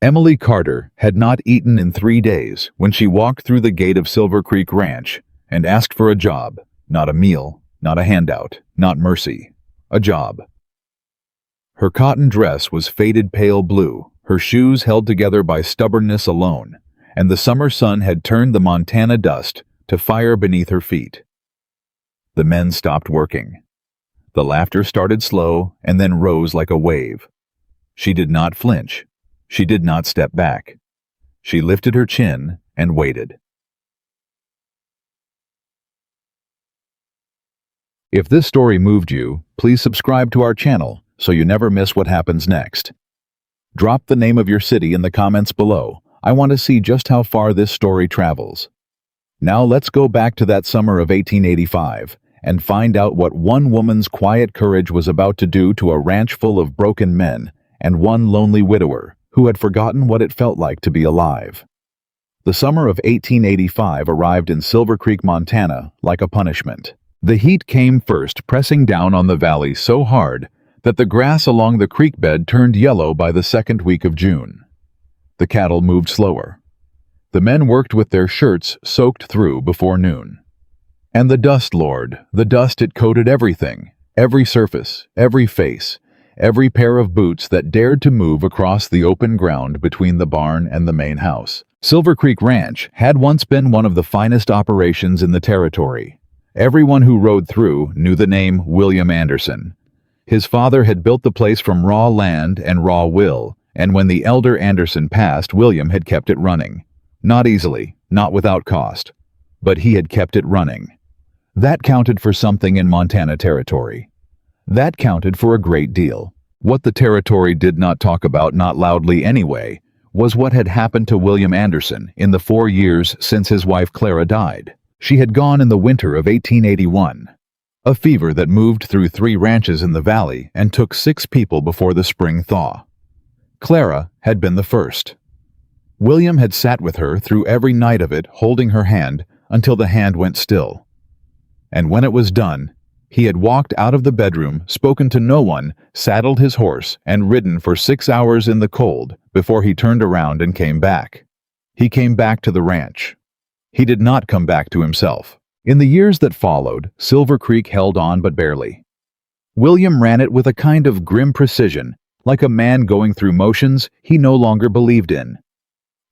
Emily Carter had not eaten in 3 days when she walked through the gate of Silver Creek Ranch and asked for a job, not a meal, not a handout, not mercy, a job. Her cotton dress was faded pale blue, her shoes held together by stubbornness alone, and the summer sun had turned the Montana dust to fire beneath her feet. The men stopped working. The laughter started slow and then rose like a wave. She did not flinch. She did not step back. She lifted her chin and waited. If this story moved you, please subscribe to our channel so you never miss what happens next. Drop the name of your city in the comments below. I want to see just how far this story travels. Now let's go back to that summer of 1885 and find out what one woman's quiet courage was about to do to a ranch full of broken men and one lonely widower who had forgotten what it felt like to be alive. The summer of 1885 arrived in Silver Creek, Montana, like a punishment. The heat came first, pressing down on the valley so hard that the grass along the creek bed turned yellow by the second week of June. The cattle moved slower. The men worked with their shirts soaked through before noon. And the dust, Lord, the dust, it coated everything, every surface, every face, every pair of boots that dared to move across the open ground between the barn and the main house. Silver Creek Ranch had once been one of the finest operations in the territory. Everyone who rode through knew the name William Anderson. His father had built the place from raw land and raw will, and when the elder Anderson passed, William had kept it running. Not easily, not without cost, but he had kept it running. That counted for something in Montana territory. That counted for a great deal. What the territory did not talk about, not loudly anyway, was what had happened to William Anderson in the 4 years since his wife Clara died. She had gone in the winter of 1881. A fever that moved through 3 ranches in the valley and took 6 people before the spring thaw. Clara had been the first. William had sat with her through every night of it, holding her hand until the hand went still. And when it was done, he had walked out of the bedroom, spoken to no one, saddled his horse, and ridden for 6 hours in the cold before he turned around and came back. He came back to the ranch. He did not come back to himself. In the years that followed, Silver Creek held on but barely. William ran it with a kind of grim precision, like a man going through motions he no longer believed in.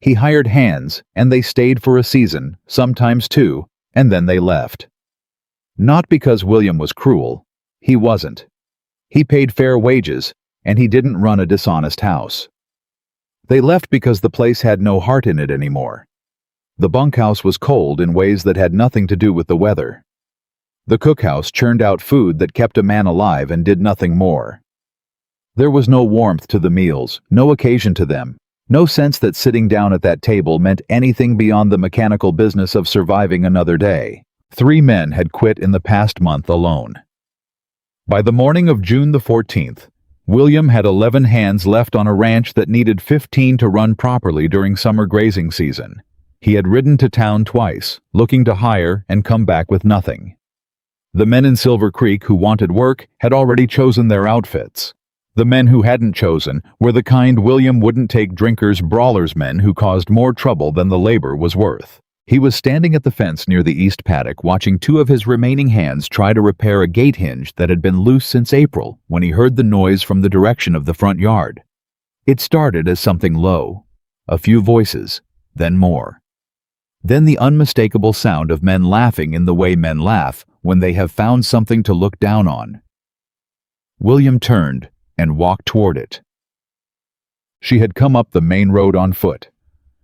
He hired hands, and they stayed for a season, sometimes 2, and then they left. Not because William was cruel. He wasn't. He paid fair wages, and he didn't run a dishonest house. They left because the place had no heart in it anymore. The bunkhouse was cold in ways that had nothing to do with the weather. The cookhouse churned out food that kept a man alive and did nothing more. There was no warmth to the meals, no occasion to them, no sense that sitting down at that table meant anything beyond the mechanical business of surviving another day. 3 men had quit in the past month alone. By the morning of June the 14th, William had 11 hands left on a ranch that needed 15 to run properly during summer grazing season. He had ridden to town twice, looking to hire and come back with nothing. The men in Silver Creek who wanted work had already chosen their outfits. The men who hadn't chosen were the kind William wouldn't take drinkers, brawlers, men who caused more trouble than the labor was worth. He was standing at the fence near the east paddock watching 2 of his remaining hands try to repair a gate hinge that had been loose since April when he heard the noise from the direction of the front yard. It started as something low, a few voices, then more. Then the unmistakable sound of men laughing in the way men laugh when they have found something to look down on. William turned and walked toward it. She had come up the main road on foot.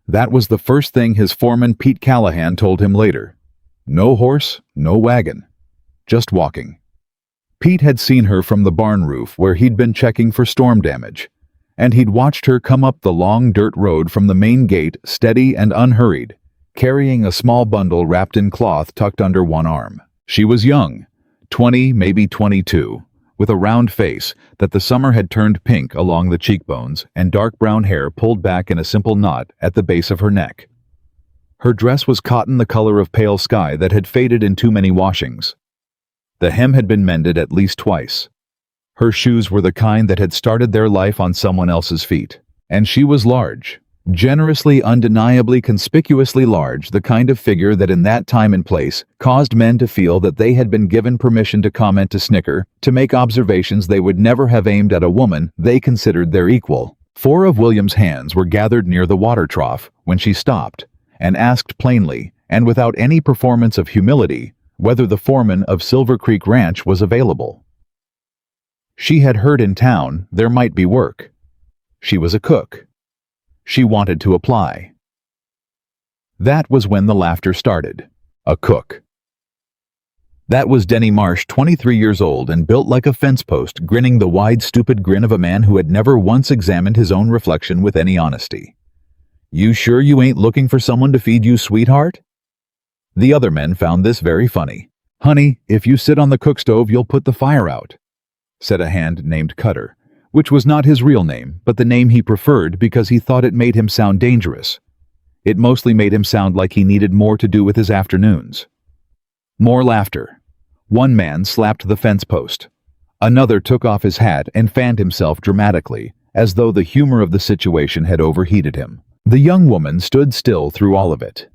That was the first thing his foreman Pete Callahan told him later. No horse, no wagon. Just walking. Pete had seen her from the barn roof where he'd been checking for storm damage, and he'd watched her come up the long dirt road from the main gate steady and unhurried, carrying a small bundle wrapped in cloth tucked under one arm. She was young, 20, maybe 22, with a round face that the summer had turned pink along the cheekbones and dark brown hair pulled back in a simple knot at the base of her neck. Her dress was cotton the color of pale sky that had faded in too many washings. The hem had been mended at least twice. Her shoes were the kind that had started their life on someone else's feet, And she was large. Generously, undeniably, conspicuously large, the kind of figure that in that time and place caused men to feel that they had been given permission to comment, to snicker, to make observations they would never have aimed at a woman they considered their equal. 4 of William's hands were gathered near the water trough when she stopped and asked plainly, and without any performance of humility, whether the foreman of Silver Creek Ranch was available. She had heard in town there might be work. She was a cook. She wanted to apply. That was when the laughter started. A cook. That was Denny Marsh, 23 years old and built like a fence post, grinning the wide, stupid grin of a man who had never once examined his own reflection with any honesty. "You sure you ain't looking for someone to feed you, sweetheart?" The other men found this very funny. "Honey, if you sit on the cook stove, you'll put the fire out," said a hand named Cutter, which was not his real name, but the name he preferred because he thought it made him sound dangerous. It mostly made him sound like he needed more to do with his afternoons. More laughter. One man slapped the fence post. Another took off his hat and fanned himself dramatically, as though the humor of the situation had overheated him. The young woman stood still through all of it.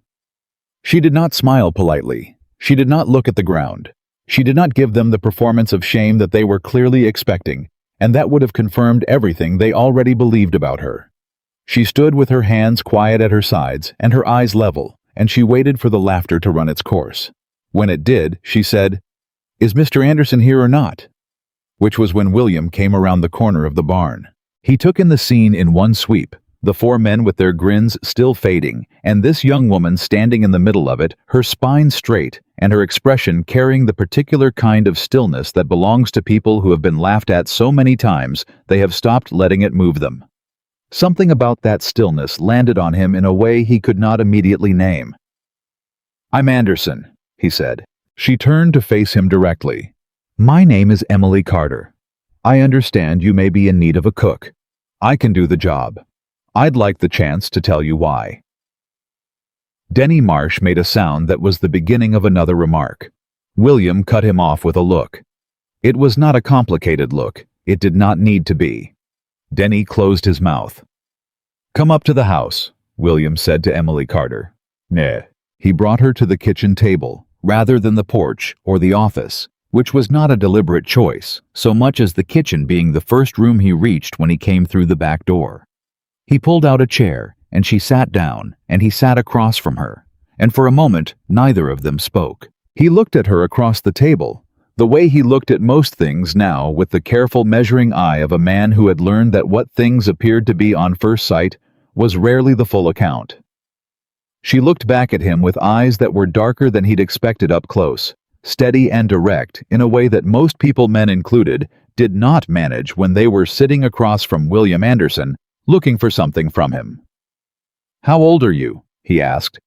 She did not smile politely. She did not look at the ground. She did not give them the performance of shame that they were clearly expecting, and that would have confirmed everything they already believed about her. She stood with her hands quiet at her sides and her eyes level, and she waited for the laughter to run its course. When it did, she said, "Is Mr. Anderson here or not?" Which was when William came around the corner of the barn. He took in the scene in one sweep, the 4 men with their grins still fading, and this young woman standing in the middle of it, her spine straight, and her expression carrying the particular kind of stillness that belongs to people who have been laughed at so many times they have stopped letting it move them. Something about that stillness landed on him in a way he could not immediately name. "I'm Anderson," he said. She turned to face him directly. "My name is Emily Carter. I understand you may be in need of a cook. I can do the job. I'd like the chance to tell you why." Denny Marsh made a sound that was the beginning of another remark. William cut him off with a look. It was not a complicated look. It did not need to be. Denny closed his mouth. "Come up to the house," William said to Emily Carter. "Nah." He brought her to the kitchen table, rather than the porch or the office, which was not a deliberate choice, so much as the kitchen being the first room he reached when he came through the back door. He pulled out a chair, and she sat down, and he sat across from her, and for a moment neither of them spoke. He looked at her across the table, the way he looked at most things now, with the careful measuring eye of a man who had learned that what things appeared to be on first sight was rarely the full account. She looked back at him with eyes that were darker than he'd expected up close, steady and direct in a way that most people, men included, did not manage when they were sitting across from William Anderson, looking for something from him. "How old are you?" he asked.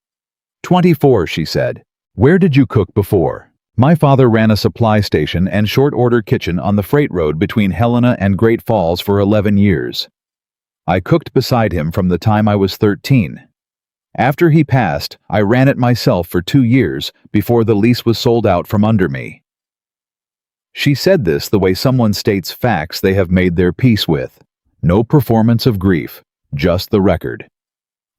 24, she said. "Where did you cook before?" "My father ran a supply station and short-order kitchen on the freight road between Helena and Great Falls for 11 years. I cooked beside him from the time I was 13. After he passed, I ran it myself for 2 years before the lease was sold out from under me." She said this the way someone states facts they have made their peace with. No performance of grief, just the record.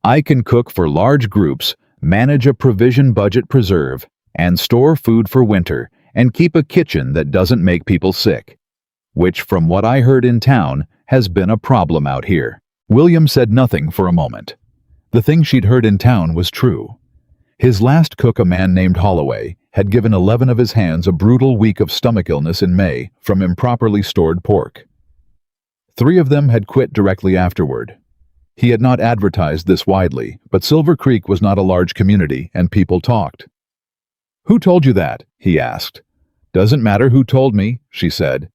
"I can cook for large groups, manage a provision budget preserve, and store food for winter, and keep a kitchen that doesn't make people sick. Which, from what I heard in town, has been a problem out here." William said nothing for a moment. The thing she'd heard in town was true. His last cook, a man named Holloway, had given 11 of his hands a brutal week of stomach illness in May from improperly stored pork. 3 of them had quit directly afterward. He had not advertised this widely, but Silver Creek was not a large community, and people talked. "Who told you that?" he asked. "Doesn't matter who told me," she said.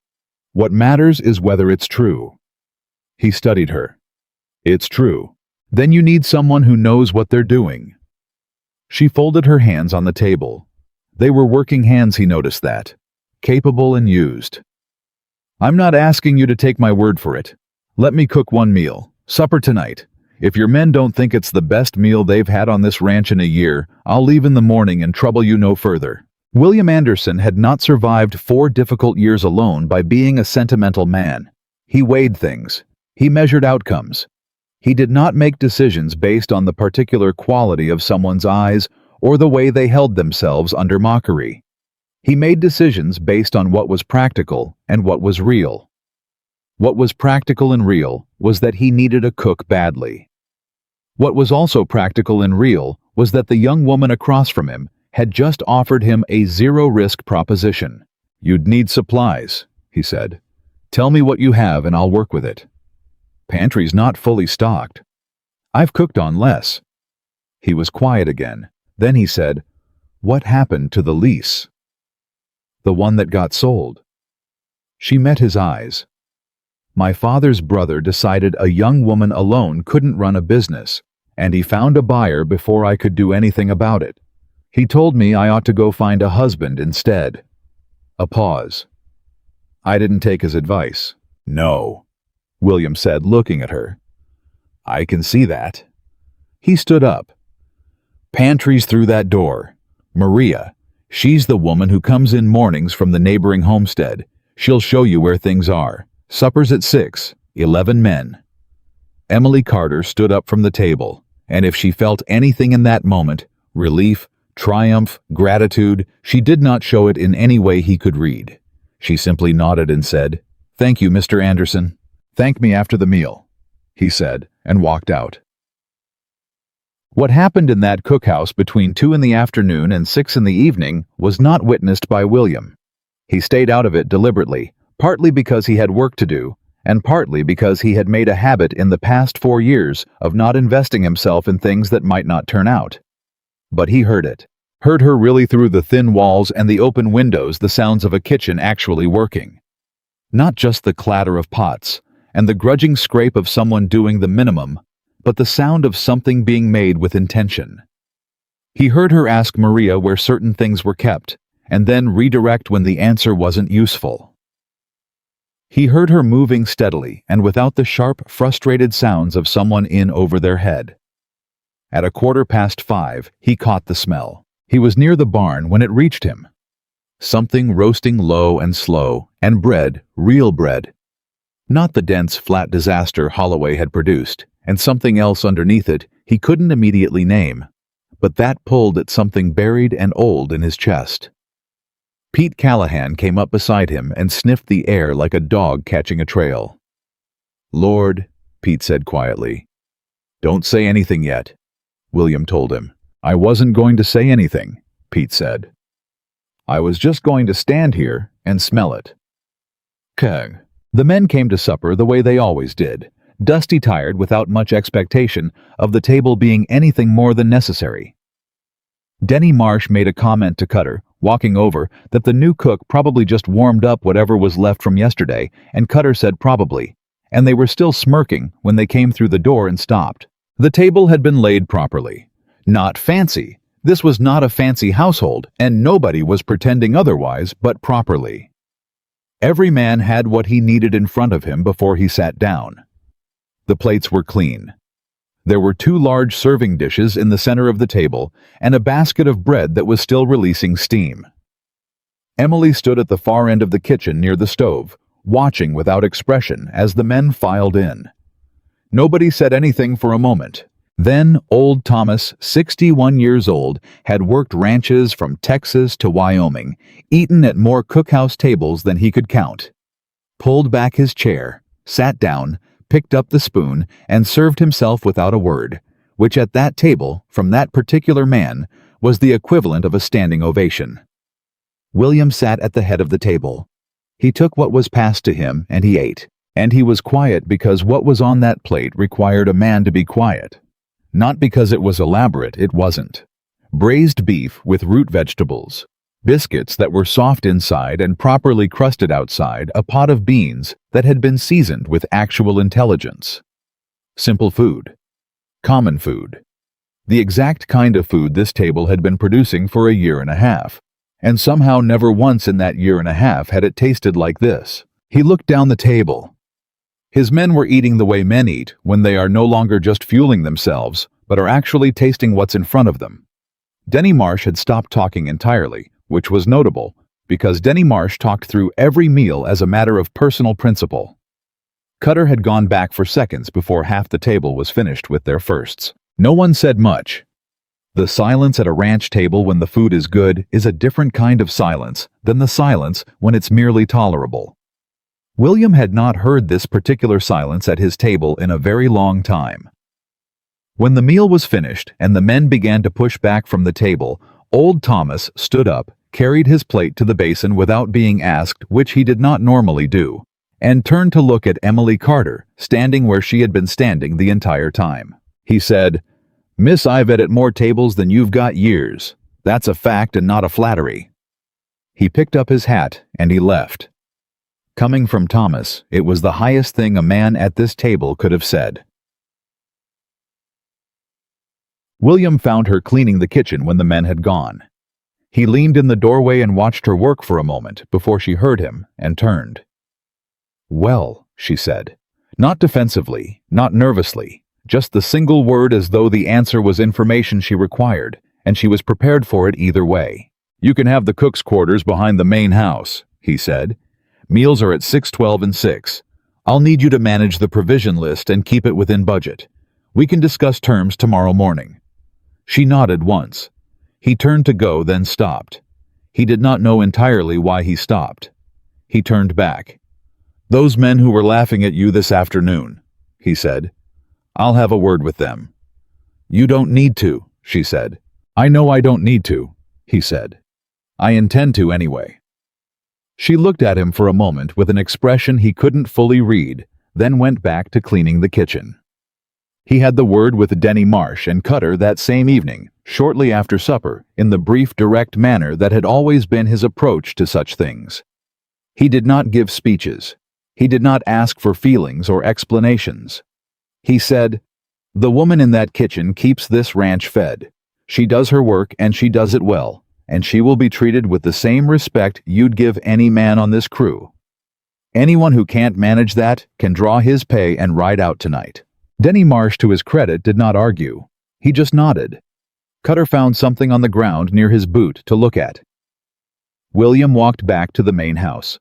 "What matters is whether it's true." He studied her. "It's true. Then you need someone who knows what they're doing." She folded her hands on the table. They were working hands, he noticed that. Capable and used. "I'm not asking you to take my word for it. Let me cook one meal. Supper tonight. If your men don't think it's the best meal they've had on this ranch in a year, I'll leave in the morning and trouble you no further." William Anderson had not survived 4 difficult years alone by being a sentimental man. He weighed things. He measured outcomes. He did not make decisions based on the particular quality of someone's eyes or the way they held themselves under mockery. He made decisions based on what was practical and what was real. What was practical and real was that he needed a cook badly. What was also practical and real was that the young woman across from him had just offered him a zero-risk proposition. "You'd need supplies," he said. "Tell me what you have and I'll work with it." "Pantry's not fully stocked." "I've cooked on less." He was quiet again. Then he said, "What happened to the lease?" "The one that got sold." She met his eyes. "My father's brother decided a young woman alone couldn't run a business, and he found a buyer before I could do anything about it. He told me I ought to go find a husband instead." A pause. "I didn't take his advice." "No," William said, looking at her. "I can see that." He stood up. "Pantry's through that door. Maria, she's the woman who comes in mornings from the neighboring homestead. She'll show you where things are. Supper's at 6, 11 men. Emily Carter stood up from the table, and if she felt anything in that moment, relief, triumph, gratitude, she did not show it in any way he could read. She simply nodded and said, "Thank you, Mr. Anderson. Thank me after the meal," he said, and walked out. What happened in that cookhouse between 2 in the afternoon and 6 in the evening was not witnessed by William. He stayed out of it deliberately, partly because he had work to do, and partly because he had made a habit in the past 4 years of not investing himself in things that might not turn out. But he heard it. Heard her really through the thin walls and the open windows, the sounds of a kitchen actually working. Not just the clatter of pots and the grudging scrape of someone doing the minimum, but the sound of something being made with intention. He heard her ask Maria where certain things were kept, and then redirect when the answer wasn't useful. He heard her moving steadily and without the sharp, frustrated sounds of someone in over their head. At 5:15, he caught the smell. He was near the barn when it reached him. Something roasting low and slow, and bread, real bread. Not the dense, flat disaster Holloway had produced, and something else underneath it he couldn't immediately name, but that pulled at something buried and old in his chest. Pete Callahan came up beside him and sniffed the air like a dog catching a trail. "Lord," Pete said quietly. "Don't say anything yet," William told him. "I wasn't going to say anything," Pete said. "I was just going to stand here and smell it." Keg. The men came to supper the way they always did, dusty tired without much expectation of the table being anything more than necessary. Denny Marsh made a comment to Cutter, walking over, that the new cook probably just warmed up whatever was left from yesterday, and Cutter said probably, and they were still smirking when they came through the door and stopped. The table had been laid properly. Not fancy. This was not a fancy household, and nobody was pretending otherwise, but properly. Every man had what he needed in front of him before he sat down. The plates were clean. There were 2 large serving dishes in the center of the table and a basket of bread that was still releasing steam. Emily stood at the far end of the kitchen near the stove, watching without expression as the men filed in. Nobody said anything for a moment. Then old Thomas, 61 years old, had worked ranches from Texas to Wyoming, eaten at more cookhouse tables than he could count. Pulled back his chair, sat down, picked up the spoon, and served himself without a word, which at that table, from that particular man, was the equivalent of a standing ovation. William sat at the head of the table. He took what was passed to him and he ate, and he was quiet because what was on that plate required a man to be quiet. Not because it was elaborate, it wasn't. Braised beef with root vegetables, biscuits that were soft inside and properly crusted outside, a pot of beans that had been seasoned with actual intelligence. Simple food. Common food. The exact kind of food this table had been producing for a year and a half, and somehow never once in that year and a half had it tasted like this. He looked down the table. His men were eating the way men eat when they are no longer just fueling themselves, but are actually tasting what's in front of them. Denny Marsh had stopped talking entirely, which was notable, because Denny Marsh talked through every meal as a matter of personal principle. Cutter had gone back for seconds before half the table was finished with their firsts. No one said much. The silence at a ranch table when the food is good is a different kind of silence than the silence when it's merely tolerable. William had not heard this particular silence at his table in a very long time. When the meal was finished and the men began to push back from the table, old Thomas stood up, carried his plate to the basin without being asked, which he did not normally do, and turned to look at Emily Carter, standing where she had been standing the entire time. He said, "Miss, I've at more tables than you've got years. That's a fact and not a flattery." He picked up his hat and he left. Coming from Thomas, it was the highest thing a man at this table could have said. William found her cleaning the kitchen when the men had gone. He leaned in the doorway and watched her work for a moment before she heard him and turned. "Well," she said, not defensively, not nervously, just the single word as though the answer was information she required, and she was prepared for it either way. "You can have the cook's quarters behind the main house," he said. "Meals are at 6:12 and 6. I'll need you to manage the provision list and keep it within budget. We can discuss terms tomorrow morning." She nodded once. He turned to go, then stopped. He did not know entirely why he stopped. He turned back. "Those men who were laughing at you this afternoon," he said. "I'll have a word with them." "You don't need to," she said. "I know I don't need to," he said. "I intend to anyway." She looked at him for a moment with an expression he couldn't fully read, then went back to cleaning the kitchen. He had the word with Denny Marsh and Cutter that same evening, shortly after supper, in the brief, direct manner that had always been his approach to such things. He did not give speeches. He did not ask for feelings or explanations. He said, "The woman in that kitchen keeps this ranch fed. She does her work and she does it well, and she will be treated with the same respect you'd give any man on this crew. Anyone who can't manage that can draw his pay and ride out tonight." Denny Marsh, to his credit, did not argue. He just nodded. Cutter found something on the ground near his boot to look at. William walked back to the main house.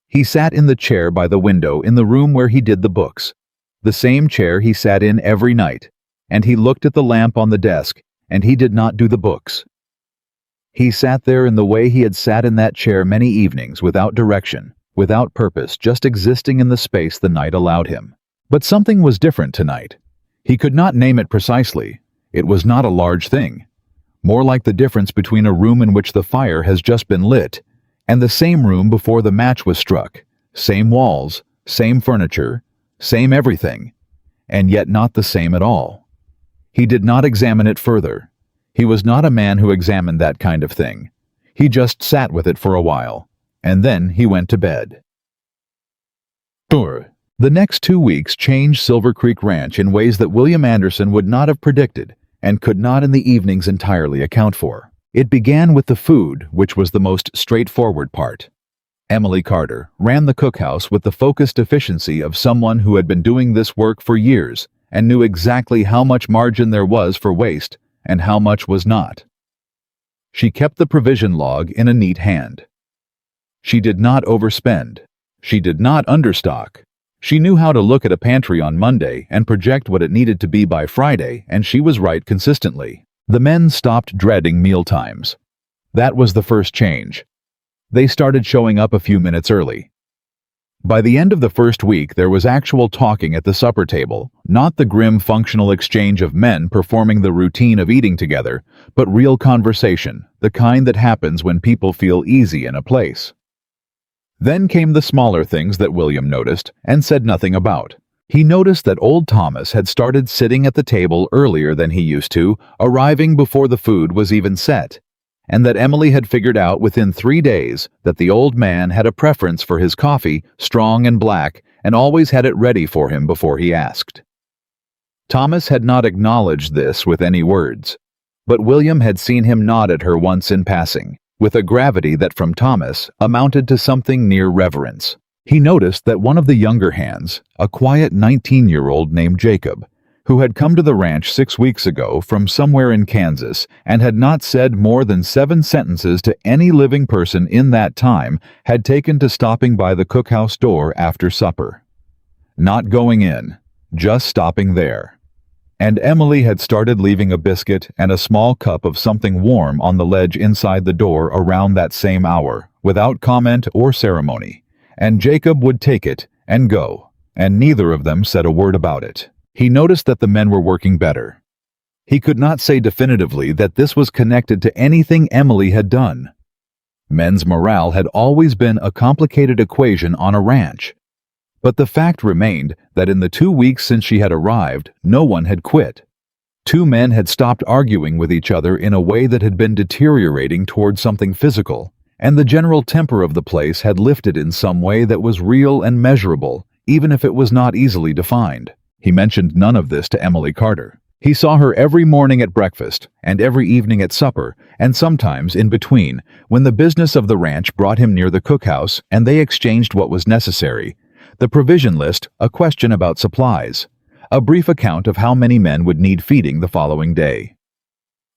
He sat in the chair by the window in the room where he did the books, the same chair he sat in every night, and he looked at the lamp on the desk, and he did not do the books. He sat there in the way he had sat in that chair many evenings, without direction, without purpose, just existing in the space the night allowed him. But something was different tonight. He could not name it precisely. It was not a large thing. More like the difference between a room in which the fire has just been lit and the same room before the match was struck. Same walls, same furniture, same everything, and yet not the same at all. He did not examine it further. He was not a man who examined that kind of thing. He just sat with it for a while, and then he went to bed. The next 2 weeks changed Silver Creek Ranch in ways that William Anderson would not have predicted and could not in the evenings entirely account for. It began with the food, which was the most straightforward part. Emily Carter ran the cookhouse with the focused efficiency of someone who had been doing this work for years and knew exactly how much margin there was for waste and how much was not. She kept the provision log in a neat hand. She did not overspend. She did not understock. She knew how to look at a pantry on Monday and project what it needed to be by Friday, and she was right consistently. The men stopped dreading meal times. That was the first change. They started showing up a few minutes early. By the end of the first week, there was actual talking at the supper table, not the grim functional exchange of men performing the routine of eating together, but real conversation, the kind that happens when people feel easy in a place. Then came the smaller things that William noticed and said nothing about. He noticed that old Thomas had started sitting at the table earlier than he used to, arriving before the food was even set, and that Emily had figured out within 3 days that the old man had a preference for his coffee, strong and black, and always had it ready for him before he asked. Thomas had not acknowledged this with any words, but William had seen him nod at her once in passing, with a gravity that from Thomas amounted to something near reverence. He noticed that one of the younger hands, a quiet 19-year-old named Jacob, who had come to the ranch 6 weeks ago from somewhere in Kansas and had not said more than 7 sentences to any living person in that time, had taken to stopping by the cookhouse door after supper. Not going in, just stopping there. And Emily had started leaving a biscuit and a small cup of something warm on the ledge inside the door around that same hour, without comment or ceremony. And Jacob would take it and go, and neither of them said a word about it. He noticed that the men were working better. He could not say definitively that this was connected to anything Emily had done. Men's morale had always been a complicated equation on a ranch. But the fact remained that in the 2 weeks since she had arrived, no one had quit. 2 men had stopped arguing with each other in a way that had been deteriorating toward something physical, and the general temper of the place had lifted in some way that was real and measurable, even if it was not easily defined. He mentioned none of this to Emily Carter. He saw her every morning at breakfast, and every evening at supper, and sometimes in between, when the business of the ranch brought him near the cookhouse and they exchanged what was necessary. The provision list, a question about supplies, a brief account of how many men would need feeding the following day.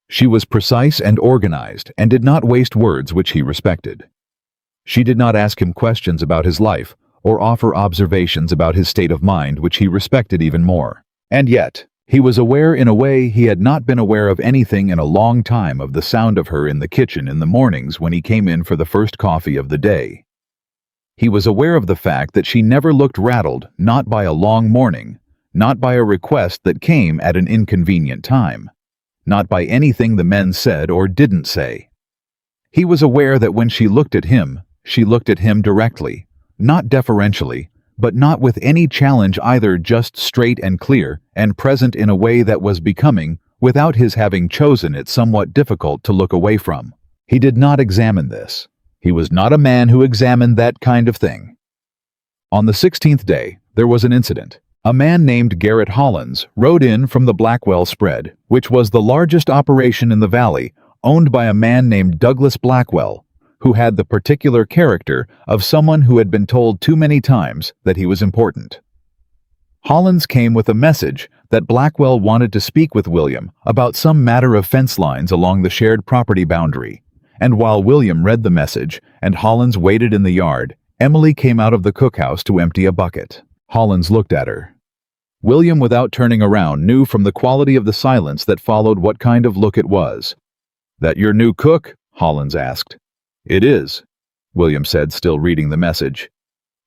She was precise and organized, and did not waste words which he respected. She did not ask him questions about his life, or offer observations about his state of mind which he respected even more. And yet, he was aware in a way he had not been aware of anything in a long time of the sound of her in the kitchen in the mornings when he came in for the first coffee of the day. He was aware of the fact that she never looked rattled, not by a long morning, not by a request that came at an inconvenient time, not by anything the men said or didn't say. He was aware that when she looked at him directly, not deferentially, but not with any challenge either, just straight and clear, and present in a way that was becoming, without his having chosen it, somewhat difficult to look away from. He did not examine this. He was not a man who examined that kind of thing. On the 16th day, there was an incident. A man named Garrett Hollins rode in from the Blackwell spread, which was the largest operation in the valley, owned by a man named Douglas Blackwell, who had the particular character of someone who had been told too many times that he was important. Hollins came with a message that Blackwell wanted to speak with William about some matter of fence lines along the shared property boundary. And while William read the message and Hollins waited in the yard, Emily came out of the cookhouse to empty a bucket. Hollins looked at her. William, without turning around, knew from the quality of the silence that followed what kind of look it was. "That your new cook?" Hollins asked. "It is," William said, still reading the message.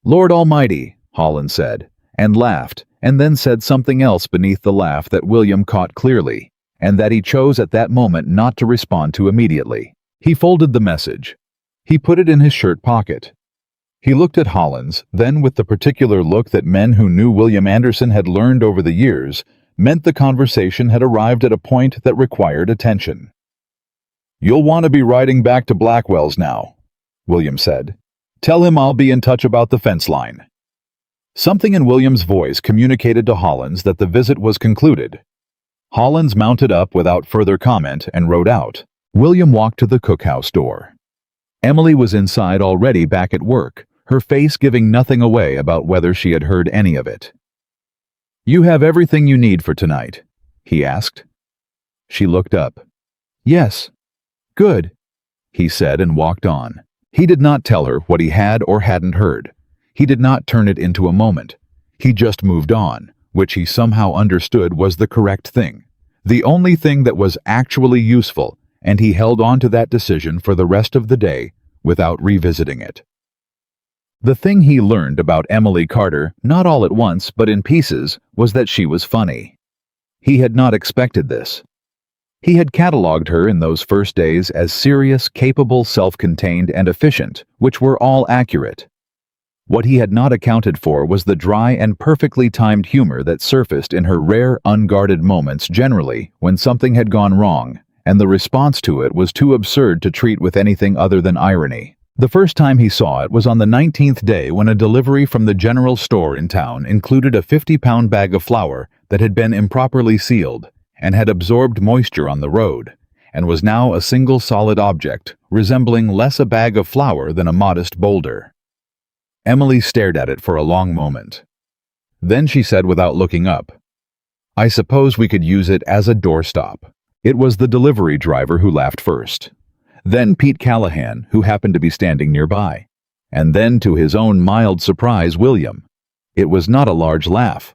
"Lord Almighty," Hollins said, and laughed, and then said something else beneath the laugh that William caught clearly, and that he chose at that moment not to respond to immediately. He folded the message. He put it in his shirt pocket. He looked at Hollins, then with the particular look that men who knew William Anderson had learned over the years, meant the conversation had arrived at a point that required attention. "You'll want to be riding back to Blackwell's now," William said. "Tell him I'll be in touch about the fence line." Something in William's voice communicated to Hollins that the visit was concluded. Hollins mounted up without further comment and rode out. William walked to the cookhouse door. Emily was inside already, back at work, her face giving nothing away about whether she had heard any of it. "You have everything you need for tonight?" he asked. She looked up. "Yes." "Good," he said, and walked on. He did not tell her what he had or hadn't heard. He did not turn it into a moment. He just moved on, which he somehow understood was the correct thing, the only thing that was actually useful, and he held on to that decision for the rest of the day without revisiting it. The thing he learned about Emily Carter, not all at once but in pieces, was that she was funny. He had not expected this. He had catalogued her in those first days as serious, capable, self-contained, and efficient, which were all accurate. What he had not accounted for was the dry and perfectly timed humor that surfaced in her rare, unguarded moments generally when something had gone wrong, and the response to it was too absurd to treat with anything other than irony. The first time he saw it was on the 19th day, when a delivery from the general store in town included a 50-pound bag of flour that had been improperly sealed and had absorbed moisture on the road, and was now a single solid object, resembling less a bag of flour than a modest boulder. Emily stared at it for a long moment. Then she said without looking up, "I suppose we could use it as a doorstop." It was the delivery driver who laughed first. Then Pete Callahan, who happened to be standing nearby. And then, to his own mild surprise, William. It was not a large laugh.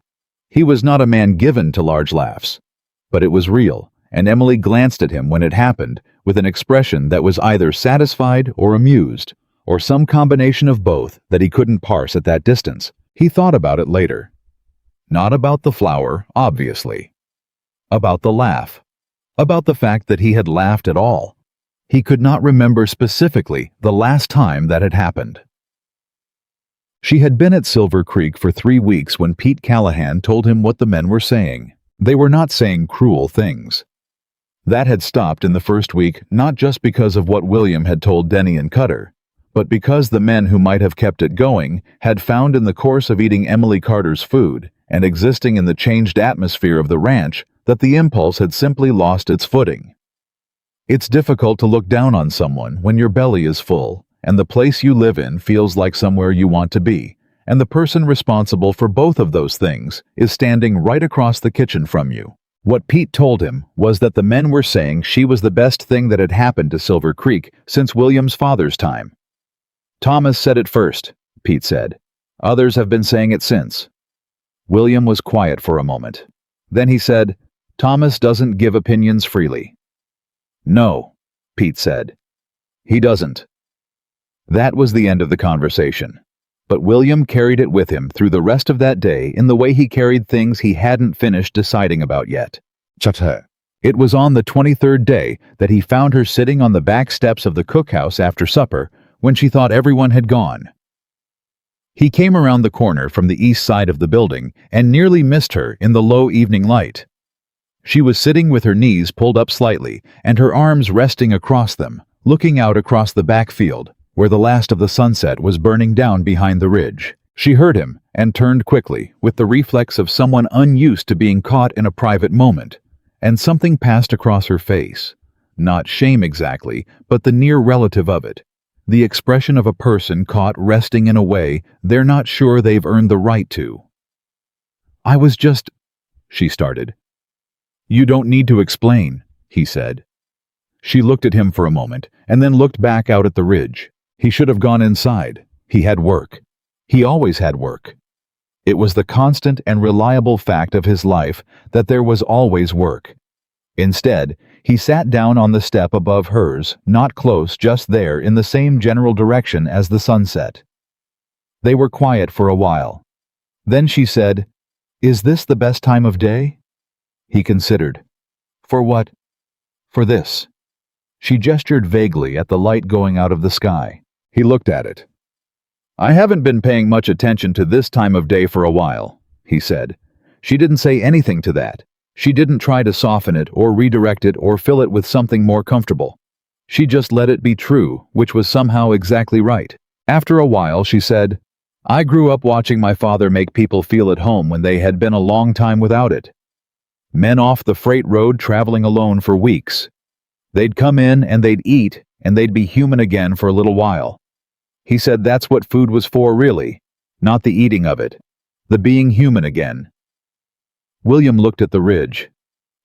He was not a man given to large laughs. But it was real, and Emily glanced at him when it happened with an expression that was either satisfied or amused, or some combination of both that he couldn't parse at that distance. He thought about it later. Not about the flower, obviously. About the laugh. About the fact that he had laughed at all. He could not remember specifically the last time that had happened. She had been at Silver Creek for 3 weeks when Pete Callahan told him what the men were saying. They were not saying cruel things. That had stopped in the first week, not just because of what William had told Denny and Cutter, but because the men who might have kept it going had found in the course of eating Emily Carter's food and existing in the changed atmosphere of the ranch that the impulse had simply lost its footing. It's difficult to look down on someone when your belly is full and the place you live in feels like somewhere you want to be, and the person responsible for both of those things is standing right across the kitchen from you. What Pete told him was that the men were saying she was the best thing that had happened to Silver Creek since William's father's time. Thomas said it first, Pete said. Others have been saying it since. William was quiet for a moment. Then he said, Thomas doesn't give opinions freely. No, Pete said. He doesn't. That was the end of the conversation. But William carried it with him through the rest of that day in the way he carried things he hadn't finished deciding about yet. It was on the 23rd day that he found her sitting on the back steps of the cookhouse after supper when she thought everyone had gone. He came around the corner from the east side of the building and nearly missed her in the low evening light. She was sitting with her knees pulled up slightly and her arms resting across them, looking out across the backfield, where the last of the sunset was burning down behind the ridge. She heard him and turned quickly, with the reflex of someone unused to being caught in a private moment, and something passed across her face. Not shame exactly, but the near relative of it. The expression of a person caught resting in a way they're not sure they've earned the right to. I was just... she started. You don't need to explain, he said. She looked at him for a moment, and then looked back out at the ridge. He should have gone inside. He had work. He always had work. It was the constant and reliable fact of his life that there was always work. Instead, he sat down on the step above hers, not close, just there in the same general direction as the sunset. They were quiet for a while. Then she said, Is this the best time of day? He considered. For what? For this. She gestured vaguely at the light going out of the sky. He looked at it. I haven't been paying much attention to this time of day for a while, he said. She didn't say anything to that. She didn't try to soften it or redirect it or fill it with something more comfortable. She just let it be true, which was somehow exactly right. After a while, she said, I grew up watching my father make people feel at home when they had been a long time without it. Men off the freight road traveling alone for weeks. They'd come in and they'd eat and they'd be human again for a little while. He said that's what food was for, really, not the eating of it, the being human again. William looked at the ridge.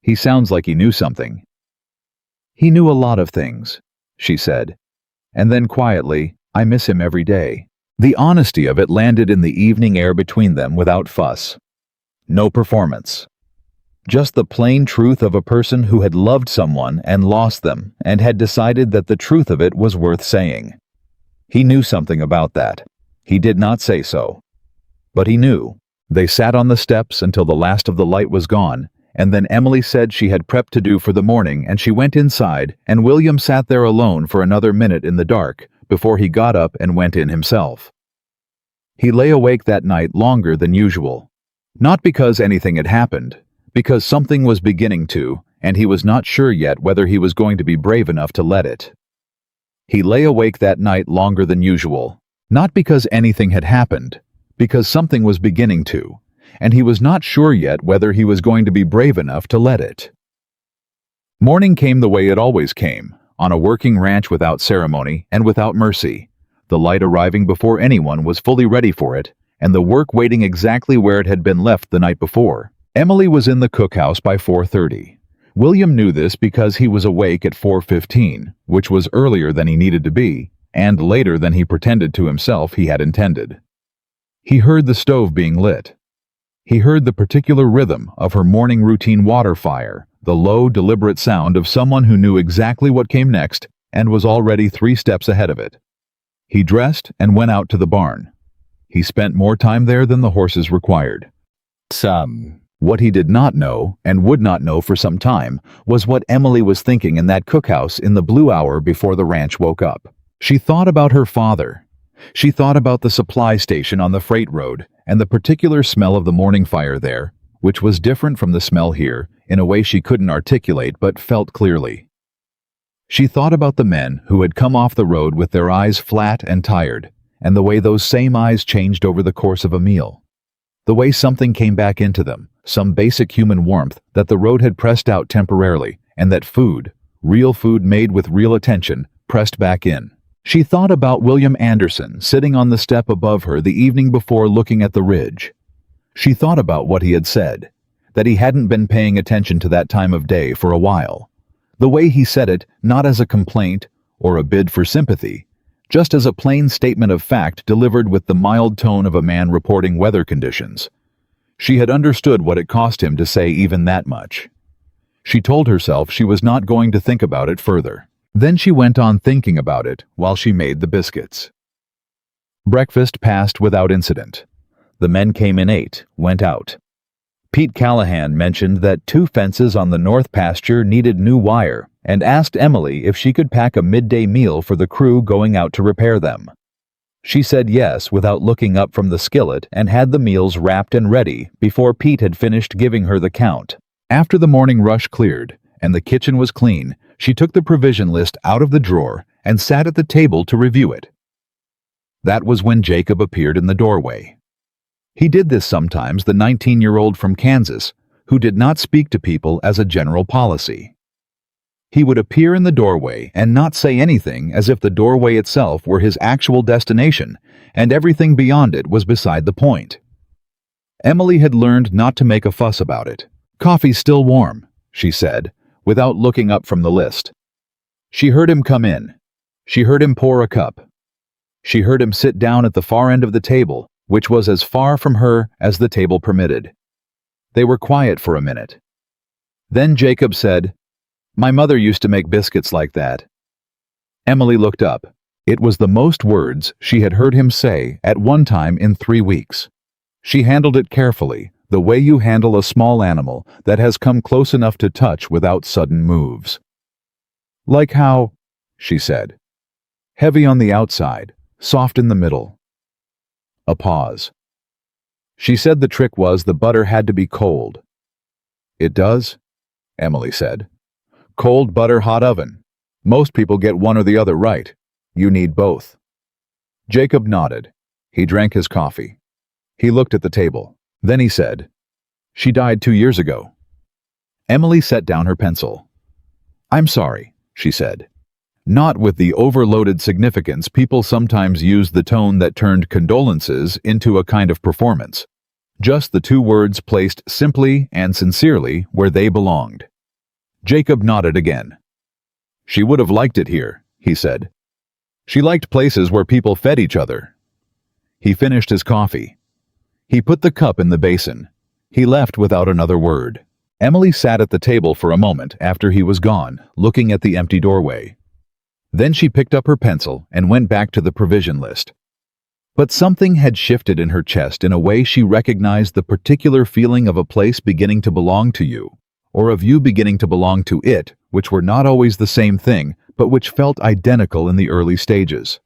He sounds like he knew something. He knew a lot of things, she said. And then quietly, I miss him every day. The honesty of it landed in the evening air between them without fuss. No performance. Just the plain truth of a person who had loved someone and lost them and had decided that the truth of it was worth saying. He knew something about that. He did not say so. But he knew. They sat on the steps until the last of the light was gone, and then Emily said she had prep to do for the morning and she went inside, and William sat there alone for another minute in the dark before he got up and went in himself. He lay awake that night longer than usual. Not because anything had happened, because something was beginning to, and he was not sure yet whether he was going to be brave enough to let it. He lay awake that night longer than usual, not because anything had happened, because something was beginning to, and he was not sure yet whether he was going to be brave enough to let it. Morning came the way it always came, on a working ranch without ceremony and without mercy, the light arriving before anyone was fully ready for it, and the work waiting exactly where it had been left the night before. Emily was in the cookhouse by 4:30. William knew this because he was awake at 4:15, which was earlier than he needed to be, and later than he pretended to himself he had intended. He heard the stove being lit. He heard the particular rhythm of her morning routine water fire, the low, deliberate sound of someone who knew exactly what came next and was already 3 steps ahead of it. He dressed and went out to the barn. He spent more time there than the horses required. What he did not know, and would not know for some time, was what Emily was thinking in that cookhouse in the blue hour before the ranch woke up. She thought about her father. She thought about the supply station on the freight road and the particular smell of the morning fire there, which was different from the smell here in a way she couldn't articulate but felt clearly. She thought about the men who had come off the road with their eyes flat and tired, and the way those same eyes changed over the course of a meal. The way something came back into them, some basic human warmth that the road had pressed out temporarily, and that food, real food made with real attention, pressed back in. She thought about William Anderson sitting on the step above her the evening before looking at the ridge. She thought about what he had said, that he hadn't been paying attention to that time of day for a while. The way he said it, not as a complaint or a bid for sympathy, just as a plain statement of fact delivered with the mild tone of a man reporting weather conditions. She had understood what it cost him to say even that much. She told herself she was not going to think about it further. Then she went on thinking about it while she made the biscuits. Breakfast passed without incident. The men came in, ate, went out. Pete Callahan mentioned that 2 fences on the north pasture needed new wire and asked Emily if she could pack a midday meal for the crew going out to repair them. She said yes without looking up from the skillet and had the meals wrapped and ready before Pete had finished giving her the count. After the morning rush cleared and the kitchen was clean, she took the provision list out of the drawer and sat at the table to review it. That was when Jacob appeared in the doorway. He did this sometimes, the 19-year-old from Kansas, who did not speak to people as a general policy. He would appear in the doorway and not say anything, as if the doorway itself were his actual destination, and everything beyond it was beside the point. Emily had learned not to make a fuss about it. "Coffee's still warm," she said, without looking up from the list. She heard him come in. She heard him pour a cup. She heard him sit down at the far end of the table, which was as far from her as the table permitted. They were quiet for a minute. Then Jacob said, "My mother used to make biscuits like that." Emily looked up. It was the most words she had heard him say at one time in 3 weeks. She handled it carefully, the way you handle a small animal that has come close enough to touch without sudden moves. "Like how," she said. "Heavy on the outside, soft in the middle." A pause. She said the trick was the butter had to be cold. "It does?" Emily said. "Cold butter, hot oven. Most people get one or the other right. You need both." Jacob nodded. He drank his coffee. He looked at the table. Then he said, "She died 2 years ago." Emily set down her pencil. "I'm sorry," she said. Not with the overloaded significance people sometimes use the tone that turned condolences into a kind of performance. Just the 2 words placed simply and sincerely where they belonged. Jacob nodded again. "She would have liked it here," he said. "She liked places where people fed each other." He finished his coffee. He put the cup in the basin. He left without another word. Emily sat at the table for a moment after he was gone, looking at the empty doorway. Then she picked up her pencil and went back to the provision list. But something had shifted in her chest in a way she recognized the particular feeling of a place beginning to belong to you, or of you beginning to belong to it, which were not always the same thing, but which felt identical in the early stages.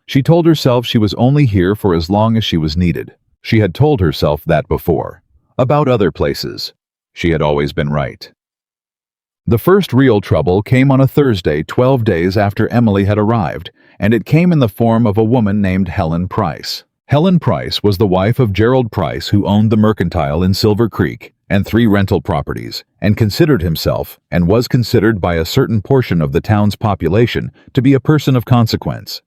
She told herself she was only here for as long as she was needed. She had told herself that before. About other places. She had always been right. The first real trouble came on a Thursday 12 days after Emily had arrived, and it came in the form of a woman named Helen Price. Helen Price was the wife of Gerald Price, who owned the Mercantile in Silver Creek and 3 rental properties, and considered himself, and was considered by a certain portion of the town's population, to be a person of consequence.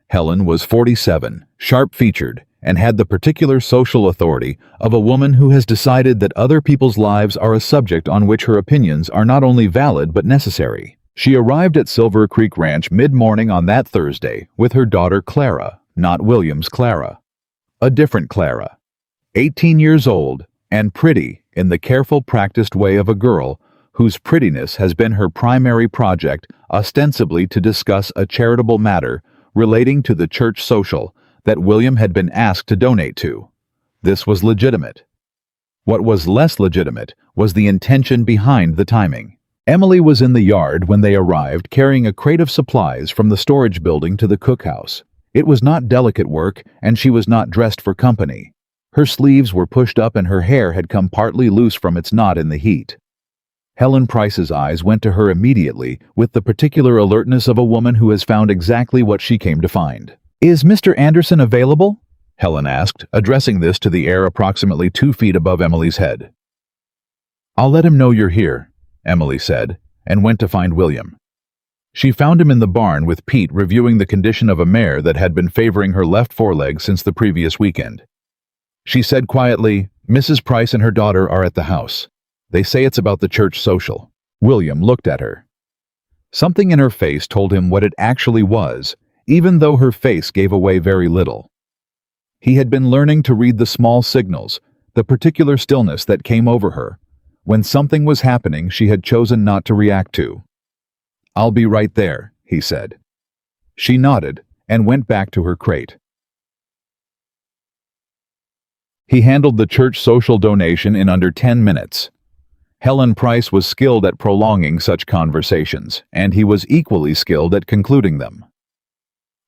Helen was 47, sharp-featured, and had the particular social authority of a woman who has decided that other people's lives are a subject on which her opinions are not only valid but necessary. She arrived at Silver Creek Ranch mid-morning on that Thursday with her daughter Clara, not William's Clara. A different Clara. 18 years old, and pretty in the careful, practiced way of a girl whose prettiness has been her primary project, ostensibly to discuss a charitable matter relating to the church social that William had been asked to donate to. This was legitimate. What was less legitimate was the intention behind the timing. Emily was in the yard when they arrived, carrying a crate of supplies from the storage building to the cookhouse. It was not delicate work, and she was not dressed for company. Her sleeves were pushed up and her hair had come partly loose from its knot in the heat. Helen Price's eyes went to her immediately with the particular alertness of a woman who has found exactly what she came to find. "Is Mr. Anderson available?" Helen asked, addressing this to the air approximately 2 feet above Emily's head. "I'll let him know you're here," Emily said, and went to find William. She found him in the barn with Pete reviewing the condition of a mare that had been favoring her left foreleg since the previous weekend. She said quietly, "Mrs. Price and her daughter are at the house. They say it's about the church social." William looked at her. Something in her face told him what it actually was, even though her face gave away very little. He had been learning to read the small signals, the particular stillness that came over her, when something was happening she had chosen not to react to. "I'll be right there," he said. She nodded and went back to her crate. He handled the church social donation in under 10 minutes. Helen Price was skilled at prolonging such conversations, and he was equally skilled at concluding them.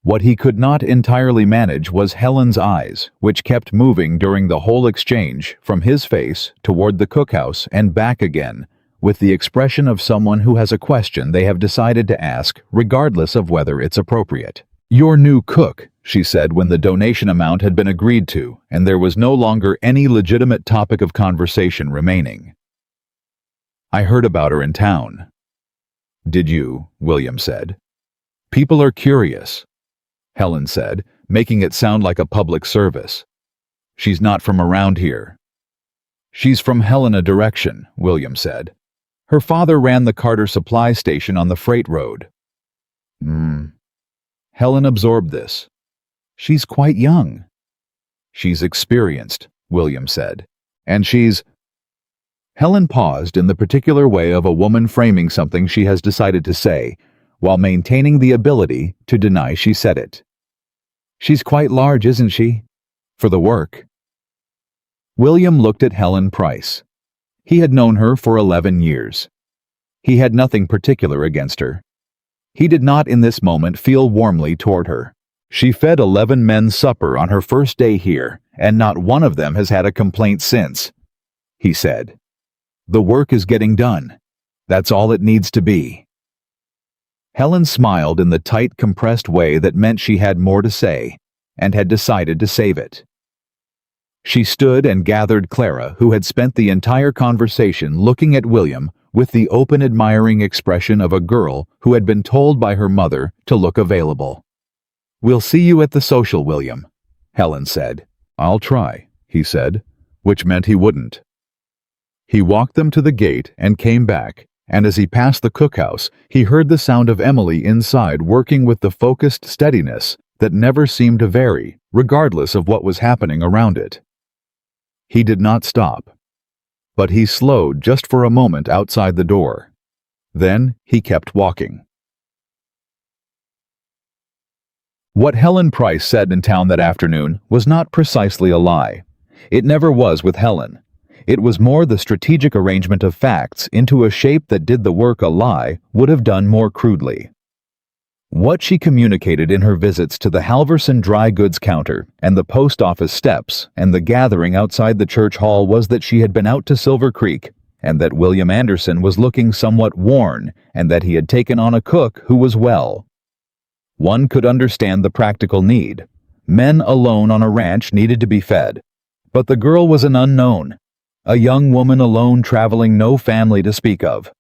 What he could not entirely manage was Helen's eyes, which kept moving during the whole exchange from his face toward the cookhouse and back again, with the expression of someone who has a question they have decided to ask regardless of whether it's appropriate. "Your new cook," she said when the donation amount had been agreed to and there was no longer any legitimate topic of conversation remaining. "I heard about her in town." "Did you?" William said. "People are curious," Helen said, making it sound like a public service. "She's not from around here." "She's from Helena direction," William said. "Her father ran the Carter supply station on the freight road." Helen absorbed this. "She's quite young." "She's experienced," William said. "And she's—" Helen paused in the particular way of a woman framing something she has decided to say, while maintaining the ability to deny she said it. "She's quite large, isn't she? For the work." William looked at Helen Price. He had known her for 11 years. He had nothing particular against her. He did not in this moment feel warmly toward her. She fed 11 men supper on her first day here, and not one of them has had a complaint since, he said. "The work is getting done. That's all it needs to be." Helen smiled in the tight, compressed way that meant she had more to say, and had decided to save it. She stood and gathered Clara, who had spent the entire conversation looking at William with the open, admiring expression of a girl who had been told by her mother to look available. "We'll see you at the social, William," Helen said. "I'll try," he said, which meant he wouldn't. He walked them to the gate and came back, and as he passed the cookhouse, he heard the sound of Emily inside working with the focused steadiness that never seemed to vary, regardless of what was happening around it. He did not stop, but he slowed just for a moment outside the door. Then he kept walking. What Helen Price said in town that afternoon was not precisely a lie. It never was with Helen. It was more the strategic arrangement of facts into a shape that did the work a lie would have done more crudely. What she communicated in her visits to the Halverson dry goods counter and the post office steps and the gathering outside the church hall was that she had been out to Silver Creek and that William Anderson was looking somewhat worn and that he had taken on a cook who was well. One could understand the practical need. Men alone on a ranch needed to be fed. But the girl was an unknown, a young woman alone traveling, no family to speak of.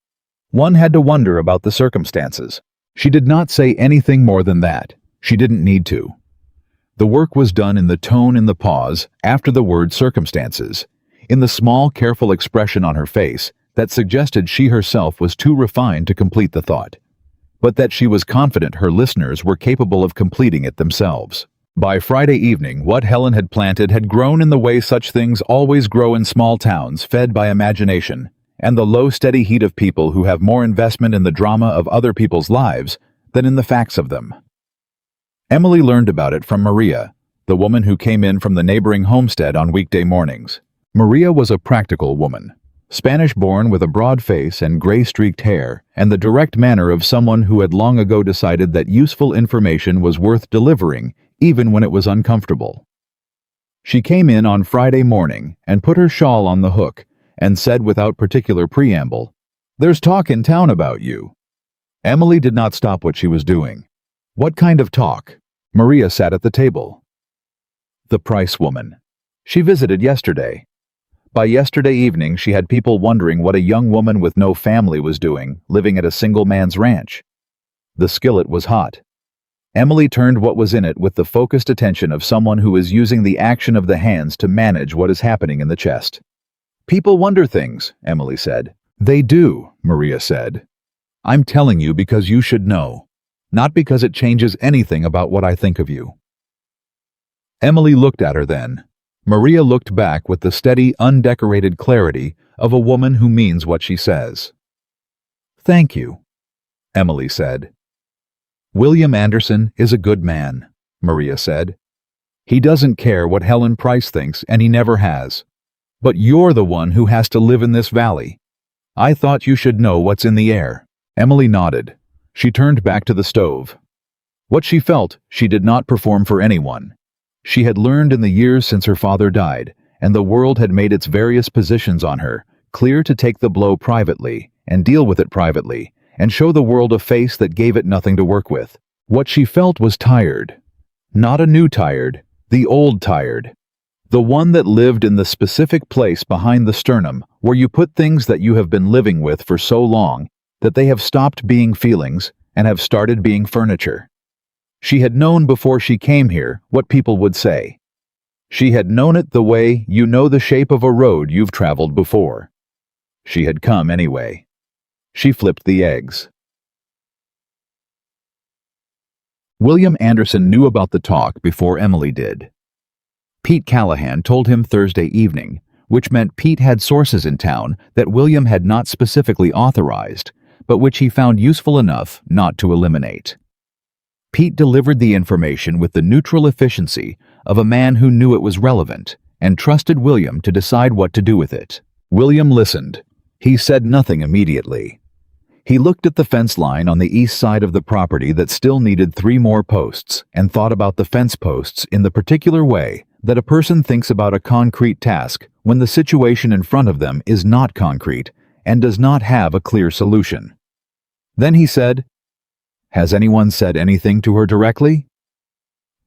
One had to wonder about the circumstances. She did not say anything more than that. She didn't need to. The work was done in the tone in the pause after the word circumstances, in the small, careful expression on her face that suggested she herself was too refined to complete the thought, but that she was confident her listeners were capable of completing it themselves. By Friday evening, what Helen had planted had grown in the way such things always grow in small towns, fed by imagination, and the low, steady heat of people who have more investment in the drama of other people's lives than in the facts of them. Emily learned about it from Maria, the woman who came in from the neighboring homestead on weekday mornings. Maria was a practical woman, Spanish-born with a broad face and gray-streaked hair, and the direct manner of someone who had long ago decided that useful information was worth delivering even when it was uncomfortable. She came in on Friday morning and put her shawl on the hook and said without particular preamble, "There's talk in town about you." Emily did not stop what she was doing. "What kind of talk?" Maria sat at the table. "The Price woman. She visited yesterday. By yesterday evening she had people wondering what a young woman with no family was doing, living at a single man's ranch." The skillet was hot. Emily turned what was in it with the focused attention of someone who is using the action of the hands to manage what is happening in the chest. "People wonder things," Emily said. "They do," Maria said. "I'm telling you because you should know, not because it changes anything about what I think of you." Emily looked at her then. Maria looked back with the steady, undecorated clarity of a woman who means what she says. "Thank you," Emily said. "William Anderson is a good man," Maria said. "He doesn't care what Helen Price thinks, and he never has. But you're the one who has to live in this valley. I thought you should know what's in the air." Emily nodded. She turned back to the stove. What she felt, she did not perform for anyone. She had learned in the years since her father died, and the world had made its various positions on her, clear to take the blow privately, and deal with it privately, and show the world a face that gave it nothing to work with. What she felt was tired. Not a new tired, the old tired. The one that lived in the specific place behind the sternum, where you put things that you have been living with for so long that they have stopped being feelings and have started being furniture. She had known before she came here what people would say. She had known it the way you know the shape of a road you've traveled before. She had come anyway. She flipped the eggs. William Anderson knew about the talk before Emily did. Pete Callahan told him Thursday evening, which meant Pete had sources in town that William had not specifically authorized, but which he found useful enough not to eliminate. Pete delivered the information with the neutral efficiency of a man who knew it was relevant and trusted William to decide what to do with it. William listened. He said nothing immediately. He looked at the fence line on the east side of the property that still needed 3 more posts and thought about the fence posts in the particular way that a person thinks about a concrete task when the situation in front of them is not concrete and does not have a clear solution. Then he said, "Has anyone said anything to her directly?"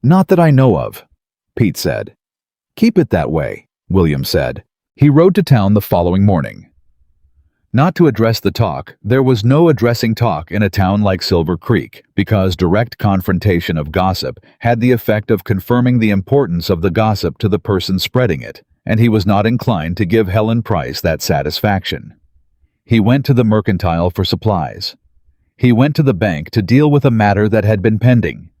"Not that I know of," Pete said. "Keep it that way," William said. He rode to town the following morning. Not to address the talk, there was no addressing talk in a town like Silver Creek, because direct confrontation of gossip had the effect of confirming the importance of the gossip to the person spreading it, and he was not inclined to give Helen Price that satisfaction. He went to the mercantile for supplies. He went to the bank to deal with a matter that had been pending.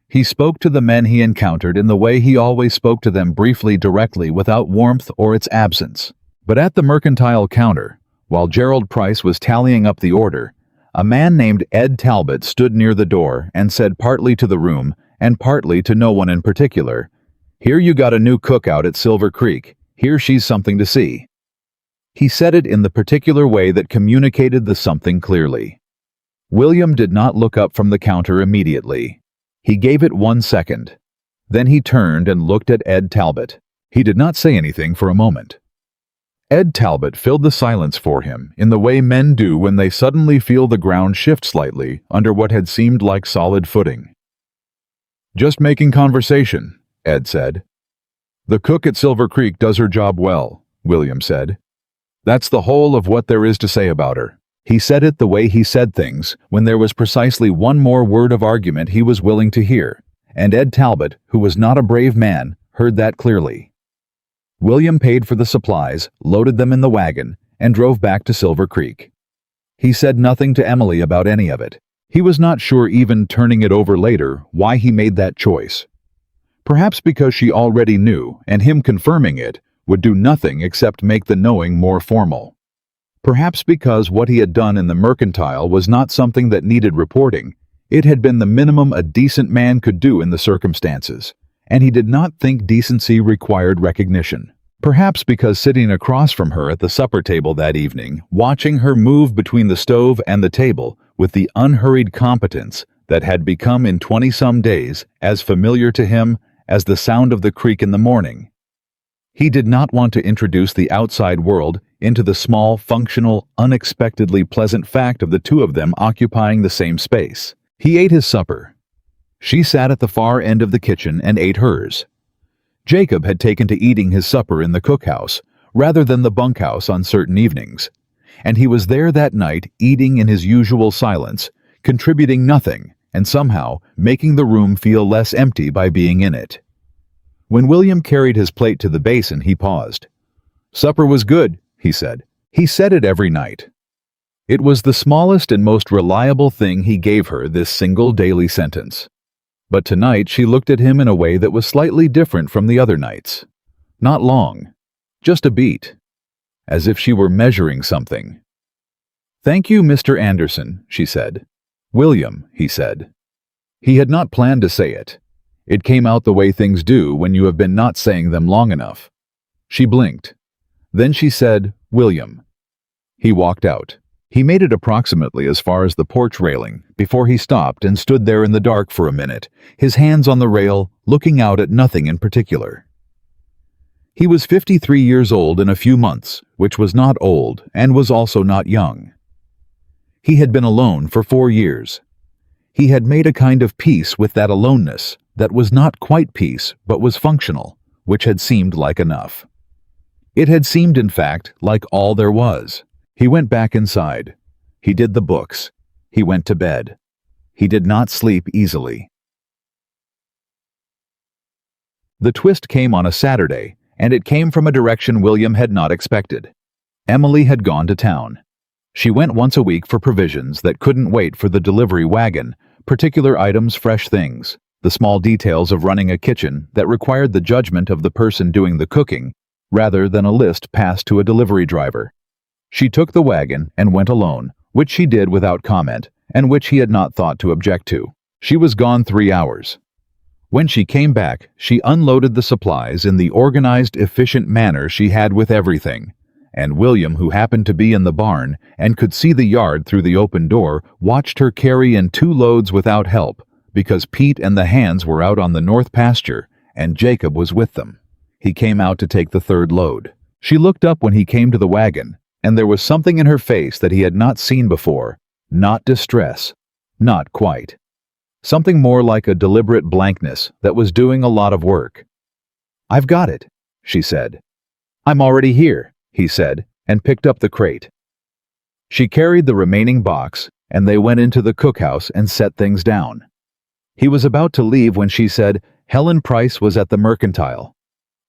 He spoke to the men he encountered in the way he always spoke to them, briefly, directly, without warmth or its absence. But at the mercantile counter, while Gerald Price was tallying up the order, a man named Ed Talbot stood near the door and said, partly to the room and partly to no one in particular, "Here you got a new cook out at Silver Creek. Here she's something to see." He said it in the particular way that communicated the something clearly. William did not look up from the counter immediately. He gave it 1 second. Then he turned and looked at Ed Talbot. He did not say anything for a moment. Ed Talbot filled the silence for him in the way men do when they suddenly feel the ground shift slightly under what had seemed like solid footing. "Just making conversation," Ed said. "The cook at Silver Creek does her job well," William said. "That's the whole of what there is to say about her." He said it the way he said things when there was precisely one more word of argument he was willing to hear, and Ed Talbot, who was not a brave man, heard that clearly. William paid for the supplies, loaded them in the wagon, and drove back to Silver Creek. He said nothing to Emily about any of it. He was not sure, even turning it over later, why he made that choice. Perhaps because she already knew, and him confirming it would do nothing except make the knowing more formal. Perhaps because what he had done in the mercantile was not something that needed reporting. It had been the minimum a decent man could do in the circumstances, and he did not think decency required recognition. Perhaps because sitting across from her at the supper table that evening, watching her move between the stove and the table with the unhurried competence that had become in 20-some days as familiar to him as the sound of the creek in the morning. He did not want to introduce the outside world into the small, functional, unexpectedly pleasant fact of the two of them occupying the same space. He ate his supper. She sat at the far end of the kitchen and ate hers. Jacob had taken to eating his supper in the cookhouse rather than the bunkhouse on certain evenings, and he was there that night eating in his usual silence, contributing nothing, and somehow making the room feel less empty by being in it. When William carried his plate to the basin, he paused. "Supper was good," he said. He said it every night. It was the smallest and most reliable thing he gave her, this single daily sentence. But tonight she looked at him in a way that was slightly different from the other nights. Not long, just a beat, as if she were measuring something. "Thank you, Mr. Anderson," she said. "William," he said. He had not planned to say it. It came out the way things do when you have been not saying them long enough. She blinked. Then she said, "William." He walked out. He made it approximately as far as the porch railing before he stopped and stood there in the dark for a minute, his hands on the rail, looking out at nothing in particular. He was 53 years old in a few months, which was not old and was also not young. He had been alone for 4 years. He had made a kind of peace with that aloneness that was not quite peace but was functional, which had seemed like enough. It had seemed, in fact, like all there was. He went back inside. He did the books. He went to bed. He did not sleep easily. The twist came on a Saturday, and it came from a direction William had not expected. Emily had gone to town. She went once a week for provisions that couldn't wait for the delivery wagon, particular items, fresh things, the small details of running a kitchen that required the judgment of the person doing the cooking, rather than a list passed to a delivery driver. She took the wagon and went alone, which she did without comment, and which he had not thought to object to. She was gone 3 hours. When she came back, she unloaded the supplies in the organized, efficient manner she had with everything, and William, who happened to be in the barn and could see the yard through the open door, watched her carry in 2 loads without help, because Pete and the hands were out on the north pasture, and Jacob was with them. He came out to take the 3rd load. She looked up when he came to the wagon, and there was something in her face that he had not seen before. Not distress. Not quite. Something more like a deliberate blankness that was doing a lot of work. "I've got it," she said. "I'm already here," he said, and picked up the crate. She carried the remaining box, and they went into the cookhouse and set things down. He was about to leave when she said, "Helen Price was at the mercantile."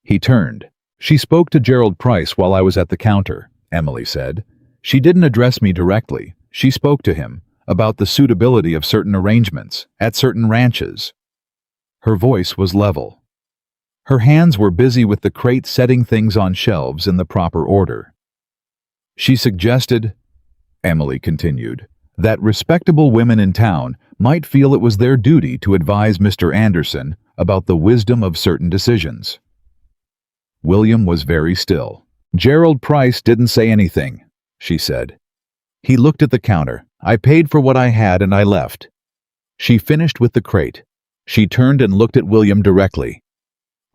He turned. "She spoke to Gerald Price while I was at the counter," Emily said. "She didn't address me directly. She spoke to him about the suitability of certain arrangements at certain ranches." Her voice was level. Her hands were busy with the crate, setting things on shelves in the proper order. "She suggested," Emily continued, "that respectable women in town might feel it was their duty to advise Mr. Anderson about the wisdom of certain decisions." William was very still. "Gerald Price didn't say anything," she said. He looked at the counter. "I paid for what I had and I left." She finished with the crate. She turned and looked at William directly.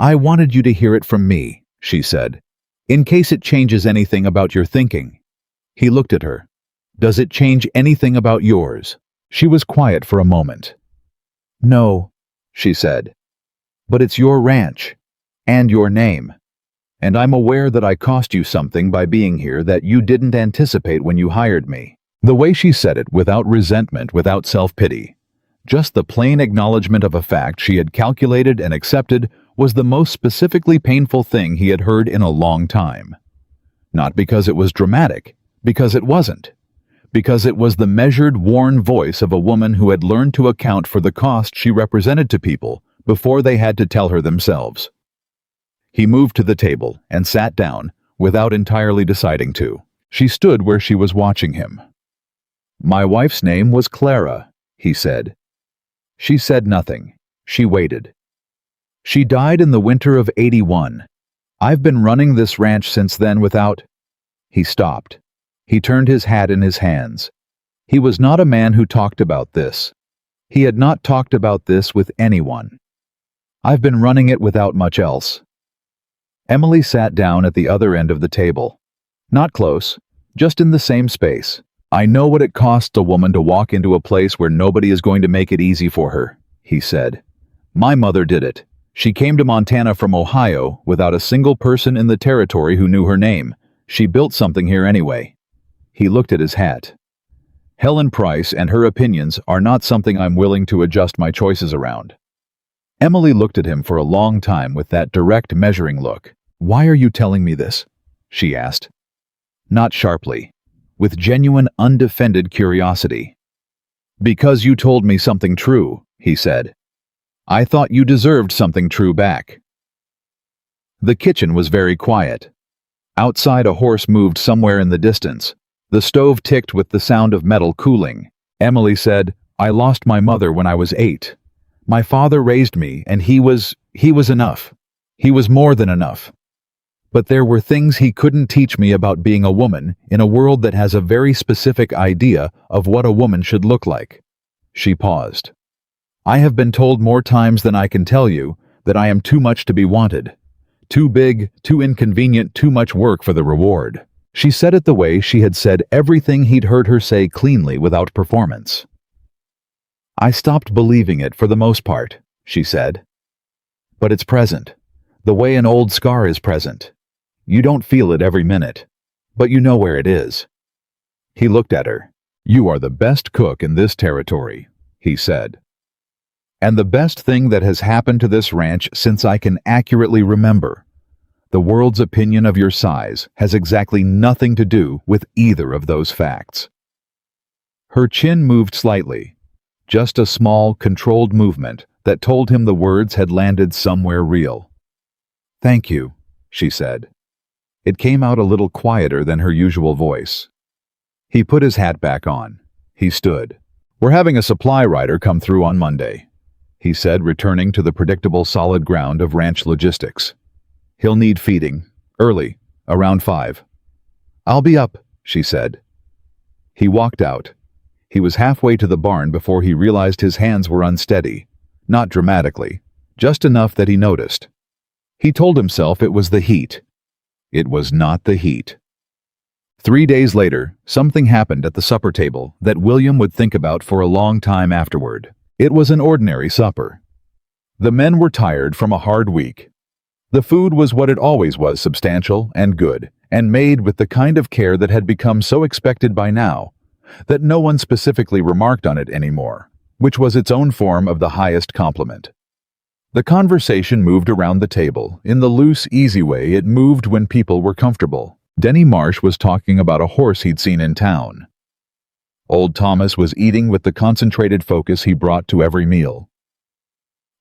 "I wanted you to hear it from me," she said, "in case it changes anything about your thinking." He looked at her. "Does it change anything about yours?" She was quiet for a moment. "No," she said. "But it's your ranch, and your name. And I'm aware that I cost you something by being here that you didn't anticipate when you hired me." The way she said it, without resentment, without self-pity, just the plain acknowledgement of a fact she had calculated and accepted, was the most specifically painful thing he had heard in a long time. Not because it was dramatic, because it wasn't. Because it was the measured, worn voice of a woman who had learned to account for the cost she represented to people before they had to tell her themselves. He moved to the table and sat down without entirely deciding to. She stood where she was watching him. "My wife's name was Clara," he said. She said nothing. She waited. "She died in the winter of '81. I've been running this ranch since then without—" He stopped. He turned his hat in his hands. He was not a man who talked about this. He had not talked about this with anyone. "I've been running it without much else." Emily sat down at the other end of the table. Not close, just in the same space. "I know what it costs a woman to walk into a place where nobody is going to make it easy for her," he said. "My mother did it. She came to Montana from Ohio without a single person in the territory who knew her name. She built something here anyway." He looked at his hat. "Helen Price and her opinions are not something I'm willing to adjust my choices around." Emily looked at him for a long time with that direct measuring look. "Why are you telling me this?" she asked. Not sharply, with genuine, undefended curiosity. "Because you told me something true," he said. "I thought you deserved something true back." The kitchen was very quiet. Outside, a horse moved somewhere in the distance. The stove ticked with the sound of metal cooling. Emily said, "I lost my mother when I was 8. My father raised me, and he was enough. He was more than enough. But there were things he couldn't teach me about being a woman in a world that has a very specific idea of what a woman should look like." She paused. "I have been told more times than I can tell you that I am too much to be wanted. Too big, too inconvenient, too much work for the reward." She said it the way she had said everything he'd heard her say cleanly without performance. "I stopped believing it for the most part," she said. "But it's present, the way an old scar is present. You don't feel it every minute, but you know where it is." He looked at her. "You are the best cook in this territory," he said. "And the best thing that has happened to this ranch since I can accurately remember. The world's opinion of your size has exactly nothing to do with either of those facts." Her chin moved slightly, just a small, controlled movement that told him the words had landed somewhere real. "Thank you," she said. It came out a little quieter than her usual voice. He put his hat back on. He stood. "We're having a supply rider come through on Monday," he said, returning to the predictable solid ground of ranch logistics. "He'll need feeding, early, around 5. "I'll be up," she said. He walked out. He was halfway to the barn before he realized his hands were unsteady, not dramatically, just enough that he noticed. He told himself it was the heat. It was not the heat. 3 days later, something happened at the supper table that William would think about for a long time afterward. It was an ordinary supper. The men were tired from a hard week. The food was what it always was, substantial and good, and made with the kind of care that had become so expected by now that no one specifically remarked on it anymore, which was its own form of the highest compliment. The conversation moved around the table in the loose, easy way it moved when people were comfortable. Denny Marsh was talking about a horse he'd seen in town. Old Thomas was eating with the concentrated focus he brought to every meal.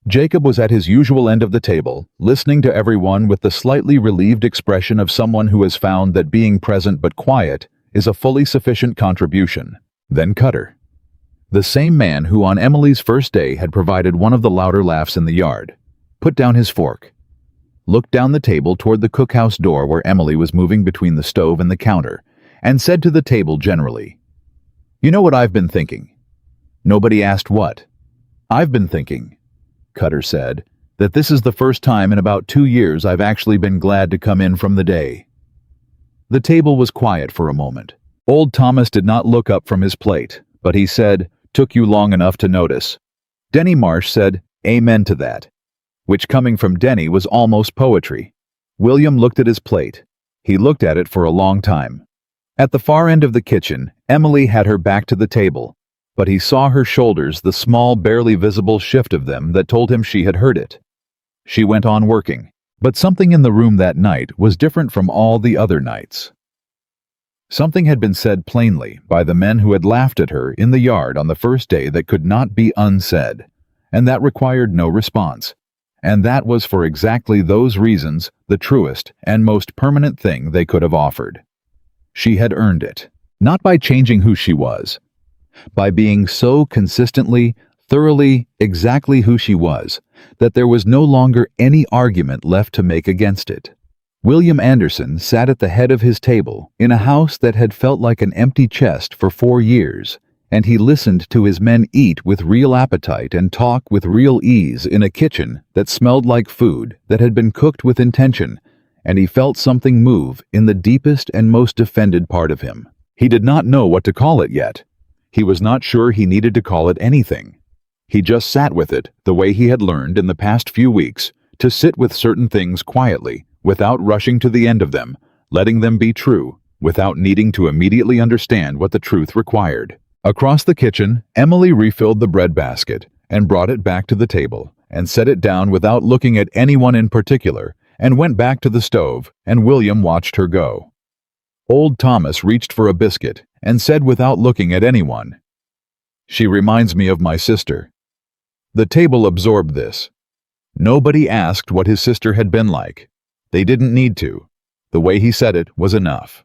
Jacob was at his usual end of the table, listening to everyone with the slightly relieved expression of someone who has found that being present but quiet is a fully sufficient contribution. Then Cutter, the same man who on Emily's first day had provided one of the louder laughs in the yard, put down his fork, looked down the table toward the cookhouse door where Emily was moving between the stove and the counter, and said to the table generally, "You know what I've been thinking?" Nobody asked what. "I've been thinking," Cutter said, "that this is the first time in about 2 years I've actually been glad to come in from the day." The table was quiet for a moment. Old Thomas did not look up from his plate, but he said, "Took you long enough to notice." Denny Marsh said, "Amen to that," which coming from Denny was almost poetry. William looked at his plate. He looked at it for a long time. At the far end of the kitchen, Emily had her back to the table, but he saw her shoulders, the small, barely visible shift of them that told him she had heard it. She went on working, but something in the room that night was different from all the other nights. Something had been said plainly by the men who had laughed at her in the yard on the first day that could not be unsaid, and that required no response. And that was for exactly those reasons the truest and most permanent thing they could have offered. She had earned it, not by changing who she was, by being so consistently, thoroughly, exactly who she was, that there was no longer any argument left to make against it. William Anderson sat at the head of his table in a house that had felt like an empty chest for 4 years, and he listened to his men eat with real appetite and talk with real ease in a kitchen that smelled like food that had been cooked with intention, and he felt something move in the deepest and most defended part of him. He did not know what to call it yet. He was not sure he needed to call it anything. He just sat with it the way he had learned in the past few weeks to sit with certain things quietly, without rushing to the end of them, letting them be true, without needing to immediately understand what the truth required. Across the kitchen, Emily refilled the bread basket and brought it back to the table and set it down without looking at anyone in particular, and went back to the stove, and William watched her go. Old Thomas reached for a biscuit and said without looking at anyone, "She reminds me of my sister." The table absorbed this. Nobody asked what his sister had been like. They didn't need to. The way he said it was enough.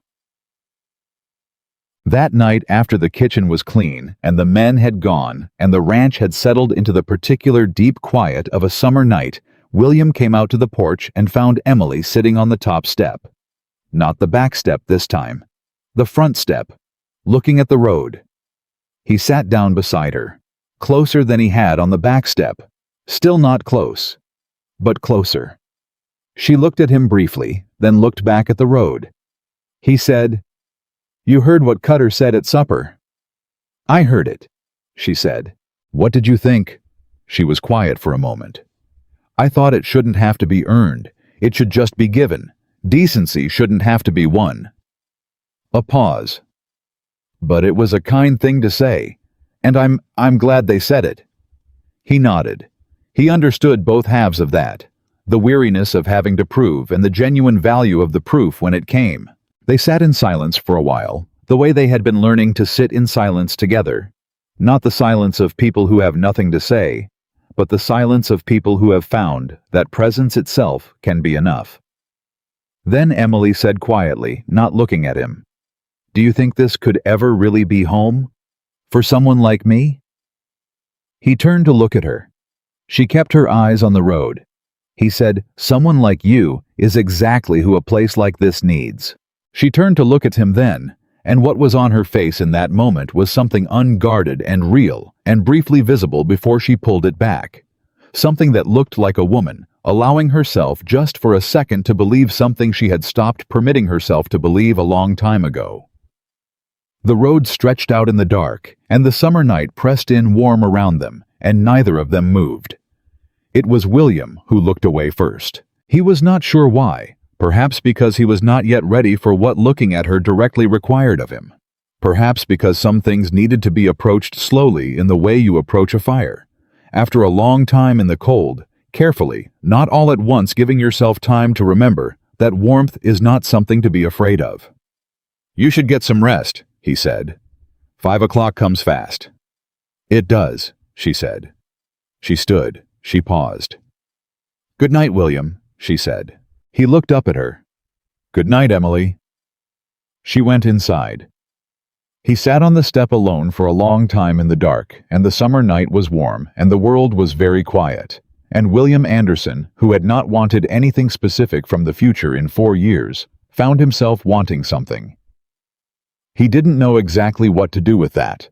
That night, after the kitchen was clean and the men had gone and the ranch had settled into the particular deep quiet of a summer night, William came out to the porch and found Emily sitting on the top step. Not the back step this time. The front step, looking at the road. He sat down beside her, closer than he had on the back step. Still not close, but closer. She looked at him briefly, then looked back at the road. He said, "You heard what Cutter said at supper." "I heard it," she said. "What did you think?" She was quiet for a moment. "I thought it shouldn't have to be earned. It should just be given. Decency shouldn't have to be won." A pause. "But it was a kind thing to say, and I'm glad they said it." He nodded. He understood both halves of that, the weariness of having to prove and the genuine value of the proof when it came. They sat in silence for a while, the way they had been learning to sit in silence together. Not the silence of people who have nothing to say, but the silence of people who have found that presence itself can be enough. Then Emily said quietly, not looking at him, "Do you think this could ever really be home? For someone like me?" He turned to look at her. She kept her eyes on the road. He said, "Someone like you is exactly who a place like this needs." She turned to look at him then, and what was on her face in that moment was something unguarded and real and briefly visible before she pulled it back. Something that looked like a woman, allowing herself just for a second to believe something she had stopped permitting herself to believe a long time ago. The road stretched out in the dark, and the summer night pressed in warm around them, and neither of them moved. It was William who looked away first. He was not sure why, perhaps because he was not yet ready for what looking at her directly required of him. Perhaps because some things needed to be approached slowly in the way you approach a fire. After a long time in the cold, carefully, not all at once, giving yourself time to remember that warmth is not something to be afraid of. "You should get some rest," he said. 5 o'clock comes fast." "It does," she said. She stood. She paused. "Good night, William," she said. He looked up at her. "Good night, Emily." She went inside. He sat on the step alone for a long time in the dark, and the summer night was warm, and the world was very quiet. And William Anderson, who had not wanted anything specific from the future in 4 years, found himself wanting something. He didn't know exactly what to do with that,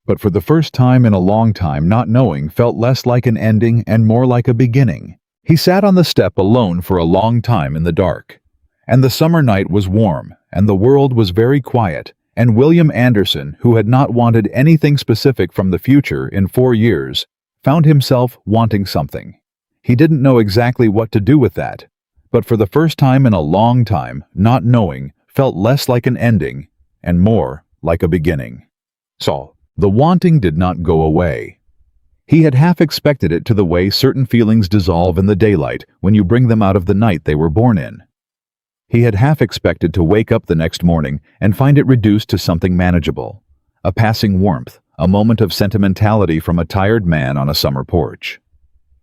but for the first time in a long time, not knowing felt less like an ending and more like a beginning. He sat on the step alone for a long time in the dark, and the summer night was warm, and the world was very quiet, and William Anderson, who had not wanted anything specific from the future in 4 years, found himself wanting something. He didn't know exactly what to do with that, but for the first time in a long time, not knowing felt less like an ending and more like a beginning. So, the wanting did not go away. He had half expected it, to the way certain feelings dissolve in the daylight when you bring them out of the night they were born in. He had half expected to wake up the next morning and find it reduced to something manageable, a passing warmth, a moment of sentimentality from a tired man on a summer porch.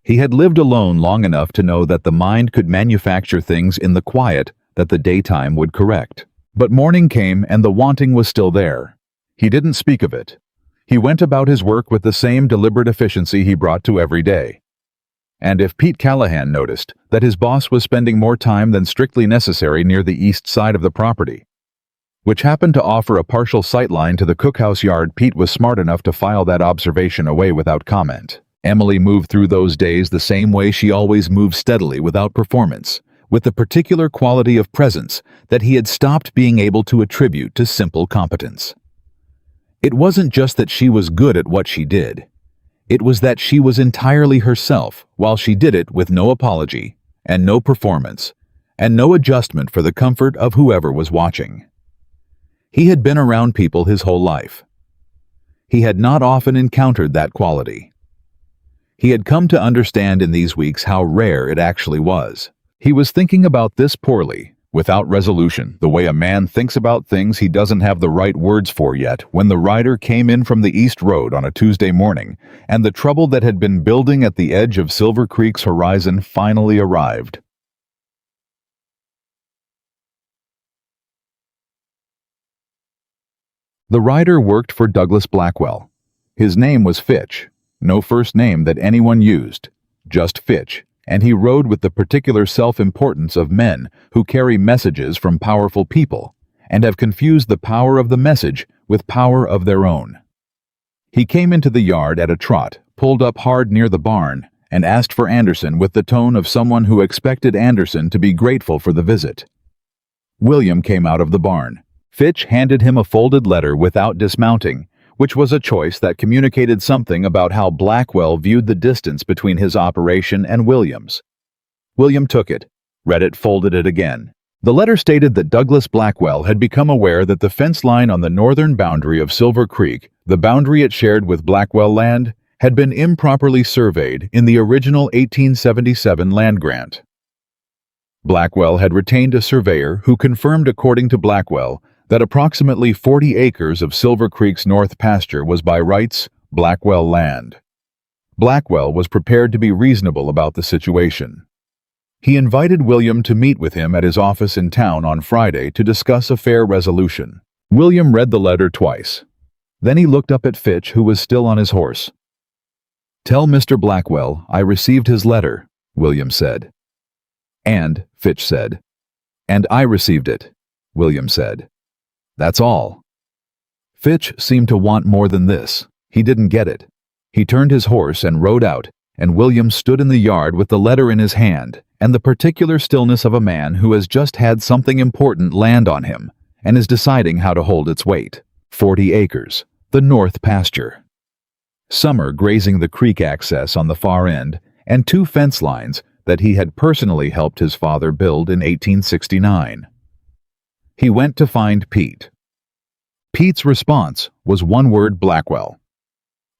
He had lived alone long enough to know that the mind could manufacture things in the quiet that the daytime would correct. But morning came and the wanting was still there. He didn't speak of it. He went about his work with the same deliberate efficiency he brought to every day. And if Pete Callahan noticed that his boss was spending more time than strictly necessary near the east side of the property, which happened to offer a partial sightline to the cookhouse yard, Pete was smart enough to file that observation away without comment. Emily moved through those days the same way she always moved, steadily without performance, with the particular quality of presence that he had stopped being able to attribute to simple competence. It wasn't just that she was good at what she did. It was that she was entirely herself while she did it, with no apology and no performance and no adjustment for the comfort of whoever was watching. He had been around people his whole life. He had not often encountered that quality. He had come to understand in these weeks how rare it actually was. He was thinking about this poorly, without resolution, the way a man thinks about things he doesn't have the right words for yet, when the rider came in from the East Road on a Tuesday morning, and the trouble that had been building at the edge of Silver Creek's horizon finally arrived. The rider worked for Douglas Blackwell. His name was Fitch, no first name that anyone used, just Fitch, and he rode with the particular self-importance of men who carry messages from powerful people and have confused the power of the message with power of their own. He came into the yard at a trot, pulled up hard near the barn, and asked for Anderson with the tone of someone who expected Anderson to be grateful for the visit. William came out of the barn. Fitch handed him a folded letter without dismounting, which was a choice that communicated something about how Blackwell viewed the distance between his operation and William's. William took it, read it, folded it again. The letter stated that Douglas Blackwell had become aware that the fence line on the northern boundary of Silver Creek, the boundary it shared with Blackwell land, had been improperly surveyed in the original 1877 land grant. Blackwell had retained a surveyor who confirmed, according to Blackwell, that approximately 40 acres of Silver Creek's north pasture was by rights Blackwell land. Blackwell was prepared to be reasonable about the situation. He invited William to meet with him at his office in town on Friday to discuss a fair resolution. William read the letter twice. Then he looked up at Fitch, who was still on his horse. "Tell Mr. Blackwell I received his letter," William said. "And," Fitch said. "And I received it," William said. "That's all." Fitch seemed to want more than this. He didn't get it. He turned his horse and rode out, and William stood in the yard with the letter in his hand and the particular stillness of a man who has just had something important land on him and is deciding how to hold its weight. 40 acres, the north pasture. Summer grazing the creek access on the far end, and 2 fence lines that he had personally helped his father build in 1869. He went to find Pete. Pete's response was one word: Blackwell.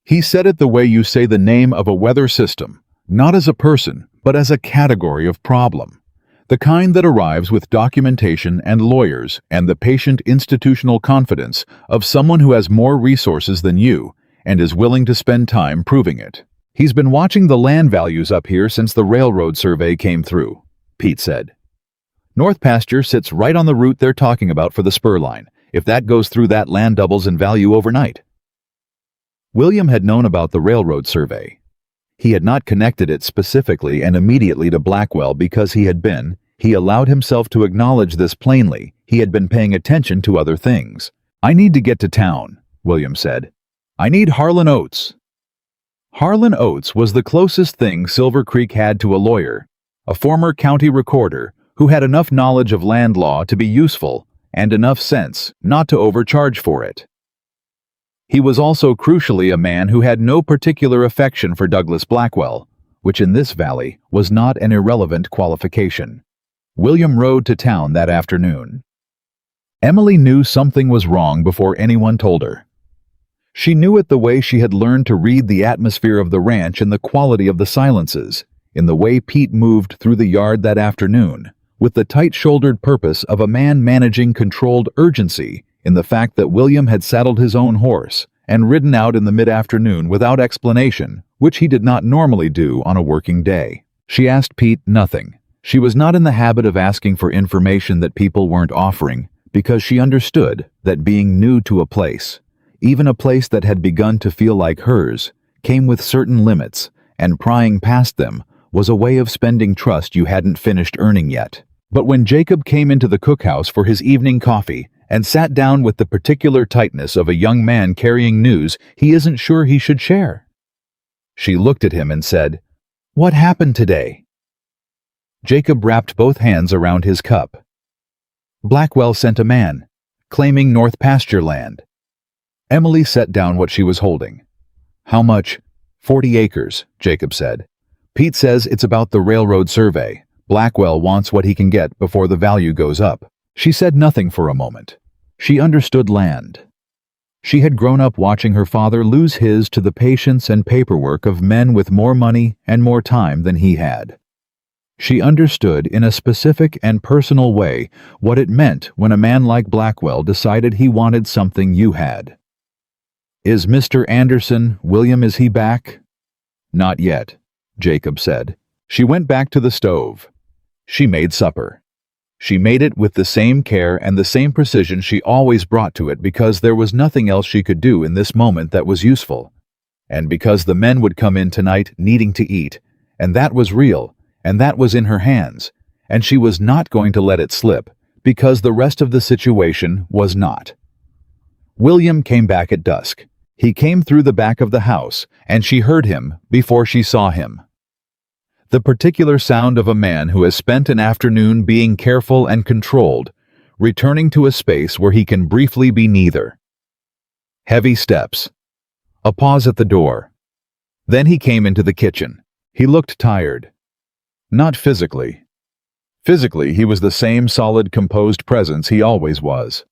He said it the way you say the name of a weather system, not as a person, but as a category of problem. The kind that arrives with documentation and lawyers and the patient institutional confidence of someone who has more resources than you and is willing to spend time proving it. "He's been watching the land values up here since the railroad survey came through," Pete said. "North pasture sits right on the route they're talking about for the spur line. If that goes through, that land doubles in value overnight." William had known about the railroad survey. He had not connected it specifically and immediately to Blackwell because he allowed himself to acknowledge this plainly, he had been paying attention to other things. "I need to get to town," William said. "I need Harlan Oates." Harlan Oates was the closest thing Silver Creek had to a lawyer, a former county recorder who had enough knowledge of land law to be useful and enough sense not to overcharge for it. He was also crucially a man who had no particular affection for Douglas Blackwell, which in this valley was not an irrelevant qualification. William rode to town that afternoon. Emily knew something was wrong before anyone told her. She knew it the way she had learned to read the atmosphere of the ranch in the quality of the silences, in the way Pete moved through the yard that afternoon, with the tight-shouldered purpose of a man managing controlled urgency, in the fact that William had saddled his own horse and ridden out in the mid-afternoon without explanation, which he did not normally do on a working day. She asked Pete nothing. She was not in the habit of asking for information that people weren't offering, because she understood that being new to a place, even a place that had begun to feel like hers, came with certain limits, and prying past them was a way of spending trust you hadn't finished earning yet. But when Jacob came into the cookhouse for his evening coffee and sat down with the particular tightness of a young man carrying news he isn't sure he should share, she looked at him and said, "What happened today?" Jacob wrapped both hands around his cup. "Blackwell sent a man, claiming North Pasture land." Emily set down what she was holding. "How much?" "40 acres, Jacob said. "Pete says it's about the railroad survey. Blackwell wants what he can get before the value goes up." She said nothing for a moment. She understood land. She had grown up watching her father lose his to the patience and paperwork of men with more money and more time than he had. She understood in a specific and personal way what it meant when a man like Blackwell decided he wanted something you had. "Is Mr. Anderson, William, is he back?" "Not yet," Jacob said. She went back to the stove. She made supper. She made it with the same care and the same precision she always brought to it because there was nothing else she could do in this moment that was useful. And because the men would come in tonight needing to eat, and that was real, and that was in her hands, and she was not going to let it slip, because the rest of the situation was not. William came back at dusk. He came through the back of the house, and she heard him before she saw him. The particular sound of a man who has spent an afternoon being careful and controlled, returning to a space where he can briefly be neither. Heavy steps. A pause at the door. Then he came into the kitchen. He looked tired. Not physically. Physically, he was the same solid, composed presence he always was.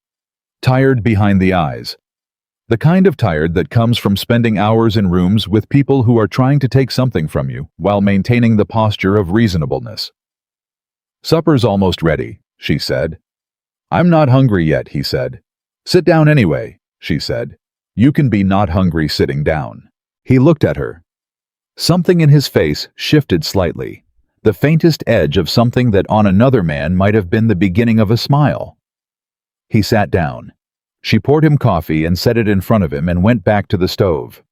Tired behind the eyes. The kind of tired that comes from spending hours in rooms with people who are trying to take something from you while maintaining the posture of reasonableness. "Supper's almost ready," she said. "I'm not hungry yet," he said. "Sit down anyway," she said. "You can be not hungry sitting down." He looked at her. Something in his face shifted slightly, the faintest edge of something that on another man might have been the beginning of a smile. He sat down. She poured him coffee and set it in front of him and went back to the stove.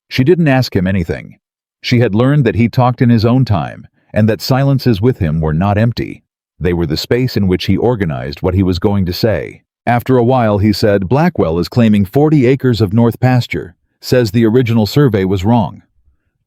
She didn't ask him anything. She had learned that he talked in his own time, and that silences with him were not empty. They were the space in which he organized what he was going to say. After a while he said, "Blackwell is claiming 40 acres of North Pasture, says the original survey was wrong."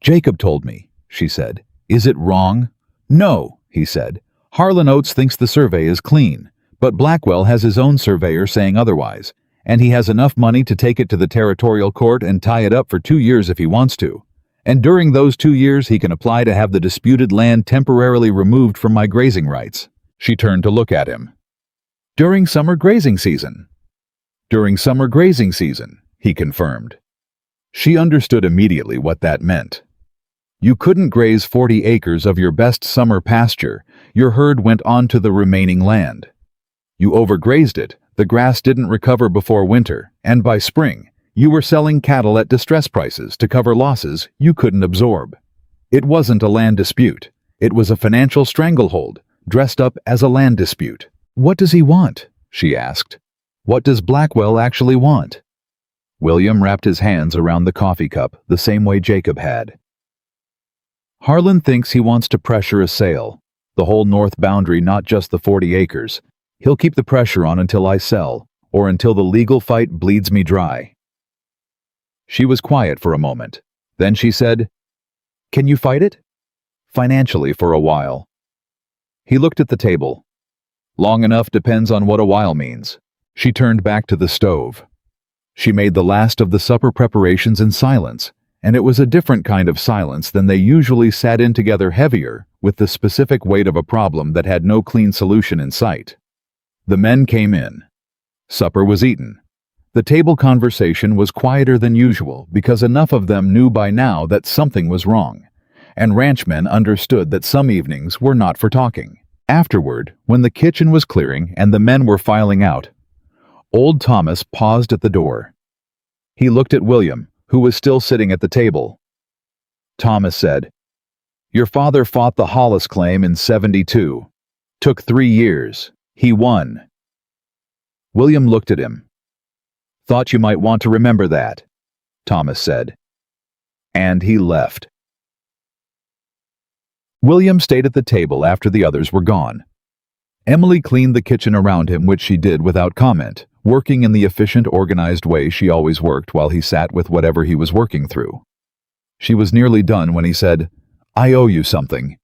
"Jacob told me," she said. "Is it wrong?" "No," he said. "Harlan Oates thinks the survey is clean, but Blackwell has his own surveyor saying otherwise. And he has enough money to take it to the territorial court and tie it up for 2 years if he wants to. And during those 2 years he can apply to have the disputed land temporarily removed from my grazing rights." She turned to look at him. "During summer grazing season." "During summer grazing season," he confirmed. She understood immediately what that meant. You couldn't graze 40 acres of your best summer pasture. Your herd went on to the remaining land. You overgrazed it. The grass didn't recover before winter, and by spring, you were selling cattle at distress prices to cover losses you couldn't absorb. It wasn't a land dispute. It was a financial stranglehold, dressed up as a land dispute. "What does he want?" she asked. "What does Blackwell actually want?" William wrapped his hands around the coffee cup the same way Jacob had. "Harlan thinks he wants to pressure a sale, the whole north boundary, not just the 40 acres. He'll keep the pressure on until I sell, or until the legal fight bleeds me dry." She was quiet for a moment. Then she said, "Can you fight it?" "Financially for a while." He looked at the table. "Long enough depends on what a while means." She turned back to the stove. She made the last of the supper preparations in silence, and it was a different kind of silence than they usually sat in together, heavier, with the specific weight of a problem that had no clean solution in sight. The men came in. Supper was eaten. The table conversation was quieter than usual because enough of them knew by now that something was wrong, and ranchmen understood that some evenings were not for talking. Afterward, when the kitchen was clearing and the men were filing out, old Thomas paused at the door. He looked at William, who was still sitting at the table. Thomas said, "Your father fought the Hollis claim in '72. Took 3 years. He won." William looked at him. "Thought you might want to remember that," Thomas said. And he left. William stayed at the table after the others were gone. Emily cleaned the kitchen around him, which she did without comment, working in the efficient, organized way she always worked while he sat with whatever he was working through. She was nearly done when he said, "I owe you something."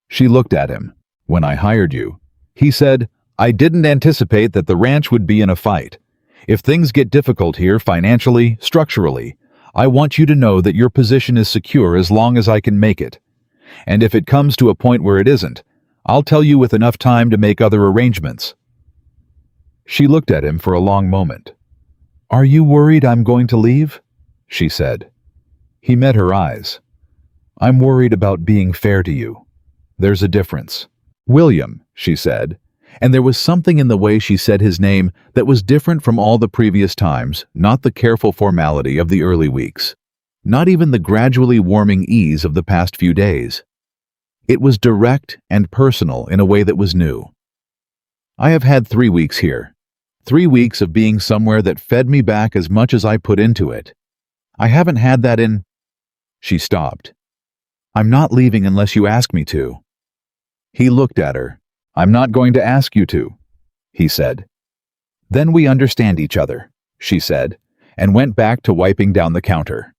She looked at him. "When I hired you," he said, "I didn't anticipate that the ranch would be in a fight. If things get difficult here financially, structurally, I want you to know that your position is secure as long as I can make it. And if it comes to a point where it isn't, I'll tell you with enough time to make other arrangements." She looked at him for a long moment. "Are you worried I'm going to leave?" she said. He met her eyes. "I'm worried about being fair to you. There's a difference." "William," she said, and there was something in the way she said his name that was different from all the previous times, not the careful formality of the early weeks, not even the gradually warming ease of the past few days. It was direct and personal in a way that was new. "I have had 3 weeks here. 3 weeks of being somewhere that fed me back as much as I put into it. I haven't had that in—" She stopped. "I'm not leaving unless you ask me to." He looked at her. "I'm not going to ask you to," he said. "Then we understand each other," she said, and went back to wiping down the counter.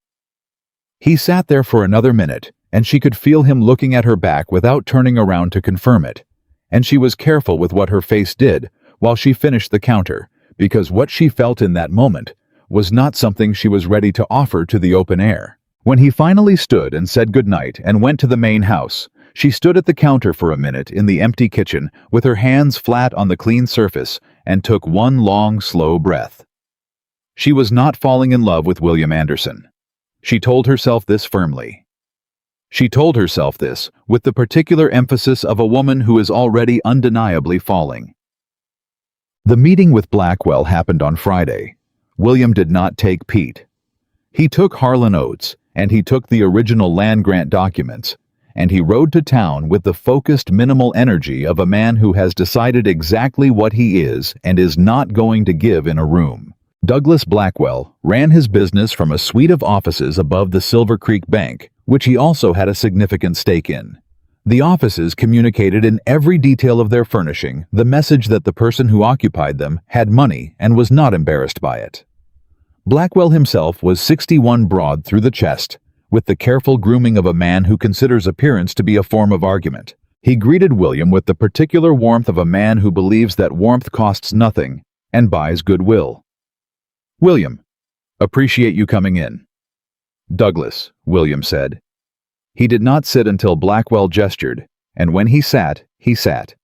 He sat there for another minute, and she could feel him looking at her back without turning around to confirm it, and she was careful with what her face did while she finished the counter, because what she felt in that moment was not something she was ready to offer to the open air. When he finally stood and said goodnight and went to the main house, she stood at the counter for a minute in the empty kitchen with her hands flat on the clean surface and took one long, slow breath. She was not falling in love with William Anderson. She told herself this firmly. She told herself this with the particular emphasis of a woman who is already undeniably falling. The meeting with Blackwell happened on Friday. William did not take Pete. He took Harlan Oates, and he took the original land grant documents, and he rode to town with the focused, minimal energy of a man who has decided exactly what he is and is not going to give in a room. Douglas Blackwell ran his business from a suite of offices above the Silver Creek Bank, which he also had a significant stake in. The offices communicated in every detail of their furnishing the message that the person who occupied them had money and was not embarrassed by it. Blackwell himself was 61 broad through the chest, with the careful grooming of a man who considers appearance to be a form of argument. He greeted William with the particular warmth of a man who believes that warmth costs nothing and buys goodwill. "William, appreciate you coming in." "Douglas," William said. He did not sit until Blackwell gestured, and when he sat, he sat.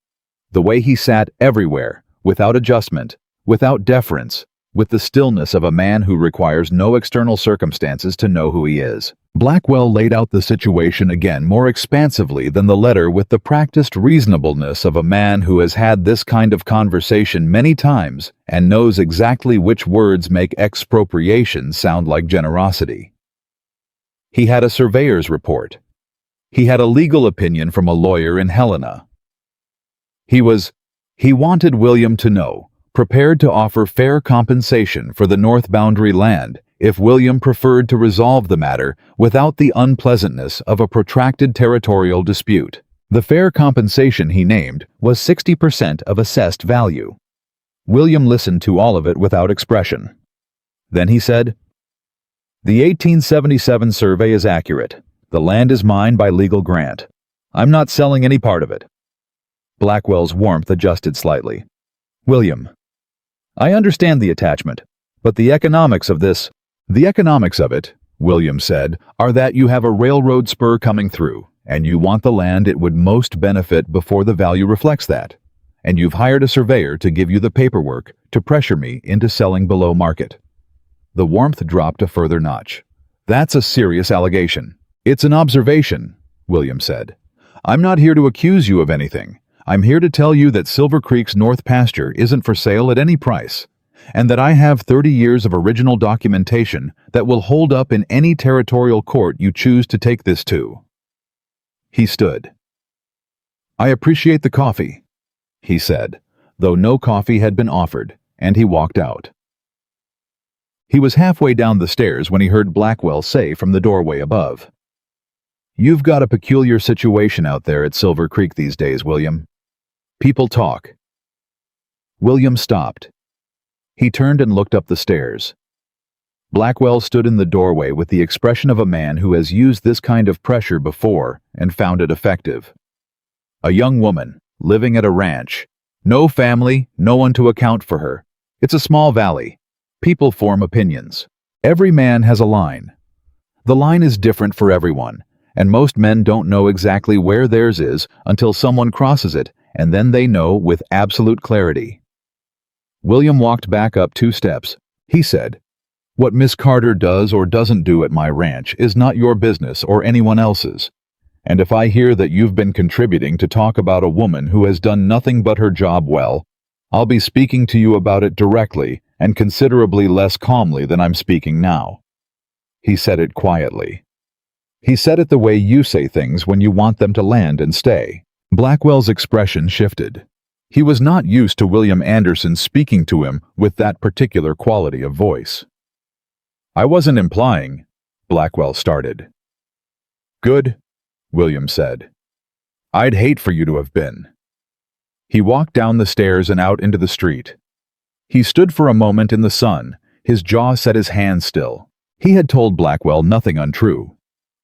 The way he sat everywhere, without adjustment, without deference, with the stillness of a man who requires no external circumstances to know who he is. Blackwell laid out the situation again more expansively than the letter, with the practiced reasonableness of a man who has had this kind of conversation many times and knows exactly which words make expropriation sound like generosity. He had a surveyor's report. He had a legal opinion from a lawyer in Helena. He wanted William to know, prepared to offer fair compensation for the North Boundary land if William preferred to resolve the matter without the unpleasantness of a protracted territorial dispute. The fair compensation he named was 60% of assessed value. William listened to all of it without expression. Then he said, "The 1877 survey is accurate. The land is mine by legal grant. I'm not selling any part of it." Blackwell's warmth adjusted slightly. "William, I understand the attachment, but the economics of this—" "The economics of it," William said, "are that you have a railroad spur coming through, and you want the land it would most benefit before the value reflects that. And you've hired a surveyor to give you the paperwork to pressure me into selling below market." The warmth dropped a further notch. "That's a serious allegation." "It's an observation," William said. "I'm not here to accuse you of anything. I'm here to tell you that Silver Creek's North Pasture isn't for sale at any price. and that I have 30 years of original documentation that will hold up in any territorial court you choose to take this to." He stood. "I appreciate the coffee," he said, though no coffee had been offered, and he walked out. He was halfway down the stairs when he heard Blackwell say from the doorway above, "You've got a peculiar situation out there at Silver Creek these days, William. People talk." William stopped. He turned and looked up the stairs. Blackwell stood in the doorway with the expression of a man who has used this kind of pressure before and found it effective. A young woman, living at a ranch. No family, no one to account for her. It's a small valley. People form opinions. Every man has a line. The line is different for everyone, and most men don't know exactly where theirs is until someone crosses it, and then they know with absolute clarity. William walked back up 2 steps. He said, "What Miss Carter does or doesn't do at my ranch is not your business or anyone else's. And if I hear that you've been contributing to talk about a woman who has done nothing but her job well, I'll be speaking to you about it directly and considerably less calmly than I'm speaking now." He said it quietly. He said it the way you say things when you want them to land and stay. Blackwell's expression shifted. He was not used to William Anderson speaking to him with that particular quality of voice. "I wasn't implying," Blackwell started. "Good," William said. "I'd hate for you to have been." He walked down the stairs and out into the street. He stood for a moment in the sun, his jaw set, his hands still. He had told Blackwell nothing untrue.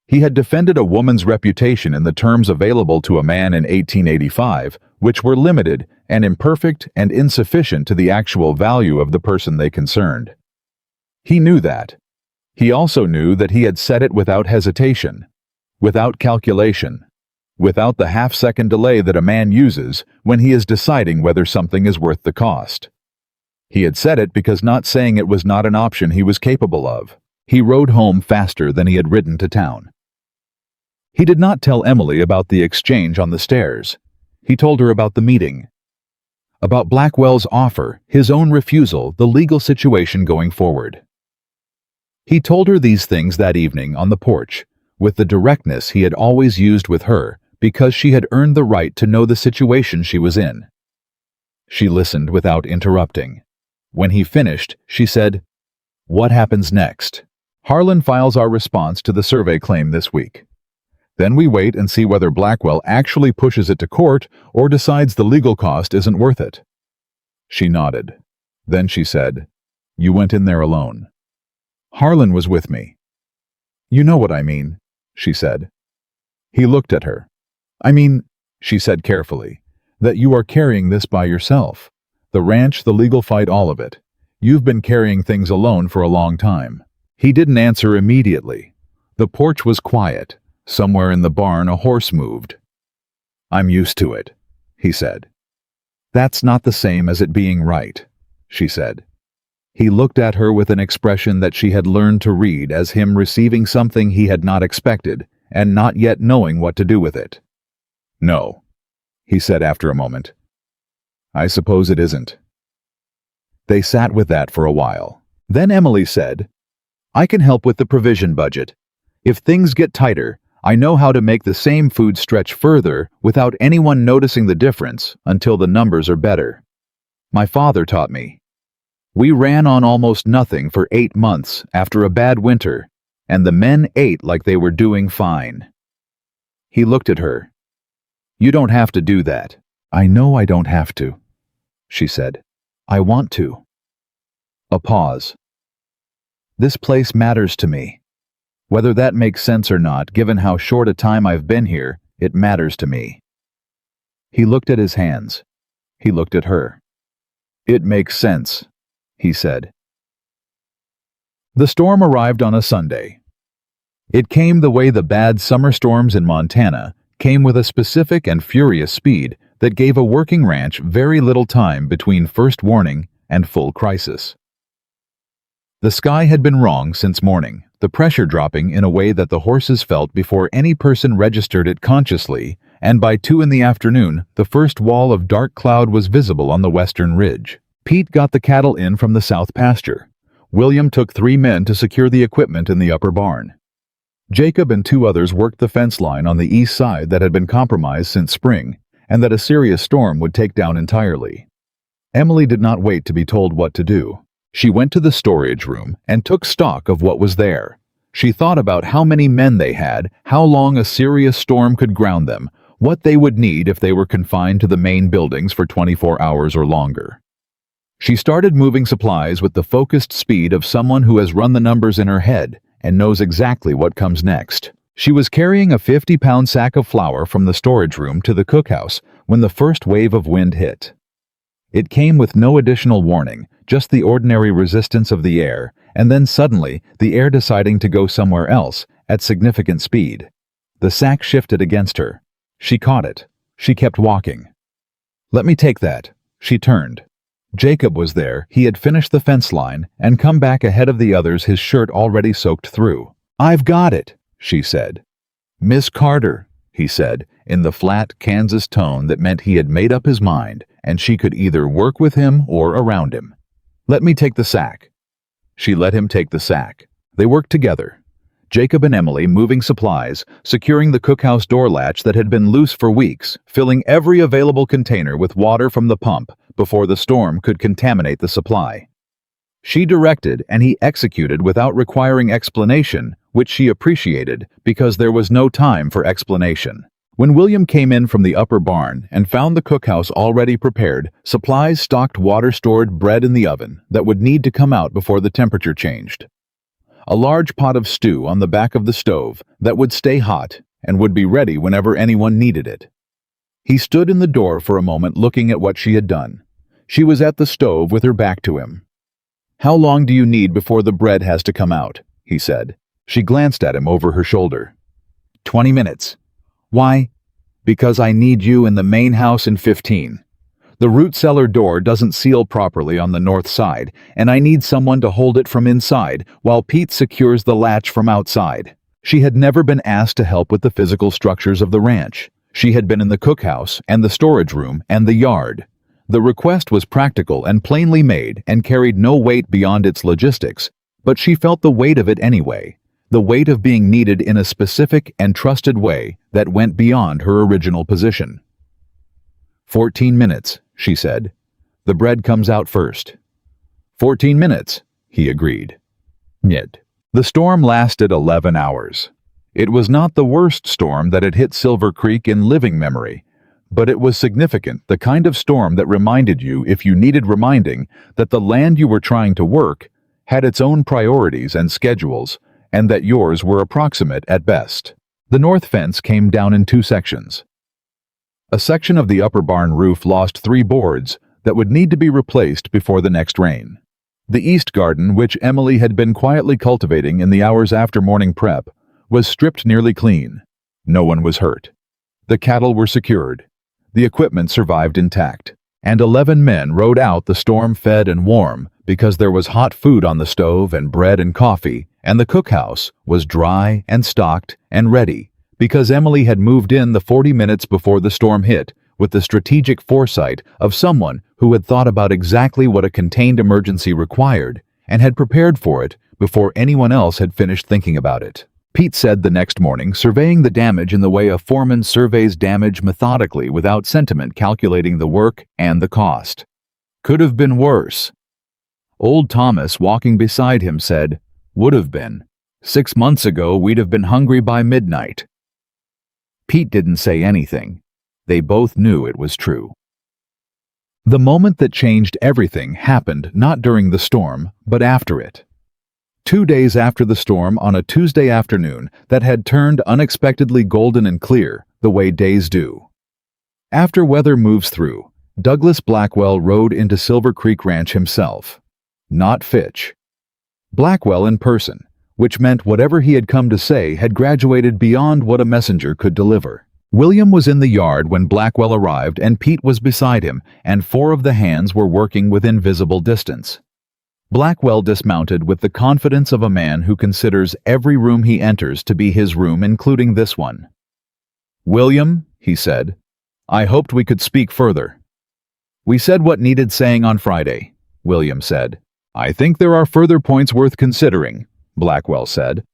He had defended a woman's reputation in the terms available to a man in 1885, which were limited and imperfect and insufficient to the actual value of the person they concerned. He knew that. He also knew that he had said it without hesitation, without calculation, without the half-second delay that a man uses when he is deciding whether something is worth the cost. He had said it because not saying it was not an option he was capable of. He rode home faster than he had ridden to town. He did not tell Emily about the exchange on the stairs. He told her about the meeting, about Blackwell's offer, his own refusal, the legal situation going forward. He told her these things that evening on the porch, with the directness he had always used with her, because she had earned the right to know the situation she was in. She listened without interrupting. When he finished, she said, "What happens next?" "Harlan files our response to the survey claim this week. Then we wait and see whether Blackwell actually pushes it to court or decides the legal cost isn't worth it." She nodded. Then she said, "You went in there alone." "Harlan was with me." "You know what I mean," she said. He looked at her. "I mean," she said carefully, "that you are carrying this by yourself. The ranch, the legal fight, all of it. You've been carrying things alone for a long time." He didn't answer immediately. The porch was quiet. Somewhere in the barn a horse moved. "I'm used to it," he said. "That's not the same as it being right," she said. He looked at her with an expression that she had learned to read as him receiving something he had not expected and not yet knowing what to do with it. "No," he said after a moment. "I suppose it isn't." They sat with that for a while. Then Emily said, "I can help with the provision budget. If things get tighter, I know how to make the same food stretch further without anyone noticing the difference until the numbers are better. My father taught me. We ran on almost nothing for 8 months after a bad winter, and the men ate like they were doing fine." He looked at her. "You don't have to do that." "I know I don't have to," she said. "I want to." A pause. "This place matters to me. Whether that makes sense or not, given how short a time I've been here, it matters to me." He looked at his hands. He looked at her. "It makes sense," he said. The storm arrived on a Sunday. It came the way the bad summer storms in Montana came, with a specific and furious speed that gave a working ranch very little time between first warning and full crisis. The sky had been wrong since morning, the pressure dropping in a way that the horses felt before any person registered it consciously, and by 2 in the afternoon, the first wall of dark cloud was visible on the western ridge. Pete got the cattle in from the south pasture. William took 3 men to secure the equipment in the upper barn. Jacob and 2 others worked the fence line on the east side that had been compromised since spring, and that a serious storm would take down entirely. Emily did not wait to be told what to do. She went to the storage room and took stock of what was there. She thought about how many men they had, how long a serious storm could ground them, what they would need if they were confined to the main buildings for 24 hours or longer. She started moving supplies with the focused speed of someone who has run the numbers in her head and knows exactly what comes next. She was carrying a 50-pound sack of flour from the storage room to the cookhouse when the first wave of wind hit. It came with no additional warning, just the ordinary resistance of the air, and then suddenly the air deciding to go somewhere else at significant speed. The sack shifted against her. She caught it. She kept walking. "Let me take that." She turned. Jacob was there. He had finished the fence line and come back ahead of the others, his shirt already soaked through. "I've got it," she said. "Miss Carter," he said, in the flat Kansas tone that meant he had made up his mind, and she could either work with him or around him. "Let me take the sack." She let him take the sack. They worked together. Jacob and Emily moving supplies, securing the cookhouse door latch that had been loose for weeks, filling every available container with water from the pump before the storm could contaminate the supply. She directed and he executed without requiring explanation, which she appreciated because there was no time for explanation. When William came in from the upper barn and found the cookhouse already prepared, supplies stocked water-stored bread in the oven that would need to come out before the temperature changed. A large pot of stew on the back of the stove that would stay hot and would be ready whenever anyone needed it. He stood in the door for a moment looking at what she had done. She was at the stove with her back to him. "How long do you need before the bread has to come out?" he said. She glanced at him over her shoulder. 20 minutes. "Why?" "Because I need you in the main house in 15. The root cellar door doesn't seal properly on the north side, and I need someone to hold it from inside while Pete secures the latch from outside." She had never been asked to help with the physical structures of the ranch. She had been in the cookhouse and the storage room and the yard. The request was practical and plainly made and carried no weight beyond its logistics, but she felt the weight of it anyway, the weight of being needed in a specific and trusted way that went beyond her original position. 14 minutes, she said. "The bread comes out first." 14 minutes, he agreed. Yet. The storm lasted 11 hours. It was not the worst storm that had hit Silver Creek in living memory, but it was significant, the kind of storm that reminded you, if you needed reminding, that the land you were trying to work had its own priorities and schedules, and that yours were approximate at best. The north fence came down in 2 sections. A section of the upper barn roof lost 3 boards that would need to be replaced before the next rain. The east garden, which Emily had been quietly cultivating in the hours after morning prep, was stripped nearly clean. No one was hurt. The cattle were secured. The equipment survived intact. And 11 men rode out the storm fed and warm because there was hot food on the stove and bread and coffee, and the cookhouse was dry and stocked and ready because Emily had moved in the 40 minutes before the storm hit with the strategic foresight of someone who had thought about exactly what a contained emergency required and had prepared for it before anyone else had finished thinking about it. Pete said the next morning, surveying the damage in the way a foreman surveys damage methodically without sentiment, calculating the work and the cost. "Could have been worse." Old Thomas, walking beside him, said, "Would have been. 6 months ago, we'd have been hungry by midnight." Pete didn't say anything. They both knew it was true. The moment that changed everything happened not during the storm, but after it. 2 days after the storm, on a Tuesday afternoon that had turned unexpectedly golden and clear, the way days do. After weather moves through, Douglas Blackwell rode into Silver Creek Ranch himself. Not Fitch. Blackwell in person, which meant whatever he had come to say had graduated beyond what a messenger could deliver. William was in the yard when Blackwell arrived, and Pete was beside him, and 4 of the hands were working within visible distance. Blackwell dismounted with the confidence of a man who considers every room he enters to be his room, including this one. "William," he said, "I hoped we could speak further. We said what needed saying on Friday. William said. "I think there are further points worth considering," Blackwell said.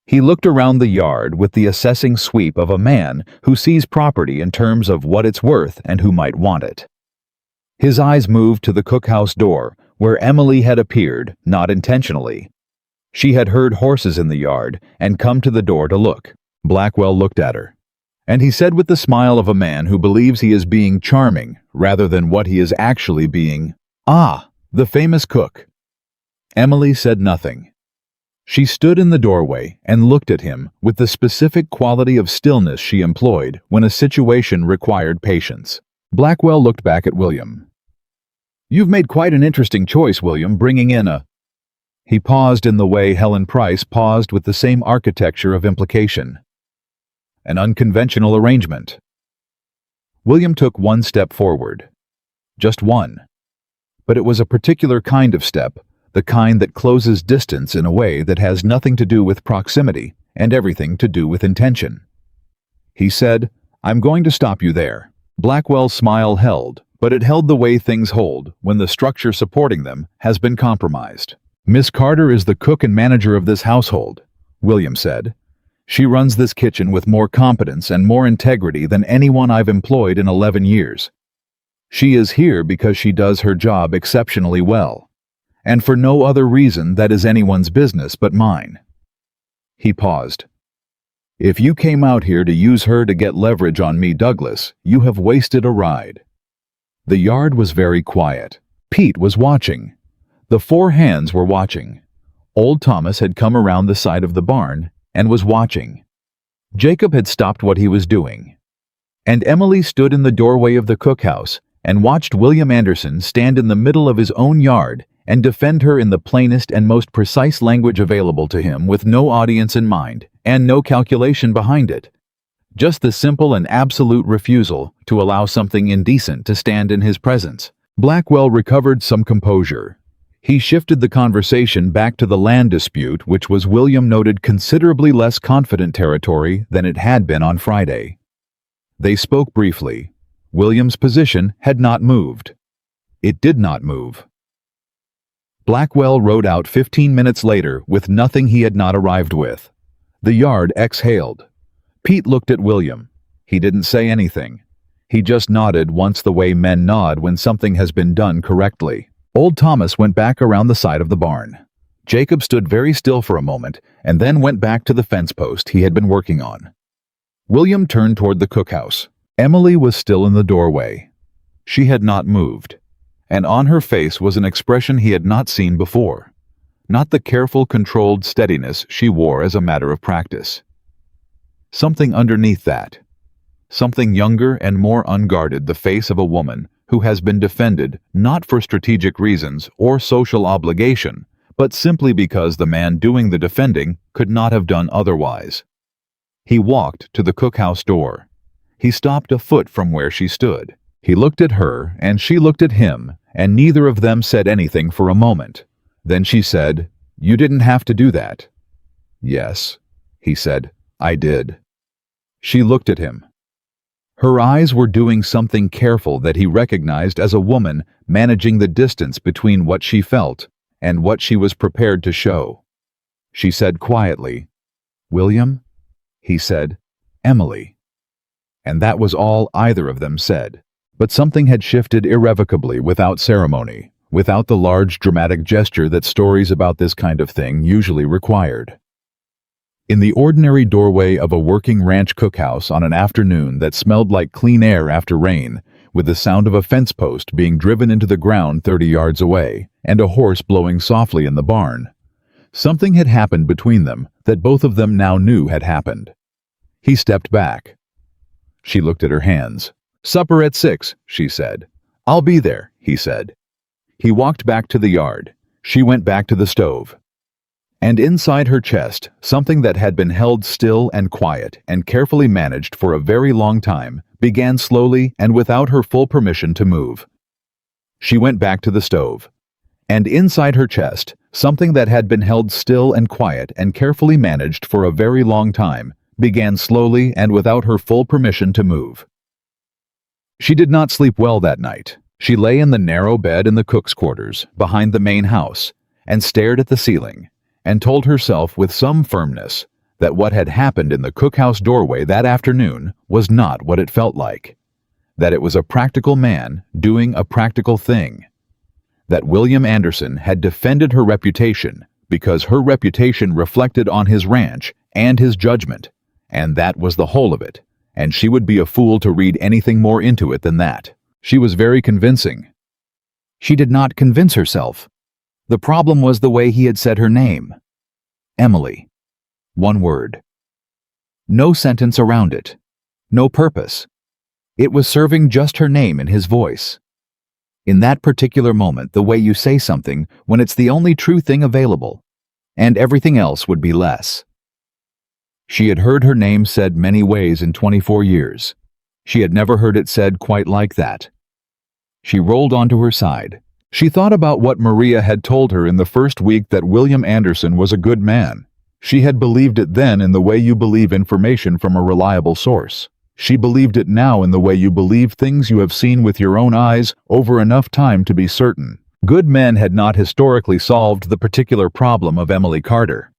He looked around the yard with the assessing sweep of a man who sees property in terms of what it's worth and who might want it. His eyes moved to the cookhouse door, where Emily had appeared, not intentionally. She had heard horses in the yard and come to the door to look. Blackwell looked at her, and he said with the smile of a man who believes he is being charming rather than what he is actually being, "Ah, the famous cook." Emily said nothing. She stood in the doorway and looked at him with the specific quality of stillness she employed when a situation required patience. Blackwell looked back at William. "You've made quite an interesting choice, William, bringing in a—" He paused in the way Helen Price paused with the same architecture of implication. "An unconventional arrangement." William took one step forward. Just one. But it was a particular kind of step, the kind that closes distance in a way that has nothing to do with proximity and everything to do with intention. He said, "I'm going to stop you there." Blackwell's smile held, but it held the way things hold when the structure supporting them has been compromised. "Miss Carter is the cook and manager of this household," William said. "She runs this kitchen with more competence and more integrity than anyone I've employed in 11 years. She is here because she does her job exceptionally well, and for no other reason that is anyone's business but mine." He paused. "If you came out here to use her to get leverage on me, Douglas, you have wasted a ride." The yard was very quiet. Pete was watching. The four hands were watching. Old Thomas had come around the side of the barn and was watching. Jacob had stopped what he was doing. And Emily stood in the doorway of the cookhouse and watched William Anderson stand in the middle of his own yard and defend her in the plainest and most precise language available to him, with no audience in mind and no calculation behind it. Just the simple and absolute refusal to allow something indecent to stand in his presence. Blackwell recovered some composure. He shifted the conversation back to the land dispute, which was, William noted, considerably less confident territory than it had been on Friday. They spoke briefly. William's position had not moved. It did not move. Blackwell rode out 15 minutes later with nothing he had not arrived with. The yard exhaled. Pete looked at William. He didn't say anything. He just nodded once, the way men nod when something has been done correctly. Old Thomas went back around the side of the barn. Jacob stood very still for a moment and then went back to the fence post he had been working on. William turned toward the cookhouse. Emily was still in the doorway. She had not moved, and on her face was an expression he had not seen before. Not the careful, controlled steadiness she wore as a matter of practice. Something underneath that. Something younger and more unguarded, the face of a woman who has been defended not for strategic reasons or social obligation, but simply because the man doing the defending could not have done otherwise. He walked to the cookhouse door. He stopped a foot from where she stood. He looked at her, and she looked at him, and neither of them said anything for a moment. Then she said, "You didn't have to do that." "Yes," he said, "I did." She looked at him. Her eyes were doing something careful that he recognized as a woman managing the distance between what she felt and what she was prepared to show. She said quietly, "William?" He said, "Emily." And that was all either of them said. But something had shifted irrevocably, without ceremony, without the large dramatic gesture that stories about this kind of thing usually required. In the ordinary doorway of a working ranch cookhouse on an afternoon that smelled like clean air after rain, with the sound of a fence post being driven into the ground 30 yards away, and a horse blowing softly in the barn, something had happened between them that both of them now knew had happened. He stepped back. She looked at her hands. "Supper at 6, she said. "I'll be there," he said. He walked back to the yard. She went back to the stove. And inside her chest, something that had been held still and quiet and carefully managed for a very long time began slowly and without her full permission to move. She went back to the stove. And inside her chest, something that had been held still and quiet and carefully managed for a very long time began slowly and without her full permission to move. She did not sleep well that night. She lay in the narrow bed in the cook's quarters, behind the main house, and stared at the ceiling, and told herself with some firmness that what had happened in the cookhouse doorway that afternoon was not what it felt like. That it was a practical man doing a practical thing. That William Anderson had defended her reputation because her reputation reflected on his ranch and his judgment, and that was the whole of it, and she would be a fool to read anything more into it than that. She was very convincing. She did not convince herself. The problem was the way he had said her name. Emily. One word. No sentence around it. No purpose. It was serving just her name in his voice. In that particular moment, the way you say something when it's the only true thing available, and everything else would be less. She had heard her name said many ways in 24 years. She had never heard it said quite like that. She rolled onto her side. She thought about what Maria had told her in the first week that William Anderson was a good man. She had believed it then in the way you believe information from a reliable source. She believed it now in the way you believe things you have seen with your own eyes over enough time to be certain. Good men had not historically solved the particular problem of Emily Carter.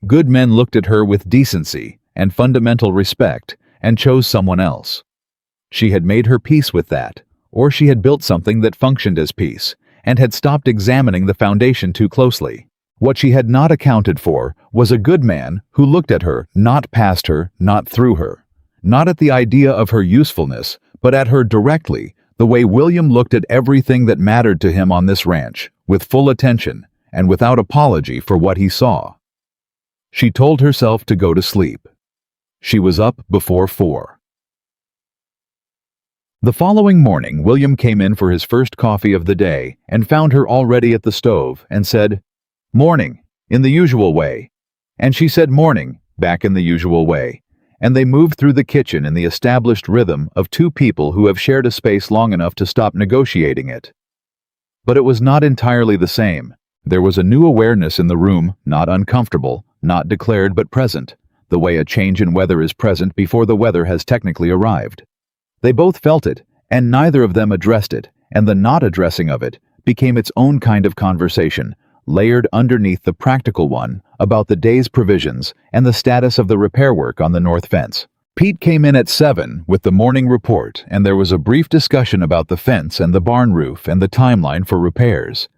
Good men looked at her with decency and fundamental respect and chose someone else. She had made her peace with that, or she had built something that functioned as peace and had stopped examining the foundation too closely. What she had not accounted for was a good man who looked at her, not past her, not through her. Not at the idea of her usefulness, but at her directly, the way William looked at everything that mattered to him on this ranch, with full attention and without apology for what he saw. She told herself to go to sleep. She was up before 4. The following morning, William came in for his first coffee of the day and found her already at the stove and said, "Morning," in the usual way. And she said morning, back in the usual way. And they moved through the kitchen in the established rhythm of two people who have shared a space long enough to stop negotiating it. But it was not entirely the same. There was a new awareness in the room, not uncomfortable, not declared but present, the way a change in weather is present before the weather has technically arrived. They both felt it, and neither of them addressed it, and the not addressing of it became its own kind of conversation, layered underneath the practical one about the day's provisions and the status of the repair work on the north fence. Pete came in at 7 with the morning report, and there was a brief discussion about the fence and the barn roof and the timeline for repairs.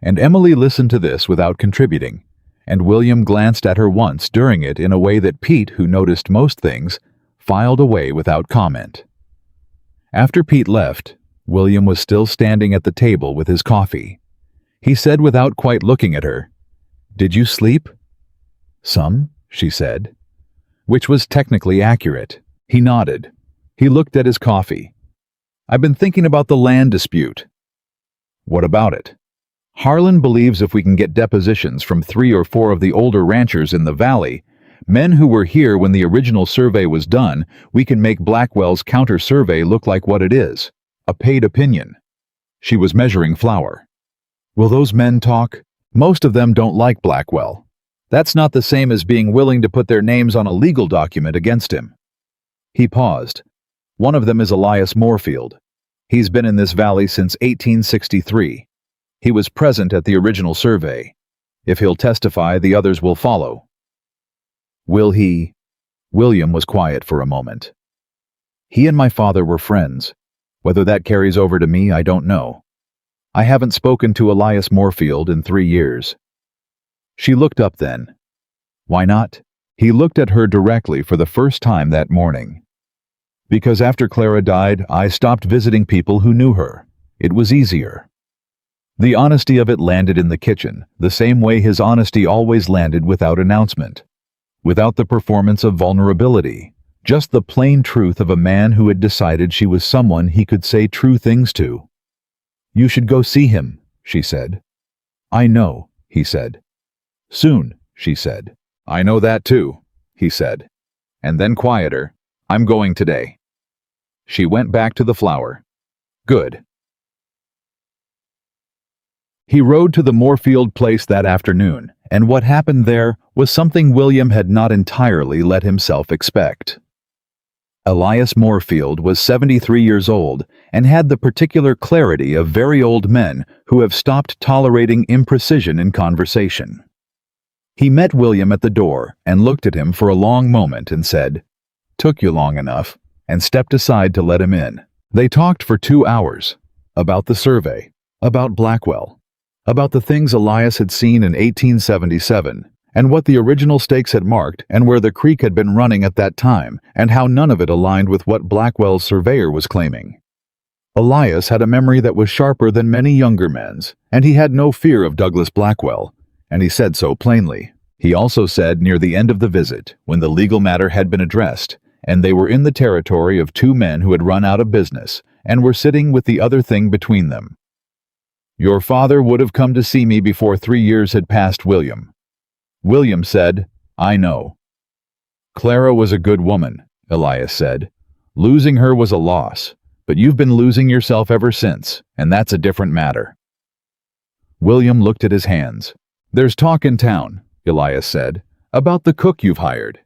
And Emily listened to this without contributing, and William glanced at her once during it in a way that Pete, who noticed most things, filed away without comment. After Pete left, William was still standing at the table with his coffee. He said without quite looking at her, "Did you sleep?" "Some," she said. Which was technically accurate. He nodded. He looked at his coffee. "I've been thinking about the land dispute." "What about it?" "Harlan believes if we can get depositions from 3 or 4 of the older ranchers in the valley, men who were here when the original survey was done, we can make Blackwell's counter-survey look like what it is, a paid opinion." She was measuring flour. "Will those men talk? Most of them don't like Blackwell. That's not the same as being willing to put their names on a legal document against him." He paused. "One of them is Elias Moorfield. He's been in this valley since 1863. He was present at the original survey. If he'll testify, the others will follow." "Will he?" William was quiet for a moment. "He and my father were friends. Whether that carries over to me, I don't know. I haven't spoken to Elias Moorfield in 3 years." She looked up then. "Why not?" He looked at her directly for the first time that morning. "Because after Clara died, I stopped visiting people who knew her. It was easier." The honesty of it landed in the kitchen, the same way his honesty always landed without announcement. Without the performance of vulnerability. Just the plain truth of a man who had decided she was someone he could say true things to. "You should go see him," she said. "I know," he said. "Soon," she said. "I know that too," he said. And then quieter, "I'm going today." She went back to the flour. "Good." He rode to the Moorfield place that afternoon, and what happened there was something William had not entirely let himself expect. Elias Moorfield was 73 years old and had the particular clarity of very old men who have stopped tolerating imprecision in conversation. He met William at the door and looked at him for a long moment and said, "Took you long enough," and stepped aside to let him in. They talked for 2 hours, about the survey, about Blackwell, about the things Elias had seen in 1877, and what the original stakes had marked and where the creek had been running at that time, and how none of it aligned with what Blackwell's surveyor was claiming. Elias had a memory that was sharper than many younger men's, and he had no fear of Douglas Blackwell, and he said so plainly. He also said near the end of the visit, when the legal matter had been addressed, and they were in the territory of 2 men who had run out of business and were sitting with the other thing between them. "Your father would have come to see me before 3 years had passed, William." William said, "I know." "Clara was a good woman," Elias said. "Losing her was a loss, but you've been losing yourself ever since, and that's a different matter." William looked at his hands. "There's talk in town," Elias said, "about the cook you've hired."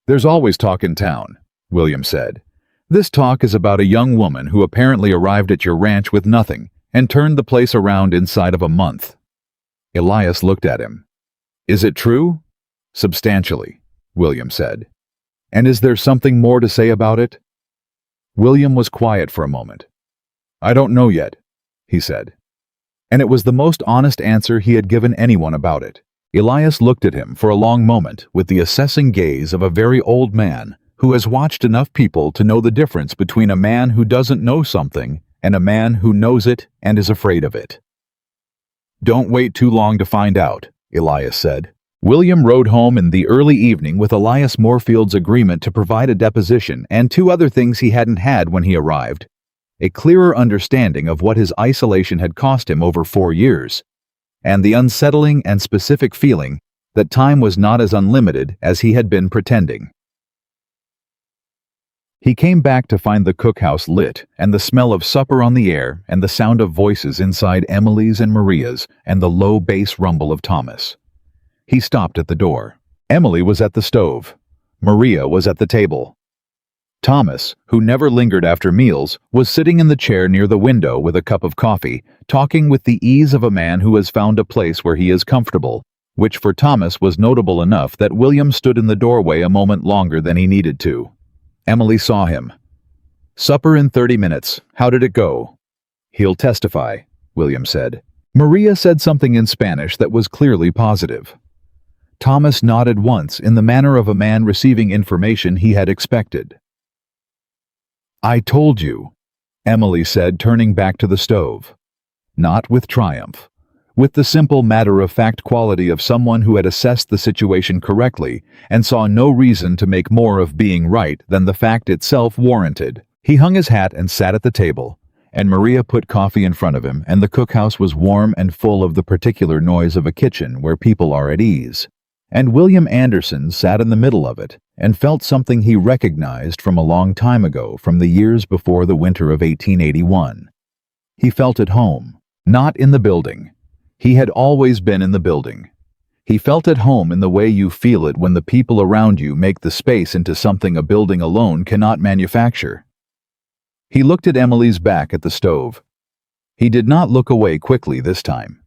"There's always talk in town," William said. "This talk is about a young woman who apparently arrived at your ranch with nothing and turned the place around inside of a month." Elias looked at him. "Is it true?" "Substantially," William said. "And is there something more to say about it?" William was quiet for a moment. "I don't know yet," he said. And it was the most honest answer he had given anyone about it. Elias looked at him for a long moment with the assessing gaze of a very old man who has watched enough people to know the difference between a man who doesn't know something and a man who knows it and is afraid of it. "Don't wait too long to find out," Elias said. William rode home in the early evening with Elias Moorfield's agreement to provide a deposition and 2 other things he hadn't had when he arrived: a clearer understanding of what his isolation had cost him over 4 years, and the unsettling and specific feeling that time was not as unlimited as he had been pretending. He came back to find the cookhouse lit and the smell of supper on the air and the sound of voices inside Emily's and Maria's and the low bass rumble of Thomas. He stopped at the door. Emily was at the stove. Maria was at the table. Thomas, who never lingered after meals, was sitting in the chair near the window with a cup of coffee, talking with the ease of a man who has found a place where he is comfortable, which for Thomas was notable enough that William stood in the doorway a moment longer than he needed to. Emily saw him. "Supper in 30 minutes. How did it go?" "He'll testify," William said. Maria said something in Spanish that was clearly positive. Thomas nodded once in the manner of a man receiving information he had expected. "I told you," Emily said, turning back to the stove. Not with triumph, with the simple matter-of-fact quality of someone who had assessed the situation correctly and saw no reason to make more of being right than the fact itself warranted. He hung his hat and sat at the table, and Maria put coffee in front of him, and the cookhouse was warm and full of the particular noise of a kitchen where people are at ease. And William Anderson sat in the middle of it and felt something he recognized from a long time ago, from the years before the winter of 1881. He felt at home, not in the building. He had always been in the building. He felt at home in the way you feel it when the people around you make the space into something a building alone cannot manufacture. He looked at Emily's back at the stove. He did not look away quickly this time.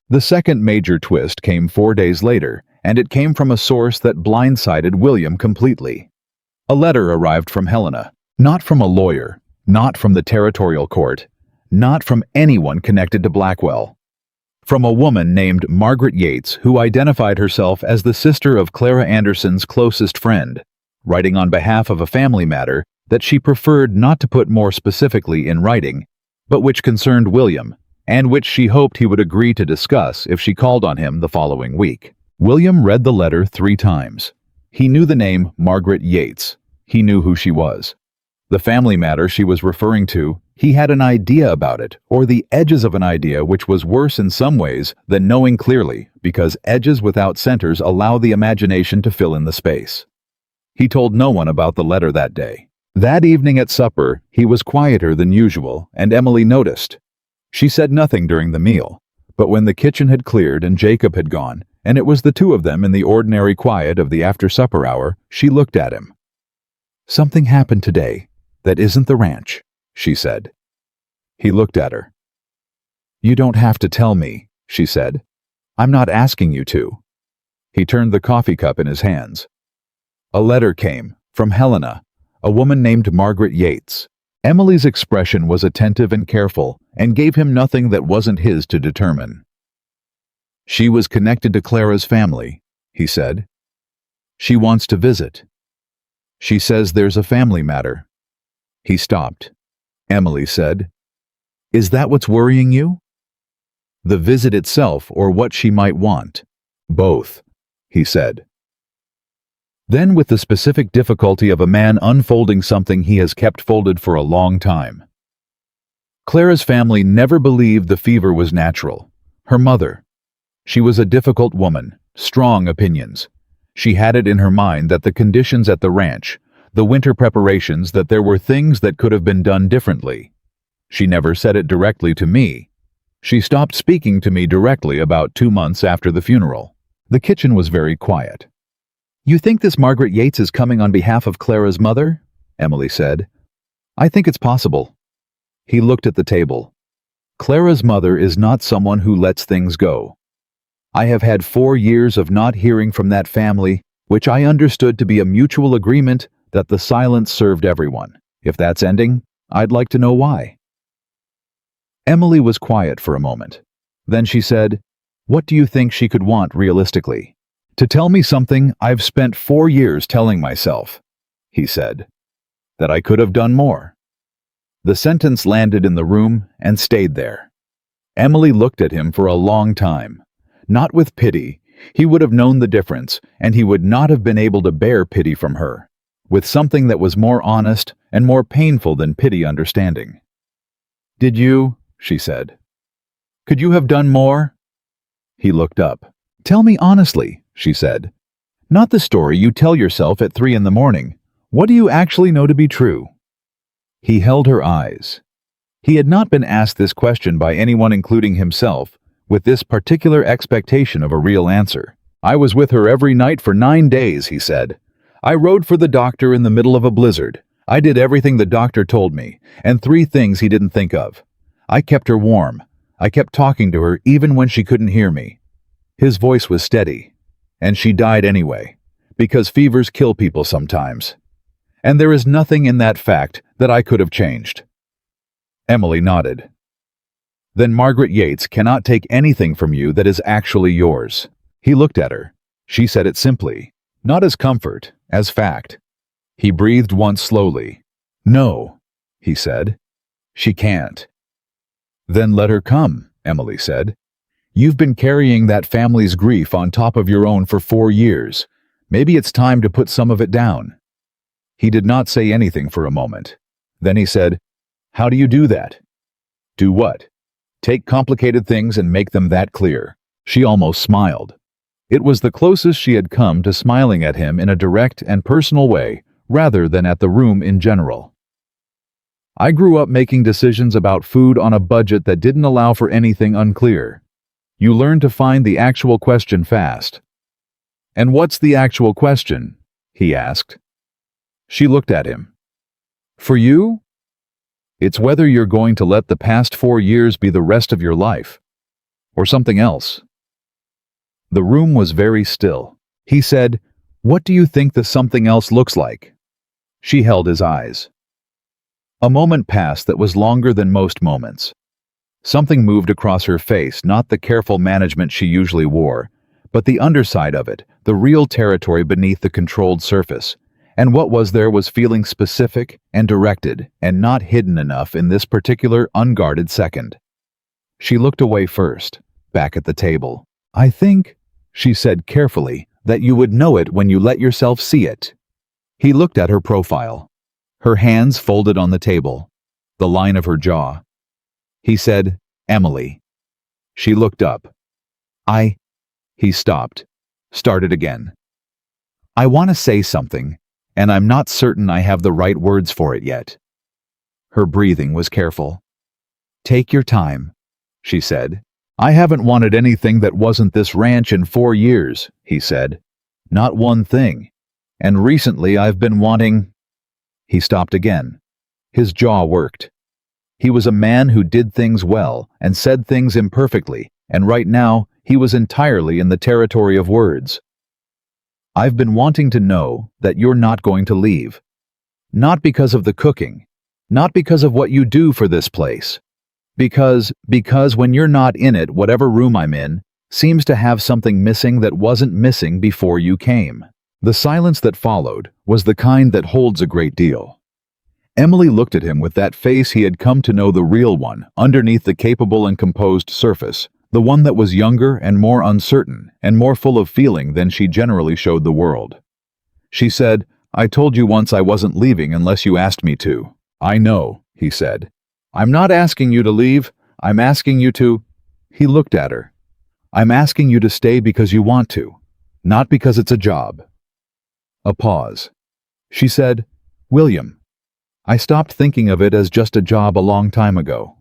The second major twist came 4 days later, and it came from a source that blindsided William completely. A letter arrived from Helena, not from a lawyer, not from the territorial court, not from anyone connected to Blackwell. From a woman named Margaret Yates, who identified herself as the sister of Clara Anderson's closest friend, writing on behalf of a family matter that she preferred not to put more specifically in writing, but which concerned William, and which she hoped he would agree to discuss if she called on him the following week. William read the letter 3 times. He knew the name Margaret Yates. He knew who she was. The family matter she was referring to, he had an idea about it, or the edges of an idea, which was worse in some ways than knowing clearly, because edges without centers allow the imagination to fill in the space. He told no one about the letter that day. That evening at supper, he was quieter than usual, and Emily noticed. She said nothing during the meal, but when the kitchen had cleared and Jacob had gone, and it was the 2 of them in the ordinary quiet of the after-supper hour, she looked at him. Something happened today that isn't the ranch, she said. He looked at her. You don't have to tell me, she said. I'm not asking you to. He turned the coffee cup in his hands. A letter came from Helena, a woman named Margaret Yates. Emily's expression was attentive and careful and gave him nothing that wasn't his to determine. She was connected to Clara's family, he said. She wants to visit. She says there's a family matter. He stopped. Emily said, Is that what's worrying you? The visit itself or what she might want? Both, he said. Then with the specific difficulty of a man unfolding something he has kept folded for a long time. Clara's family never believed the fever was natural. Her mother. She was a difficult woman, strong opinions. She had it in her mind that the conditions at the ranch, the winter preparations, that there were things that could have been done differently. She never said it directly to me. She stopped speaking to me directly about 2 months after the funeral. The kitchen was very quiet. You think this Margaret Yates is coming on behalf of Clara's mother? Emily said. I think it's possible. He looked at the table. Clara's mother is not someone who lets things go. I have had 4 years of not hearing from that family, which I understood to be a mutual agreement that the silence served everyone. If that's ending, I'd like to know why. Emily was quiet for a moment. Then she said, What do you think she could want realistically? To tell me something I've spent 4 years telling myself, he said. That I could have done more. The sentence landed in the room and stayed there. Emily looked at him for a long time. Not with pity. He would have known the difference, and he would not have been able to bear pity from her. With something that was more honest and more painful than pity understanding. Did you? She said. Could you have done more? He looked up. Tell me honestly, she said. Not the story you tell yourself at 3 a.m. What do you actually know to be true? He held her eyes. He had not been asked this question by anyone including himself, with this particular expectation of a real answer. I was with her every night for 9 days, he said. I rode for the doctor in the middle of a blizzard. I did everything the doctor told me, and 3 things he didn't think of. I kept her warm. I kept talking to her even when she couldn't hear me. His voice was steady. And she died anyway, because fevers kill people sometimes. And there is nothing in that fact that I could have changed. Emily nodded. Then Margaret Yates cannot take anything from you that is actually yours. He looked at her. She said it simply, not as comfort, as fact. He breathed once slowly. No, he said. She can't. Then let her come, Emily said. You've been carrying that family's grief on top of your own for 4 years. Maybe it's time to put some of it down. He did not say anything for a moment. Then he said, How do you do that? Do what? Take complicated things and make them that clear. She almost smiled. It was the closest she had come to smiling at him in a direct and personal way, rather than at the room in general. I grew up making decisions about food on a budget that didn't allow for anything unclear. You learn to find the actual question fast. And what's the actual question? He asked. She looked at him. For you? It's whether you're going to let the past 4 years be the rest of your life, or something else. The room was very still. He said, What do you think the something else looks like? She held his eyes. A moment passed that was longer than most moments. Something moved across her face, not the careful management she usually wore, but the underside of it, the real territory beneath the controlled surface. And what was there was feeling specific and directed and not hidden enough in this particular unguarded second. She looked away first, back at the table. I think, she said carefully, that you would know it when you let yourself see it. He looked at her profile. Her hands folded on the table, the line of her jaw. He said, Emily. She looked up. He stopped, started again. I want to say something, and I'm not certain I have the right words for it yet. Her breathing was careful. Take your time, she said. I haven't wanted anything that wasn't this ranch in 4 years, he said. Not one thing. And recently I've been wanting... He stopped again. His jaw worked. He was a man who did things well and said things imperfectly, and right now he was entirely in the territory of words. I've been wanting to know that you're not going to leave. Not because of the cooking. Not because of what you do for this place. Because when you're not in it, whatever room I'm in seems to have something missing that wasn't missing before you came. The silence that followed was the kind that holds a great deal. Emily looked at him with that face he had come to know, the real one, underneath the capable and composed surface, the one that was younger and more uncertain and more full of feeling than she generally showed the world. She said, I told you once I wasn't leaving unless you asked me to. I know, he said. I'm not asking you to leave. I'm asking you to... He looked at her. I'm asking you to stay because you want to, not because it's a job. A pause. She said, William, I stopped thinking of it as just a job a long time ago.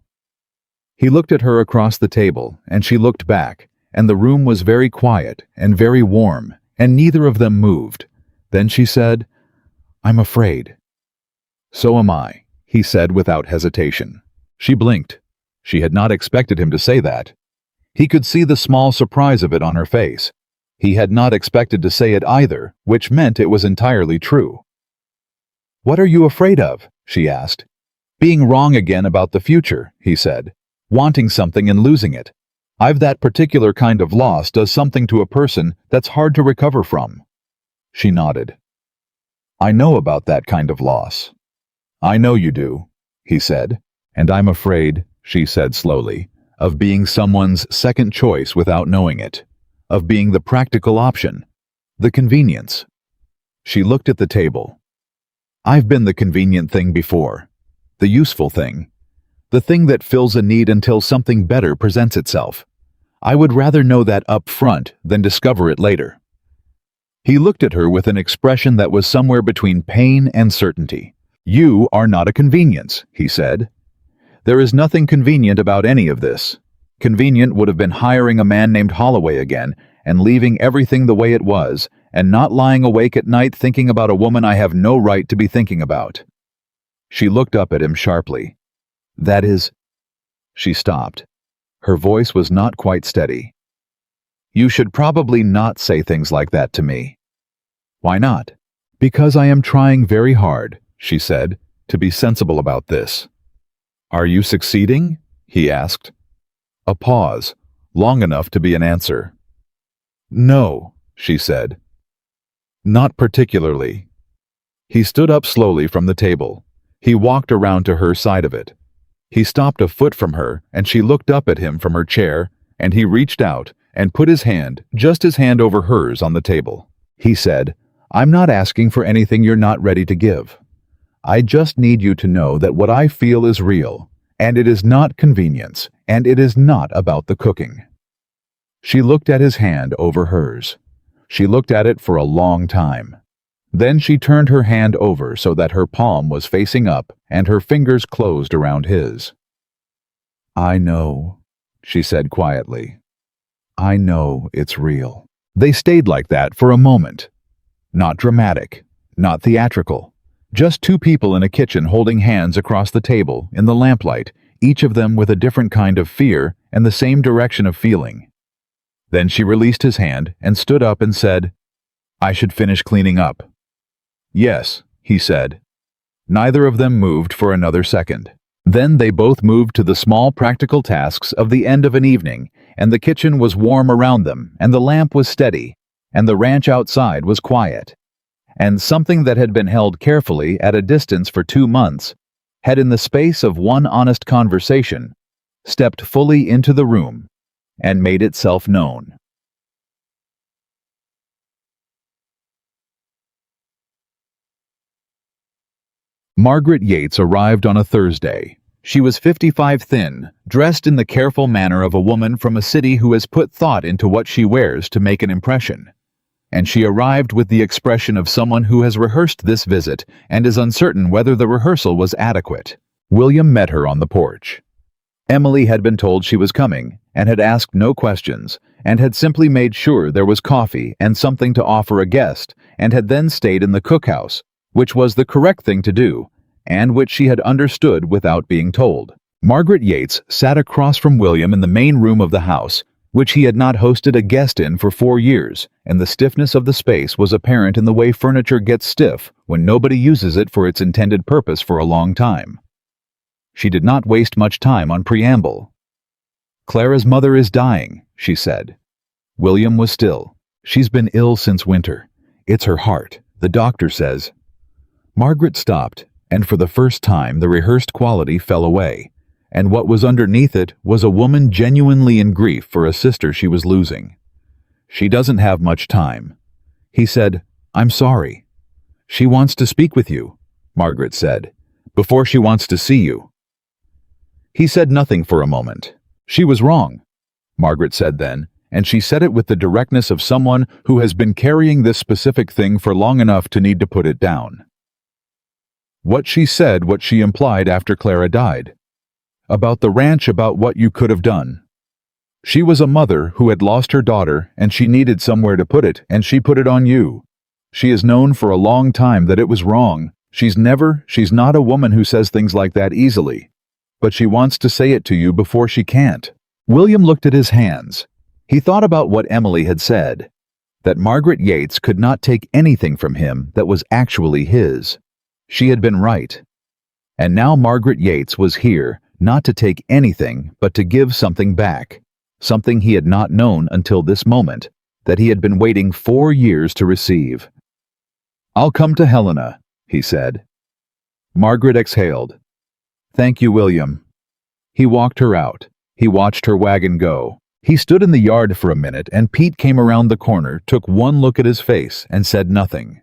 He looked at her across the table, and she looked back, and the room was very quiet and very warm, and neither of them moved. Then she said, I'm afraid. So am I, he said without hesitation. She blinked. She had not expected him to say that. He could see the small surprise of it on her face. He had not expected to say it either, which meant it was entirely true. What are you afraid of? She asked. Being wrong again about the future, he said. Wanting something and losing it. I've that particular kind of loss does something to a person that's hard to recover from. She nodded. I know about that kind of loss. I know you do, he said. And I'm afraid, she said slowly, of being someone's second choice without knowing it. Of being the practical option. The convenience. She looked at the table. I've been the convenient thing before. The useful thing. The thing that fills a need until something better presents itself. I would rather know that up front than discover it later. He looked at her with an expression that was somewhere between pain and certainty. You are not a convenience, he said. There is nothing convenient about any of this. Convenient would have been hiring a man named Holloway again and leaving everything the way it was and not lying awake at night thinking about a woman I have no right to be thinking about. She looked up at him sharply. That is... She stopped. Her voice was not quite steady. You should probably not say things like that to me. Why not? Because I am trying very hard, she said, to be sensible about this. Are you succeeding? He asked. A pause, long enough to be an answer. No, she said. Not particularly. He stood up slowly from the table. He walked around to her side of it. He stopped a foot from her, and she looked up at him from her chair, and he reached out and put his hand, just his hand over hers, on the table. He said, I'm not asking for anything you're not ready to give. I just need you to know that what I feel is real, and it is not convenience, and it is not about the cooking. She looked at his hand over hers. She looked at it for a long time. Then she turned her hand over so that her palm was facing up and her fingers closed around his. I know, she said quietly. I know it's real. They stayed like that for a moment. Not dramatic, not theatrical. Just two people in a kitchen holding hands across the table in the lamplight, each of them with a different kind of fear and the same direction of feeling. Then she released his hand and stood up and said, I should finish cleaning up. Yes, he said. Neither of them moved for another second. Then they both moved to the small practical tasks of the end of an evening, and the kitchen was warm around them, and the lamp was steady, and the ranch outside was quiet. And something that had been held carefully at a distance for 2 months had, in the space of one honest conversation, stepped fully into the room and made itself known. Margaret Yates arrived on a Thursday. She was 55, thin, dressed in the careful manner of a woman from a city who has put thought into what she wears to make an impression. And she arrived with the expression of someone who has rehearsed this visit and is uncertain whether the rehearsal was adequate. William met her on the porch. Emily had been told she was coming and had asked no questions and had simply made sure there was coffee and something to offer a guest and had then stayed in the cookhouse which was the correct thing to do, and which she had understood without being told. Margaret Yates sat across from William in the main room of the house, which he had not hosted a guest in for 4 years, and the stiffness of the space was apparent in the way furniture gets stiff when nobody uses it for its intended purpose for a long time. She did not waste much time on preamble. "Clara's mother is dying," she said. William was still. "She's been ill since winter. It's her heart, the doctor says." Margaret stopped, and for the first time the rehearsed quality fell away, and what was underneath it was a woman genuinely in grief for a sister she was losing. "She doesn't have much time." He said, "I'm sorry." "She wants to speak with you," Margaret said, "before she wants to see you." He said nothing for a moment. "She was wrong," Margaret said then, and she said it with the directness of someone who has been carrying this specific thing for long enough to need to put it down. What she said, what she implied after Clara died. About the ranch, about what you could have done. She was a mother who had lost her daughter, and she needed somewhere to put it, and she put it on you. She has known for a long time that it was wrong. She's not a woman who says things like that easily. But she wants to say it to you before she can't. William looked at his hands. He thought about what Emily had said, that Margaret Yates could not take anything from him that was actually his. She had been right. And now Margaret Yates was here, not to take anything, but to give something back, something he had not known until this moment, that he had been waiting 4 years to receive. "I'll come to Helena," he said. Margaret exhaled. "Thank you, William." He walked her out. He watched her wagon go. He stood in the yard for a minute, and Pete came around the corner, took one look at his face, and said nothing.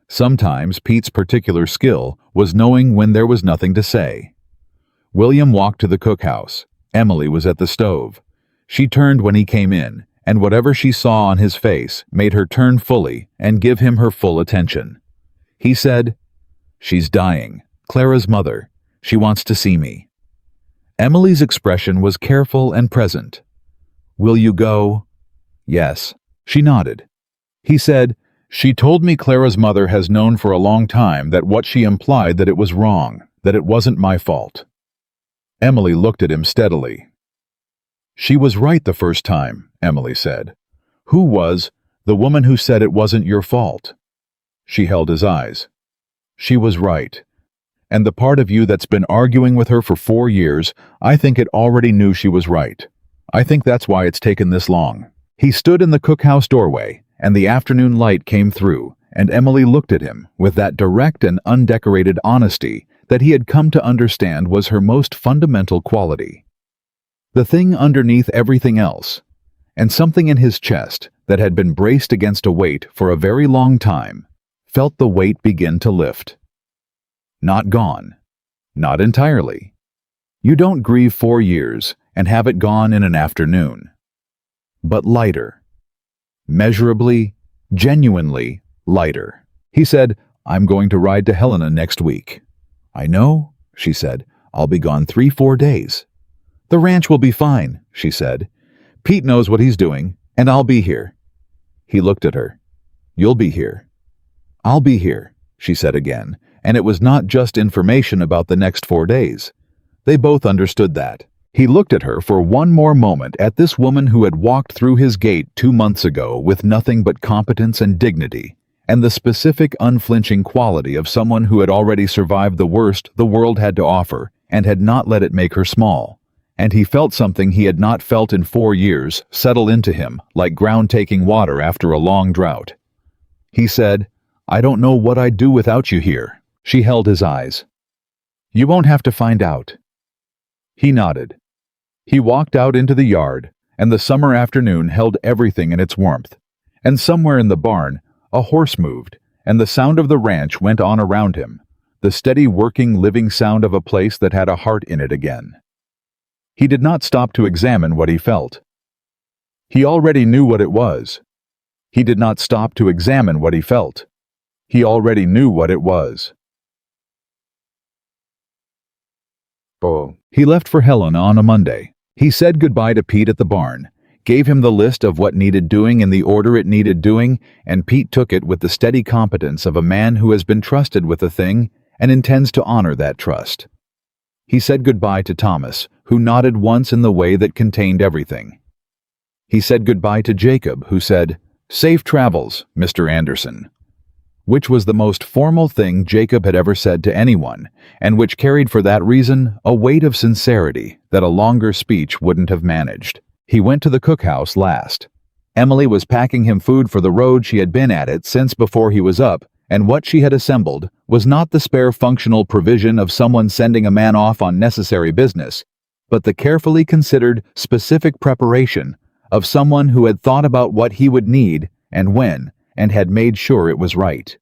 Sometimes Pete's particular skill was knowing when there was nothing to say. William walked to the cookhouse. Emily was at the stove. She turned when he came in, and whatever she saw on his face made her turn fully and give him her full attention. He said, "She's dying. Clara's mother. She wants to see me." Emily's expression was careful and present. "Will you go?" "Yes." She nodded. He said, "She told me Clara's mother has known for a long time that what she implied that it was wrong, that it wasn't my fault." Emily looked at him steadily. "She was right the first time," Emily said. "Who was the woman who said it wasn't your fault?" She held his eyes. "She was right. And the part of you that's been arguing with her for 4 years, I think it already knew she was right. I think that's why it's taken this long." He stood in the cookhouse doorway, and the afternoon light came through, and Emily looked at him with that direct and undecorated honesty that he had come to understand was her most fundamental quality. The thing underneath everything else, and something in his chest that had been braced against a weight for a very long time, felt the weight begin to lift. Not gone. Not entirely. You don't grieve 4 years and have it gone in an afternoon. But lighter. Measurably, genuinely lighter. He said, "I'm going to ride to Helena next week." "I know," she said. "I'll be gone 3-4 days." "The ranch will be fine," she said. "Pete knows what he's doing, and I'll be here." He looked at her. "You'll be here." "I'll be here," she said again, and it was not just information about the next 4 days. They both understood that. He looked at her for one more moment, at this woman who had walked through his gate 2 months ago with nothing but competence and dignity, and the specific unflinching quality of someone who had already survived the worst the world had to offer and had not let it make her small. And he felt something he had not felt in 4 years settle into him like ground taking water after a long drought. He said, "I don't know what I'd do without you here." She held his eyes. "You won't have to find out." He nodded. He walked out into the yard, and the summer afternoon held everything in its warmth. And somewhere in the barn, a horse moved, and the sound of the ranch went on around him, the steady working living sound of a place that had a heart in it again. He did not stop to examine what he felt. He already knew what it was. He did not stop to examine what he felt. He already knew what it was. He left for Helena on a Monday. He said goodbye to Pete at the barn, gave him the list of what needed doing in the order it needed doing, and Pete took it with the steady competence of a man who has been trusted with a thing and intends to honor that trust. He said goodbye to Thomas, who nodded once in the way that contained everything. He said goodbye to Jacob, who said, "Safe travels, Mr. Anderson," which was the most formal thing Jacob had ever said to anyone, and which carried for that reason a weight of sincerity that a longer speech wouldn't have managed. He went to the cookhouse last. Emily was packing him food for the road she had been at it since before he was up, and what she had assembled was not the spare functional provision of someone sending a man off on necessary business, but the carefully considered, specific preparation of someone who had thought about what he would need and when, and had made sure it was right.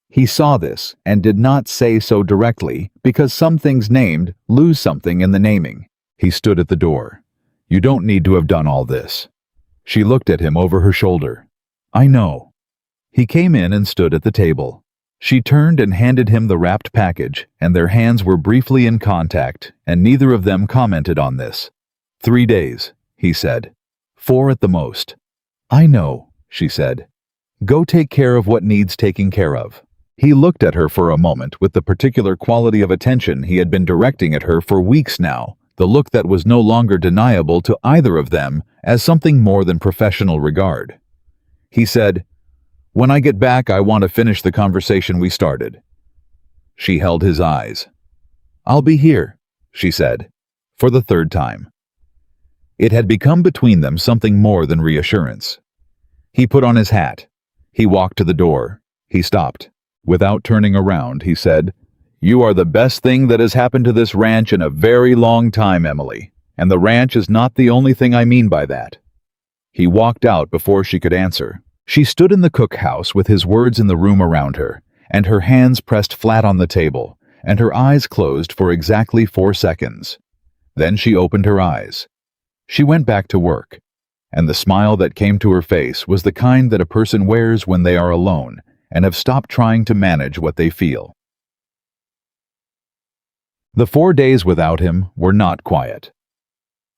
He saw this and did not say so directly because some things named lose something in the naming. He stood at the door. "You don't need to have done all this." She looked at him over her shoulder. "I know." He came in and stood at the table. She turned and handed him the wrapped package, and their hands were briefly in contact, and neither of them commented on this. "3 days," he said. 4 at the most. "I know," she said. "Go take care of what needs taking care of." He looked at her for a moment with the particular quality of attention he had been directing at her for weeks now, the look that was no longer deniable to either of them as something more than professional regard. He said, "When I get back, I want to finish the conversation we started." She held his eyes. "I'll be here," she said, for the 3rd time. It had become between them something more than reassurance. He put on his hat. He walked to the door. He stopped. Without turning around, he said, "You are the best thing that has happened to this ranch in a very long time, Emily, and the ranch is not the only thing I mean by that." He walked out before she could answer. She stood in the cookhouse with his words in the room around her, and her hands pressed flat on the table, and her eyes closed for exactly 4 seconds. Then she opened her eyes. She went back to work, and the smile that came to her face was the kind that a person wears when they are alone and have stopped trying to manage what they feel. The 4 days without him were not quiet.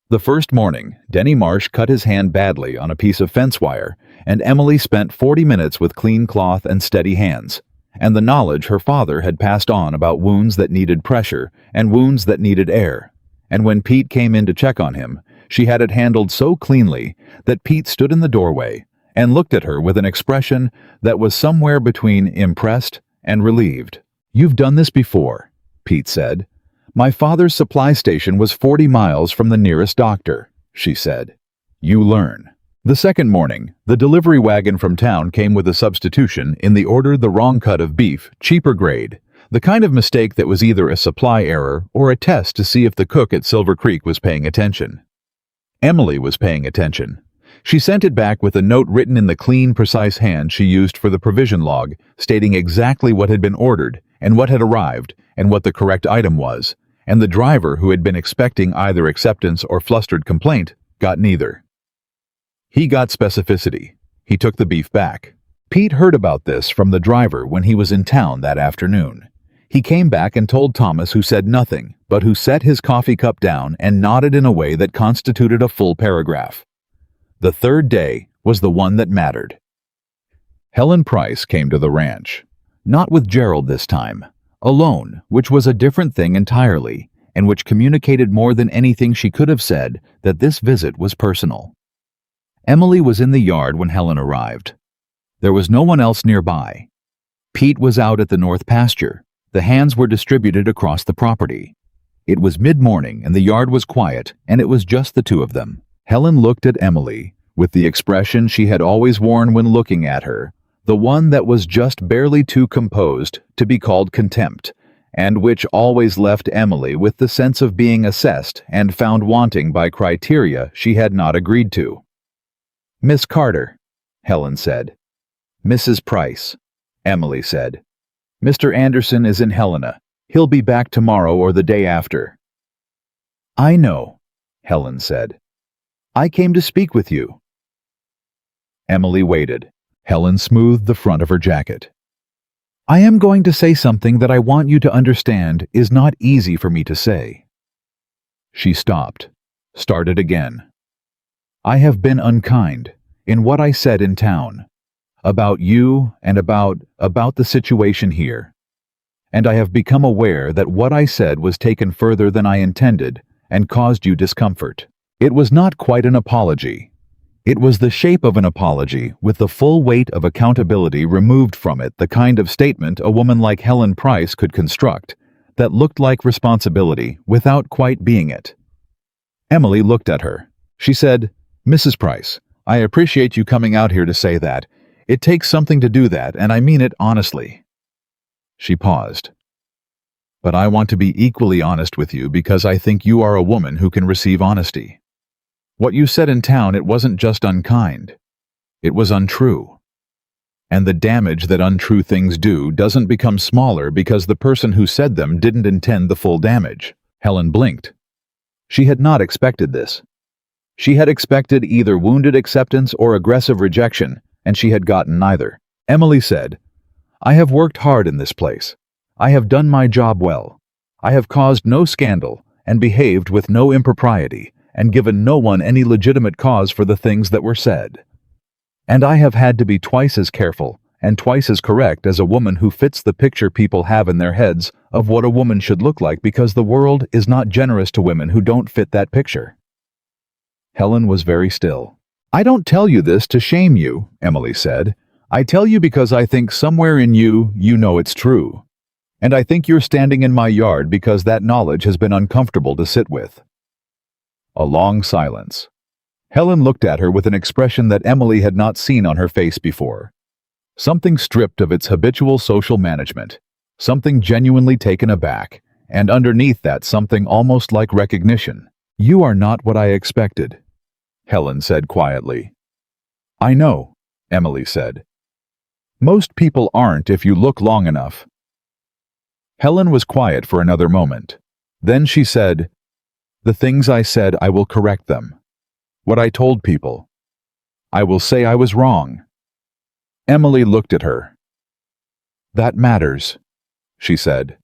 The first morning, Denny Marsh cut his hand badly on a piece of fence wire, and Emily spent 40 minutes with clean cloth and steady hands, and the knowledge her father had passed on about wounds that needed pressure and wounds that needed air. And when Pete came in to check on him, she had it handled so cleanly that Pete stood in the doorway and looked at her with an expression that was somewhere between impressed and relieved. "You've done this before," Pete said. "My father's supply station was 40 miles from the nearest doctor," she said. "You learn." The second morning, the delivery wagon from town came with a substitution in the order the wrong cut of beef, cheaper grade, the kind of mistake that was either a supply error or a test to see if the cook at Silver Creek was paying attention. Emily was paying attention. She sent it back with a note written in the clean, precise hand she used for the provision log, stating exactly what had been ordered and what had arrived and what the correct item was, and the driver, who had been expecting either acceptance or flustered complaint, got neither. He got specificity. He took the beef back. Pete heard about this from the driver when he was in town that afternoon. He came back and told Thomas, who said nothing, but who set his coffee cup down and nodded in a way that constituted a full paragraph. The 3rd day was the one that mattered. Helen Price came to the ranch. Not with Gerald this time. Alone, which was a different thing entirely, and which communicated more than anything she could have said that this visit was personal. Emily was in the yard when Helen arrived. There was no one else nearby. Pete was out at the north pasture. The hands were distributed across the property. It was mid-morning and the yard was quiet, and it was just the two of them. Helen looked at Emily with the expression she had always worn when looking at her, the one that was just barely too composed to be called contempt, and which always left Emily with the sense of being assessed and found wanting by criteria she had not agreed to. "Miss Carter," Helen said. "Mrs. Price," Emily said. "Mr. Anderson is in Helena. He'll be back tomorrow or the day after." "I know," Helen said. "I came to speak with you." Emily waited. Helen smoothed the front of her jacket. "I am going to say something that I want you to understand is not easy for me to say." She stopped, started again. I have been unkind in what I said in town, about you and about the situation here. And I have become aware that what I said was taken further than I intended and caused you discomfort. It was not quite an apology. It was the shape of an apology with the full weight of accountability removed from it, the kind of statement a woman like Helen Price could construct that looked like responsibility without quite being it. Emily looked at her. She said, "Mrs. Price, I appreciate you coming out here to say that. It takes something to do that, and I mean it honestly." She paused. "But I want to be equally honest with you because I think you are a woman who can receive honesty. What you said in town, it wasn't just unkind. It was untrue. And the damage that untrue things do doesn't become smaller because the person who said them didn't intend the full damage." Helen blinked. She had not expected this. She had expected either wounded acceptance or aggressive rejection, and she had gotten neither. Emily said, "I have worked hard in this place. I have done my job well. I have caused no scandal and behaved with no impropriety and given no one any legitimate cause for the things that were said. And I have had to be twice as careful and twice as correct as a woman who fits the picture people have in their heads of what a woman should look like because the world is not generous to women who don't fit that picture." Helen was very still. "I don't tell you this to shame you," Emily said. "I tell you because I think somewhere in you, you know it's true. And I think you're standing in my yard because that knowledge has been uncomfortable to sit with." A long silence. Helen looked at her with an expression that Emily had not seen on her face before. Something stripped of its habitual social management, something genuinely taken aback, and underneath that something almost like recognition. "You are not what I expected," Helen said quietly. "I know," Emily said. "Most people aren't if you look long enough." Helen was quiet for another moment. Then she said, "The things I said, I will correct them. What I told people. I will say I was wrong." Emily looked at her. "That matters," she said.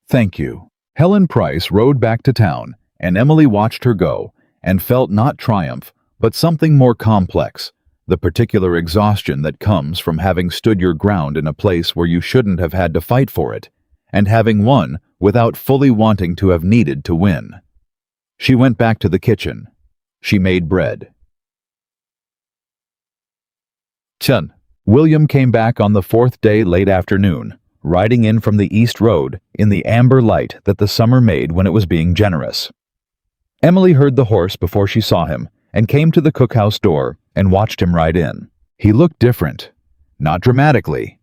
"Thank you." Helen Price rode back to town, and Emily watched her go, and felt not triumph, but something more complex, the particular exhaustion that comes from having stood your ground in a place where you shouldn't have had to fight for it, and having won without fully wanting to have needed to win. She went back to the kitchen. She made bread. 10. William came back on the fourth day late afternoon, riding in from the East Road in the amber light that the summer made when it was being generous. Emily heard the horse before she saw him and came to the cookhouse door and watched him ride in. He looked different, not dramatically,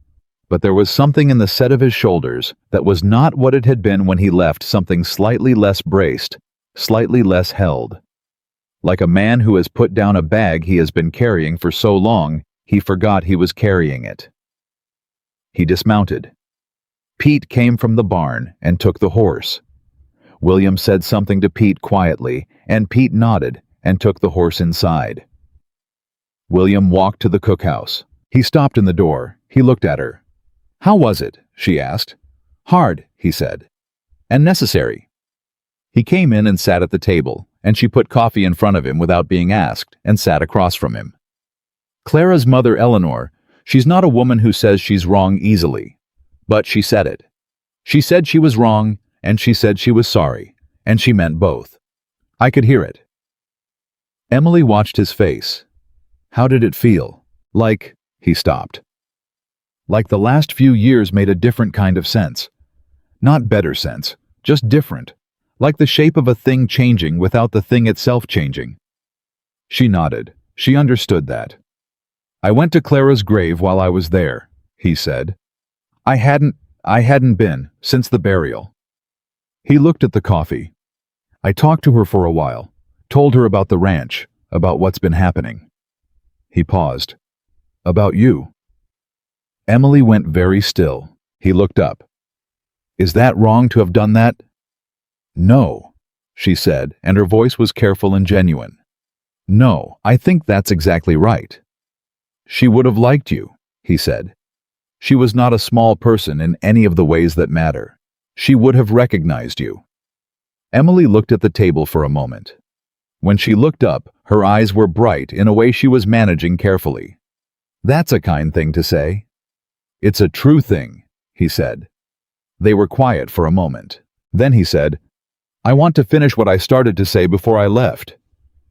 but there was something in the set of his shoulders that was not what it had been when he left, something slightly less braced, slightly less held. Like a man who has put down a bag he has been carrying for so long, he forgot he was carrying it. He dismounted. Pete came from the barn and took the horse. William said something to Pete quietly, and Pete nodded and took the horse inside. William walked to the cookhouse. He stopped in the door. He looked at her. "How was it?" she asked. "Hard," he said. "And necessary." He came in and sat at the table, and she put coffee in front of him without being asked and sat across from him. Clara's mother, Eleanor, she's not a woman who says she's wrong easily. But she said it. She said she was wrong, and she said she was sorry, and she meant both. I could hear it. Emily watched his face. How did it feel? Like, he stopped. Like the last few years made a different kind of sense. Not better sense, just different. Like the shape of a thing changing without the thing itself changing. She nodded. She understood that. "I went to Clara's grave while I was there," he said. I hadn't been since the burial." He looked at the coffee. "I talked to her for a while, told her about the ranch, about what's been happening." He paused. "About you." Emily went very still. He looked up. "Is that wrong to have done that?" "No," she said, and her voice was careful and genuine. "No, I think that's exactly right." "She would have liked you," he said. "She was not a small person in any of the ways that matter. She would have recognized you." Emily looked at the table for a moment. When she looked up, her eyes were bright in a way she was managing carefully. "That's a kind thing to say." "It's a true thing," he said. They were quiet for a moment. Then he said, "I want to finish what I started to say before I left."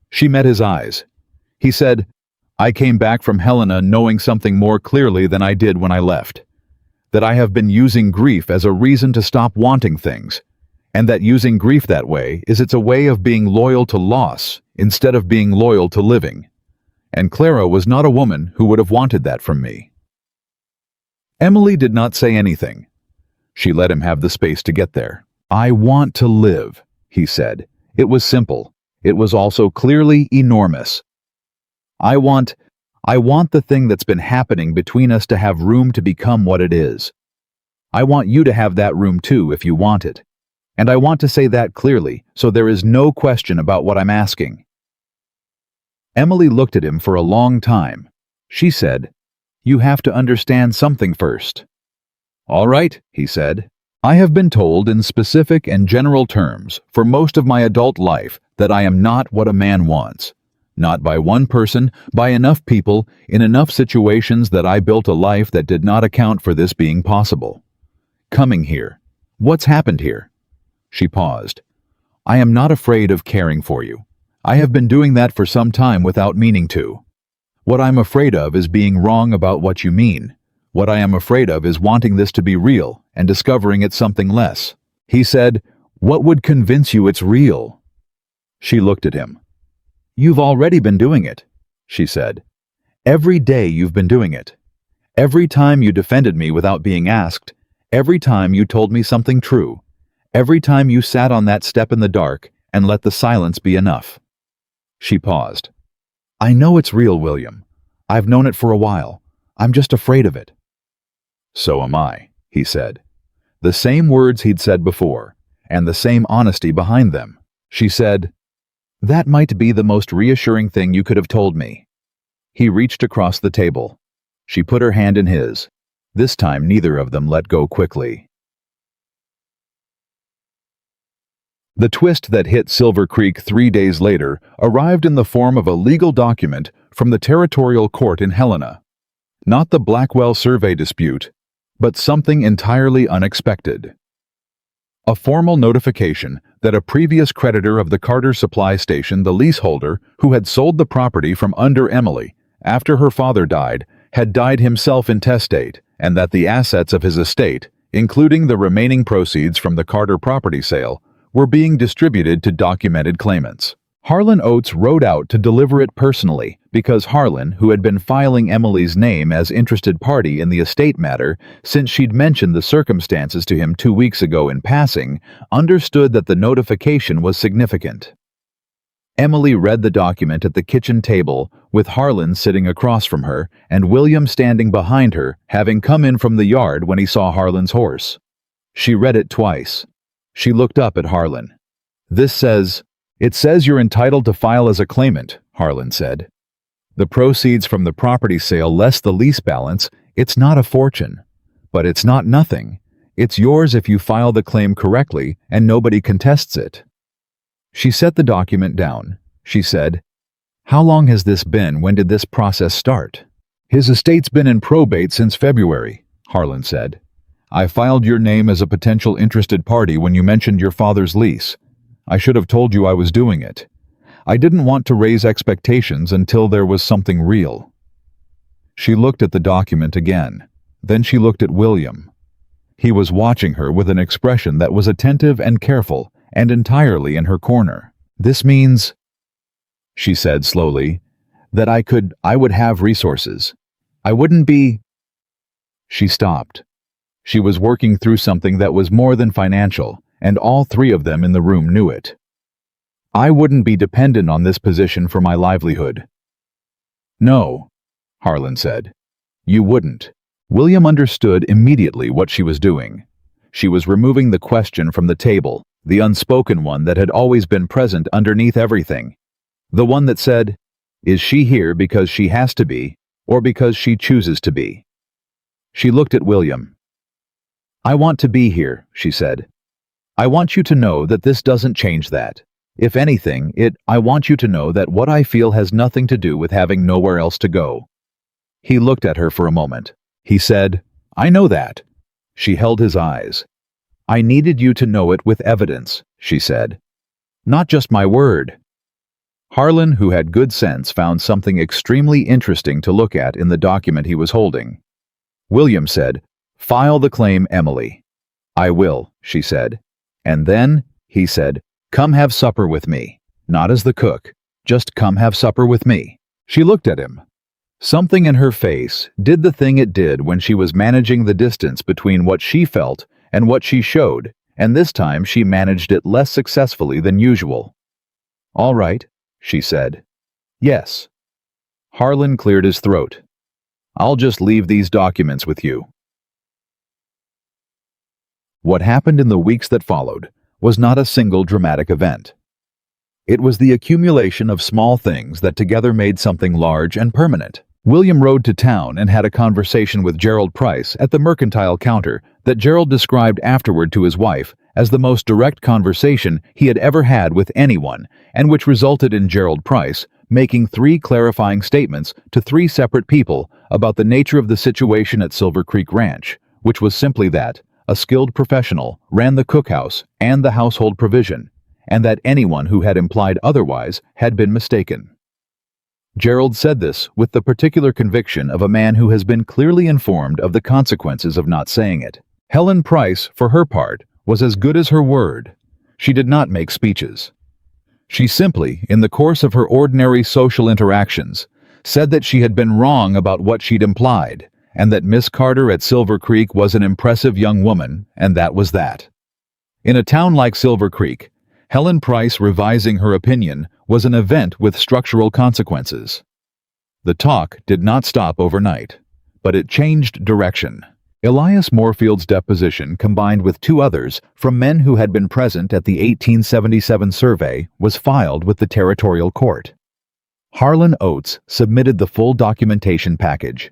She met his eyes. He said, "I came back from Helena knowing something more clearly than I did when I left. That I have been using grief as a reason to stop wanting things, and that using grief that way is it's a way of being loyal to loss instead of being loyal to living. And Clara was not a woman who would have wanted that from me." Emily did not say anything. She let him have the space to get there. "I want to live," he said. It was simple. It was also clearly enormous. I want the thing that's been happening between us to have room to become what it is. I want you to have that room too if you want it. And I want to say that clearly, so there is no question about what I'm asking." Emily looked at him for a long time. She said, "You have to understand something first." "All right," he said. "I have been told in specific and general terms for most of my adult life that I am not what a man wants. Not by one person, by enough people, in enough situations that I built a life that did not account for this being possible. Coming here. What's happened here?" She paused. "I am not afraid of caring for you. I have been doing that for some time without meaning to. What I'm afraid of is being wrong about what you mean. What I am afraid of is wanting this to be real and discovering it's something less." He said, "What would convince you it's real?" She looked at him. "You've already been doing it," she said. "Every day you've been doing it. Every time you defended me without being asked, every time you told me something true, every time you sat on that step in the dark and let the silence be enough." She paused. "I know it's real, William. I've known it for a while. I'm just afraid of it." "So am I," he said. The same words he'd said before, and the same honesty behind them. She said, "That might be the most reassuring thing you could have told me." He reached across the table. She put her hand in his. This time neither of them let go quickly. The twist that hit Silver Creek 3 days later arrived in the form of a legal document from the territorial court in Helena. Not the Blackwell survey dispute, but something entirely unexpected. A formal notification that a previous creditor of the Carter Supply Station, the leaseholder who had sold the property from under Emily after her father died, had died himself intestate, and that the assets of his estate, including the remaining proceeds from the Carter property sale, were being distributed to documented claimants. Harlan Oates rode out to deliver it personally because Harlan, who had been filing Emily's name as interested party in the estate matter since she'd mentioned the circumstances to him 2 weeks ago in passing, understood that the notification was significant. Emily read the document at the kitchen table, with Harlan sitting across from her and William standing behind her, having come in from the yard when he saw Harlan's horse. She read it twice. She looked up at Harlan. It says you're entitled to file as a claimant," Harlan said. "The proceeds from the property sale less the lease balance, it's not a fortune. But it's not nothing. It's yours if you file the claim correctly and nobody contests it." She set the document down. She said, "How long has this been? When did this process start?" "His estate's been in probate since February," Harlan said. "I filed your name as a potential interested party when you mentioned your father's lease. I should have told you I was doing it. I didn't want to raise expectations until there was something real." She looked at the document again. Then she looked at William. He was watching her with an expression that was attentive and careful and entirely in her corner. "This means," she said slowly, "that I would have resources. I wouldn't be—" She stopped. She was working through something that was more than financial, and all three of them in the room knew it. "I wouldn't be dependent on this position for my livelihood." "No," Harlan said. "You wouldn't." William understood immediately what she was doing. She was removing the question from the table, the unspoken one that had always been present underneath everything. The one that said, "Is she here because she has to be, or because she chooses to be?" She looked at William. "I want to be here," she said. "I want you to know that this doesn't change that. If anything, I want you to know that what I feel has nothing to do with having nowhere else to go." He looked at her for a moment. He said, "I know that." She held his eyes. "I needed you to know it with evidence," she said. "Not just my word." Harlan, who had good sense, found something extremely interesting to look at in the document he was holding. William said, "File the claim, Emily." "I will," she said. "And then," he said, "come have supper with me. Not as the cook. Just come have supper with me." She looked at him. Something in her face did the thing it did when she was managing the distance between what she felt and what she showed, and this time she managed it less successfully than usual. "All right," she said. "Yes." Harlan cleared his throat. "I'll just leave these documents with you." What happened in the weeks that followed was not a single dramatic event. It was the accumulation of small things that together made something large and permanent. William rode to town and had a conversation with Gerald Price at the mercantile counter that Gerald described afterward to his wife as the most direct conversation he had ever had with anyone, and which resulted in Gerald Price making 3 clarifying statements to 3 separate people about the nature of the situation at Silver Creek Ranch, which was simply that a skilled professional ran the cookhouse and the household provision, and that anyone who had implied otherwise had been mistaken. Gerald said this with the particular conviction of a man who has been clearly informed of the consequences of not saying it. Helen Price, for her part, was as good as her word. She did not make speeches. She simply, in the course of her ordinary social interactions, said that she had been wrong about what she'd implied, and that Miss Carter at Silver Creek was an impressive young woman, and that was that. In a town like Silver Creek, Helen Price revising her opinion was an event with structural consequences. The talk did not stop overnight, but it changed direction. Elias Moorfield's deposition, combined with 2 others from men who had been present at the 1877 survey, was filed with the territorial court. Harlan Oates submitted the full documentation package.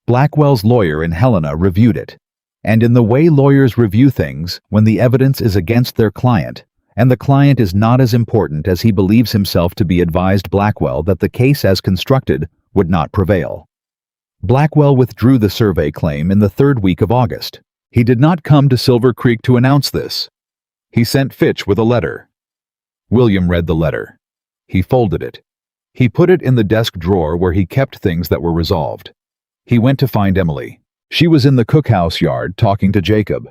Blackwell's lawyer and Helena reviewed it, and in the way lawyers review things when the evidence is against their client, and the client is not as important as he believes himself to be, advised Blackwell that the case as constructed would not prevail. Blackwell withdrew the survey claim in the 3rd week of August. He did not come to Silver Creek to announce this. He sent Fitch with a letter. William read the letter. He folded it. He put it in the desk drawer where he kept things that were resolved. He went to find Emily. She was in the cookhouse yard talking to Jacob.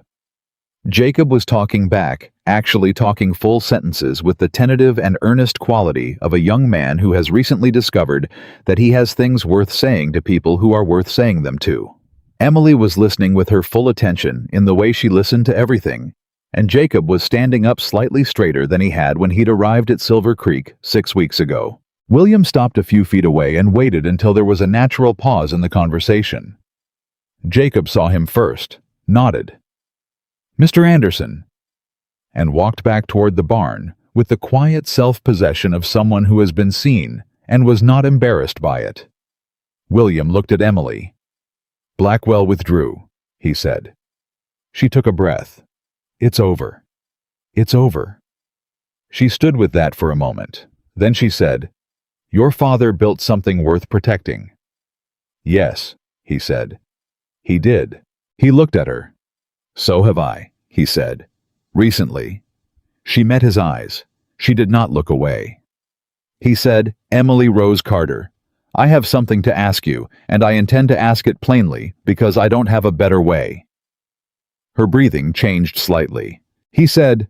Jacob was talking back, actually talking full sentences with the tentative and earnest quality of a young man who has recently discovered that he has things worth saying to people who are worth saying them to. Emily was listening with her full attention in the way she listened to everything, and Jacob was standing up slightly straighter than he had when he'd arrived at Silver Creek 6 weeks ago. William stopped a few feet away and waited until there was a natural pause in the conversation. Jacob saw him first, nodded. "Mr. Anderson," and walked back toward the barn with the quiet self-possession of someone who has been seen and was not embarrassed by it. William looked at Emily. "Blackwell withdrew," he said. She took a breath. "It's over. It's over." She stood with that for a moment. Then she said, "Your father built something worth protecting." "Yes," he said. "He did." He looked at her. "So have I," he said. "Recently." She met his eyes. She did not look away. He said, "Emily Rose Carter, I have something to ask you, and I intend to ask it plainly because I don't have a better way." Her breathing changed slightly. He said,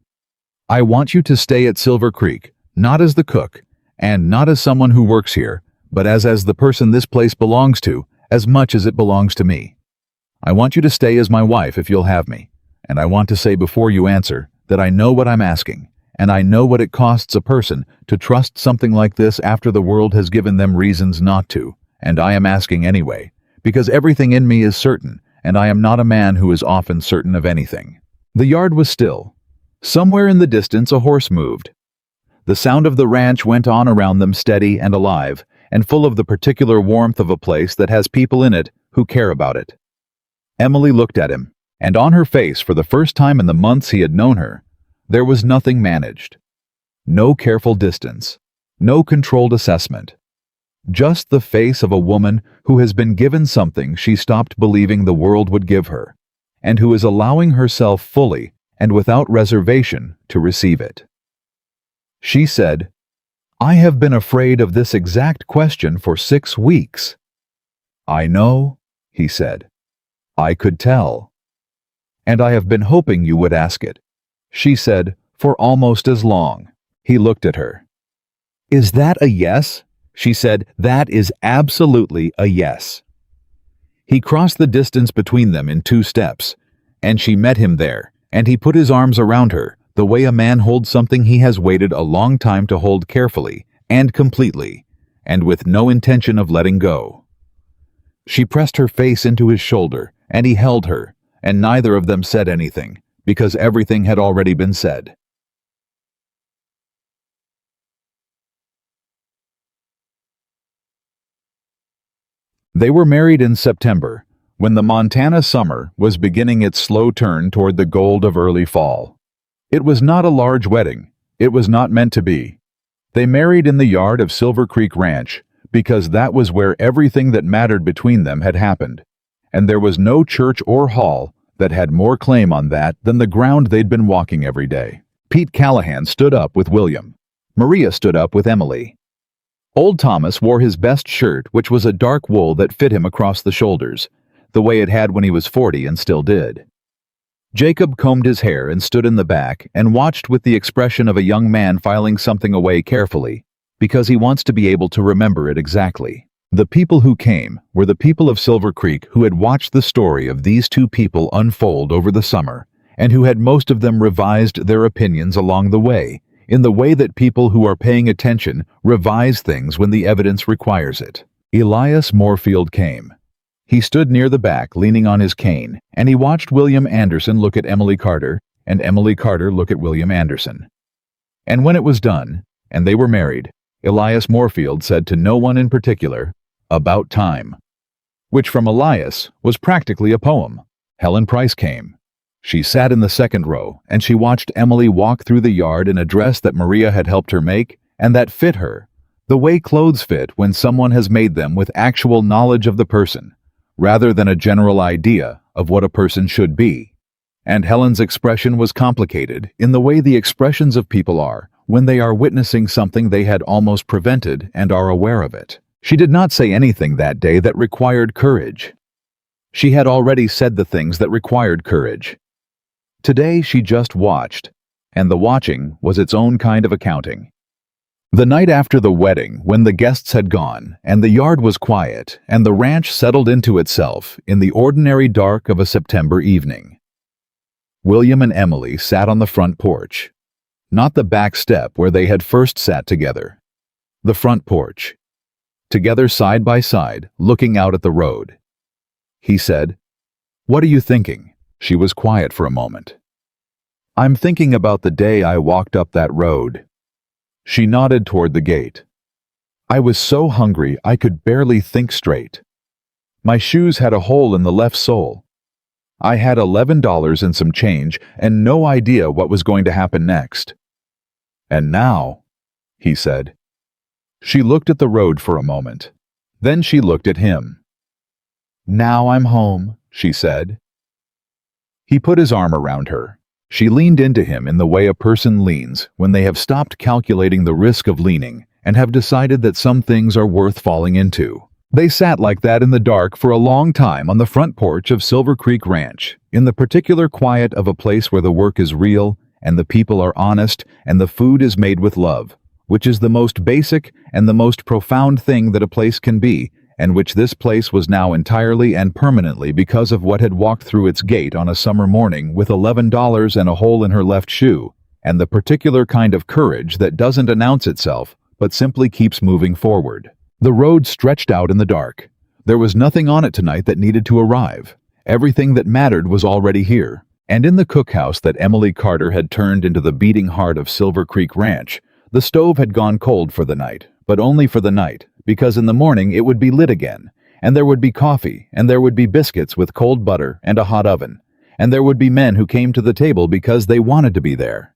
"I want you to stay at Silver Creek, not as the cook, and not as someone who works here, but as the person this place belongs to, as much as it belongs to me. I want you to stay as my wife if you'll have me, and I want to say before you answer that I know what I'm asking, and I know what it costs a person to trust something like this after the world has given them reasons not to, and I am asking anyway, because everything in me is certain, and I am not a man who is often certain of anything." The yard was still. Somewhere in the distance a horse moved. The sound of the ranch went on around them, steady and alive, and full of the particular warmth of a place that has people in it who care about it. Emily looked at him, and on her face, for the first time in the months he had known her, there was nothing managed. No careful distance. No controlled assessment. Just the face of a woman who has been given something she stopped believing the world would give her, and who is allowing herself fully and without reservation to receive it. She said, "I have been afraid of this exact question for 6 weeks." "I know," he said. "I could tell." "And I have been hoping you would ask it," she said, "for almost as long." He looked at her. "Is that a yes?" She said, "That is absolutely a yes." He crossed the distance between them in 2 steps, and she met him there, and he put his arms around her, the way a man holds something he has waited a long time to hold carefully and completely, and with no intention of letting go. She pressed her face into his shoulder, and he held her, and neither of them said anything, because everything had already been said. They were married in September, when the Montana summer was beginning its slow turn toward the gold of early fall. It was not a large wedding. It was not meant to be. They married in the yard of Silver Creek Ranch, because that was where everything that mattered between them had happened, and there was no church or hall that had more claim on that than the ground they'd been walking every day. Pete Callahan stood up with William. Maria stood up with Emily. Old Thomas wore his best shirt, which was a dark wool that fit him across the shoulders, the way it had when he was 40 and still did. Jacob combed his hair and stood in the back and watched with the expression of a young man filing something away carefully, because he wants to be able to remember it exactly. The people who came were the people of Silver Creek who had watched the story of these 2 people unfold over the summer, and who had most of them revised their opinions along the way, in the way that people who are paying attention revise things when the evidence requires it. Elias Moorfield came. He stood near the back, leaning on his cane, and he watched William Anderson look at Emily Carter, and Emily Carter look at William Anderson. And when it was done, and they were married, Elias Moorfield said to no one in particular, "About time," which from Elias was practically a poem. Helen Price came. She sat in the second row, and she watched Emily walk through the yard in a dress that Maria had helped her make, and that fit her, the way clothes fit when someone has made them with actual knowledge of the person, rather than a general idea of what a person should be. And Helen's expression was complicated in the way the expressions of people are when they are witnessing something they had almost prevented and are aware of it. She did not say anything that day that required courage. She had already said the things that required courage. Today she just watched, and the watching was its own kind of accounting. The night after the wedding, when the guests had gone, and the yard was quiet, and the ranch settled into itself in the ordinary dark of a September evening, William and Emily sat on the front porch. Not the back step where they had first sat together. The front porch. Together side by side, looking out at the road. He said, "What are you thinking?" She was quiet for a moment. "I'm thinking about the day I walked up that road." She nodded toward the gate. "I was so hungry I could barely think straight. My shoes had a hole in the left sole. I had $11 and some change and no idea what was going to happen next. And now," he said. She looked at the road for a moment. Then she looked at him. "Now I'm home," she said. He put his arm around her. She leaned into him in the way a person leans when they have stopped calculating the risk of leaning and have decided that some things are worth falling into. They sat like that in the dark for a long time on the front porch of Silver Creek Ranch, in the particular quiet of a place where the work is real and the people are honest and the food is made with love, which is the most basic and the most profound thing that a place can be, and which this place was now entirely and permanently because of what had walked through its gate on a summer morning with $11 and a hole in her left shoe, and the particular kind of courage that doesn't announce itself, but simply keeps moving forward. The road stretched out in the dark. There was nothing on it tonight that needed to arrive. Everything that mattered was already here. And in the cookhouse that Emily Carter had turned into the beating heart of Silver Creek Ranch, the stove had gone cold for the night, but only for the night, because in the morning it would be lit again, and there would be coffee, and there would be biscuits with cold butter and a hot oven, and there would be men who came to the table because they wanted to be there.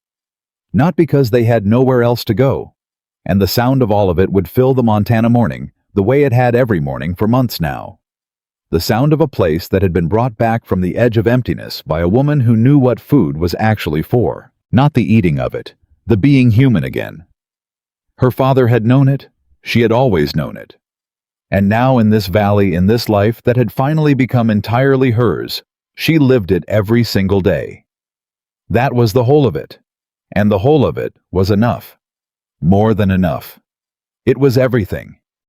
not because they had nowhere else to go. And the sound of all of it would fill the Montana morning, the way it had every morning for months now. The sound of a place that had been brought back from the edge of emptiness by a woman who knew what food was actually for. Not the eating of it, the being human again. Her father had known it. She had always known it. And now in this valley, in this life that had finally become entirely hers, she lived it every single day. That was the whole of it. And the whole of it was enough. More than enough. It was everything.